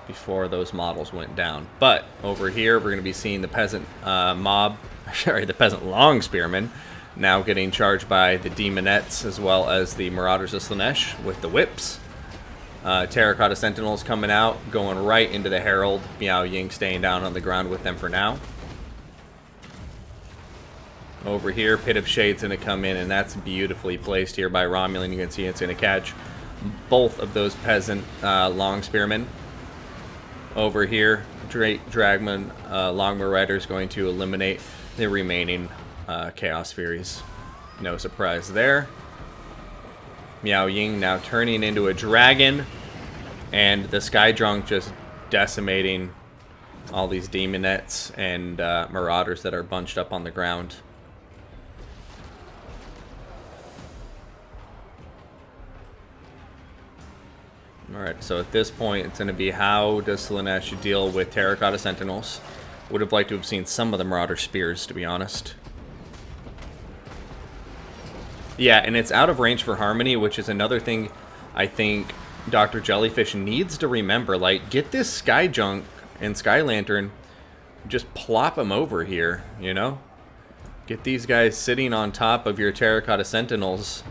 before those models went down. But over here, we're going to be seeing the Peasant the Peasant Long Spearmen now getting charged by the Demonettes as well as the Marauders of Slaanesh with the whips. Terracotta Sentinels coming out, going right into the Herald. Miao Ying staying down on the ground with them for now. Over here, Pit of Shade's going to come in, and that's beautifully placed here by Romulan. You can see it's going to catch both of those Peasant Long Spearmen. Over here, Dragman Longbow Rider's going to eliminate the remaining Chaos Furies. No surprise there. Miao Ying now turning into a dragon, and the Sky Drunk just decimating all these Demonettes and Marauders that are bunched up on the ground. Alright, so at this point, it's going to be how does Slaanesh deal with Terracotta Sentinels? Would have liked to have seen some of the Marauder Spears, to be honest. Yeah, and it's out of range for Harmony, which is another thing I think Dr. Jellyfish needs to remember. Like, get this Sky Junk and Sky Lantern, just plop them over here, you know? Get these guys sitting on top of your Terracotta Sentinels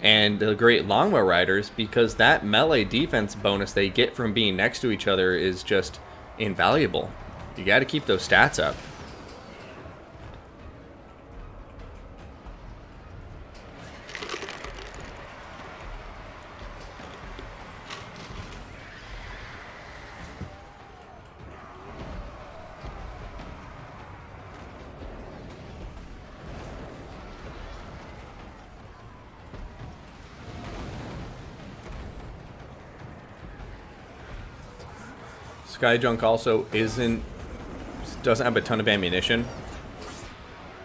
and the Great Longbow Riders, because that melee defense bonus they get from being next to each other is just invaluable. You got to keep those stats up. Sky Junk also doesn't have a ton of ammunition,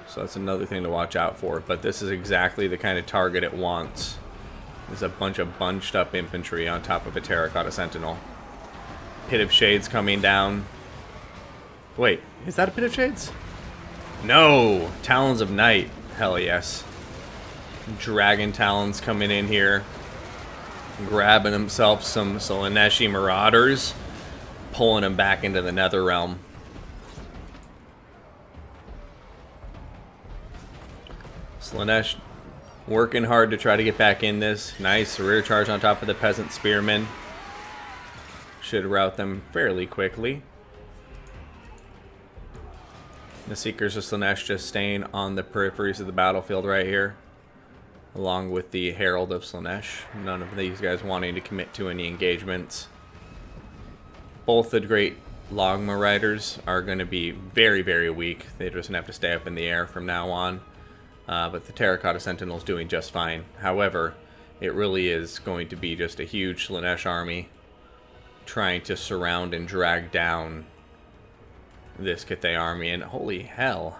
so that's another thing to watch out for. But this is exactly the kind of target it wants. There's a bunch of bunched up infantry on top of a Terracotta Sentinel. Pit of Shades coming down. Wait, is that a Pit of Shades? No! Talons of Night. Hell yes. Dragon Talons coming in here. Grabbing himself some Slaaneshi Marauders. Pulling him back into the Nether Realm. Slaanesh working hard to try to get back in this. Nice rear charge on top of the Peasant Spearmen. Should rout them fairly quickly. The Seekers of Slaanesh just staying on the peripheries of the battlefield right here, along with the Herald of Slaanesh. None of these guys wanting to commit to any engagements. Both the Great Longbow Riders are going to be very, very weak. They're just going to have to stay up in the air from now on. But the Terracotta Sentinel's doing just fine. However, it really is going to be just a huge Slaanesh army trying to surround and drag down this Cathay army. And holy hell,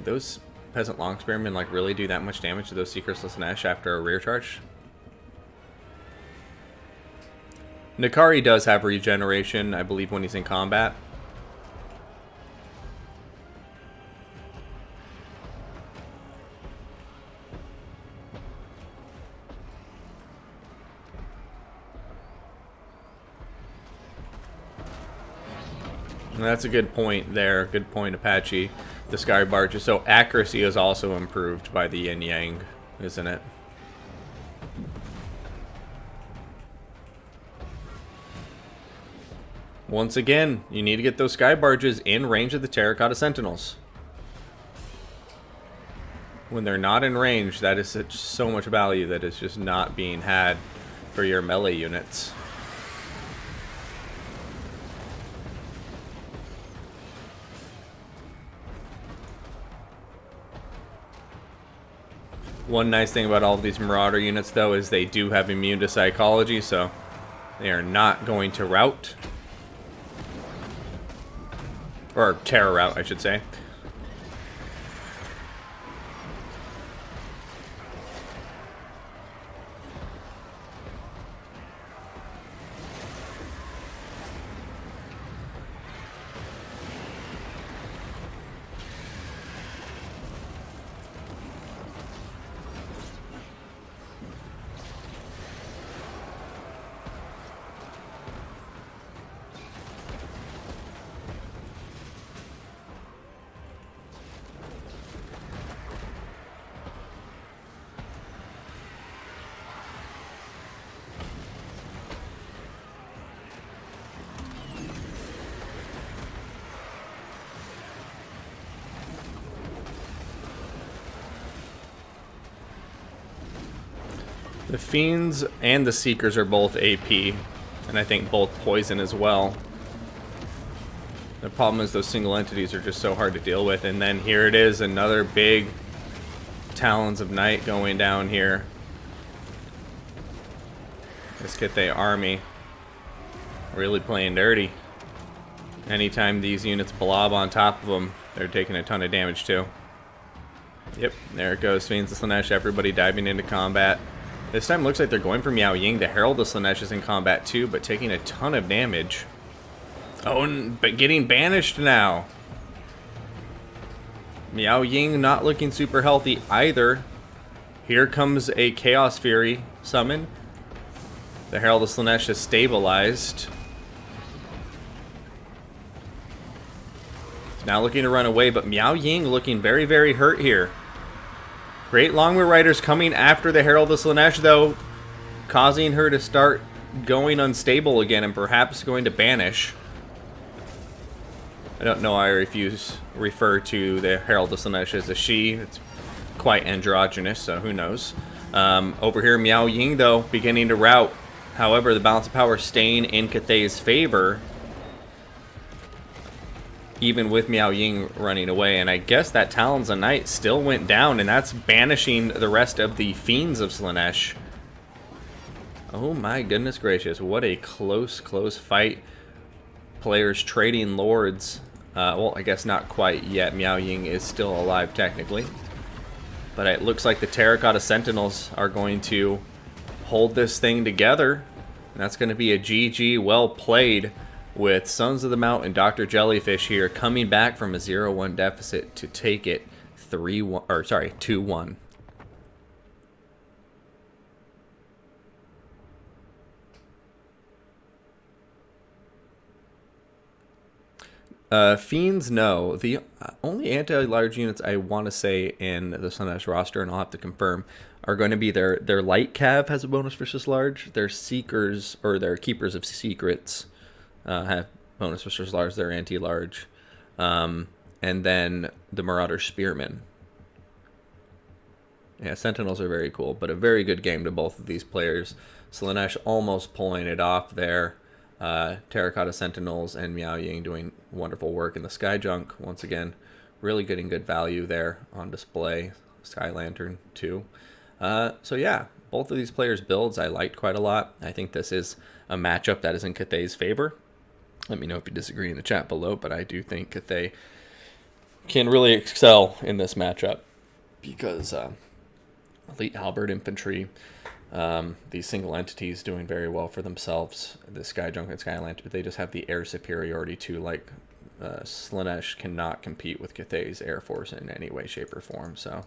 those Peasant Long Spearmen like really do that much damage to those Seekers of Slaanesh after a rear charge? Nakari does have regeneration, I believe, when he's in combat. And that's a good point there. Good point, Apache. The Sky Barge. So accuracy is also improved by the Yin Yang isn't it? Once again, you need to get those sky barges in range of the Terracotta Sentinels. When they're not in range, that is so much value that is just not being had for your melee units. One nice thing about all of these Marauder units, though, is they do have immune to psychology, so they are not going to rout. Or terror rout, I should say. The Fiends and the Seekers are both AP, and I think both poison as well. The problem is those single entities are just so hard to deal with, and then here it is, another big Talons of Night going down here. This Cathay army really playing dirty. Anytime these units blob on top of them, they're taking a ton of damage too. Yep, there it goes. Fiends of Slaanesh, everybody diving into combat. This time looks like they're going for Miao Ying. The Herald of Slaanesh is in combat too, but taking a ton of damage. Oh, but getting banished now. Miao Ying not looking super healthy either. Here comes a Chaos Fury summon. The Herald of Slaanesh is stabilized. Now looking to run away, but Miao Ying looking very, very hurt here. Great Longbow Riders coming after the Herald of Slaanesh, though, causing her to start going unstable again and perhaps going to banish. I don't know if you refer to the Herald of Slaanesh as a she. It's quite androgynous, so who knows. Over here, Miao Ying, though, beginning to rout. However, the balance of power staying in Cathay's favor, even with Miao Ying running away. And I guess that Talons of Night still went down, and that's banishing the rest of the Fiends of Slaanesh. Oh my goodness gracious, what a close fight. Players trading lords. Well, I guess not quite yet. Miao Ying is still alive technically. But it looks like the Terracotta Sentinels are going to hold this thing together. And that's going to be a GG well played, with Sons of the Mountain, Dr. Jellyfish here coming back from a 0-1 deficit to take it 2-1. Fiends, no. The only anti-large units I want to say in the Slaanesh roster, and I'll have to confirm, are going to be their light cav has a bonus versus large. Their seekers, or their keepers of secrets, have bonus versus large. They're anti-large. And then the Marauder Spearmen. Yeah, Sentinels are very cool, but a very good game to both of these players. Slaanesh almost pulling it off there. Terracotta Sentinels and Miao Ying doing wonderful work in the Sky Junk. Once again, really getting good value there on display. Sky Lantern too. So yeah, both of these players' builds I liked quite a lot. I think this is a matchup that is in Cathay's favor. Let me know if you disagree in the chat below, but I do think Cathay can really excel in this matchup because elite halberd infantry, these single entities doing very well for themselves. The Sky Junk and Sky Lantern, they just have the air superiority too. Like Slaanesh cannot compete with Cathay's Air Force in any way, shape, or form. So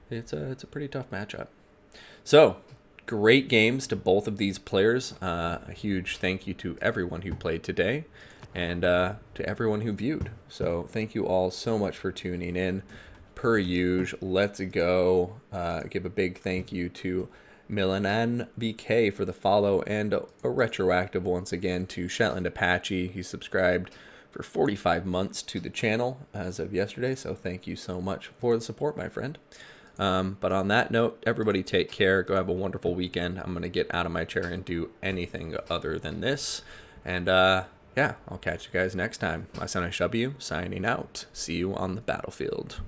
it's a pretty tough matchup. So great games to both of these players. A huge thank you to everyone who played today, and to everyone who viewed. So thank you all so much for tuning in. per usual, let's go. Give a big thank you to Milanan VK for the follow, and a retroactive once again to Shetland Apache. He subscribed for 45 months to the channel as of yesterday, so thank you so much for the support, my friend. But on that note, everybody take care. Go have a wonderful weekend. I'm going to get out of my chair and do anything other than this. And yeah, I'll catch you guys next time. My son HW signing out. See you on the battlefield.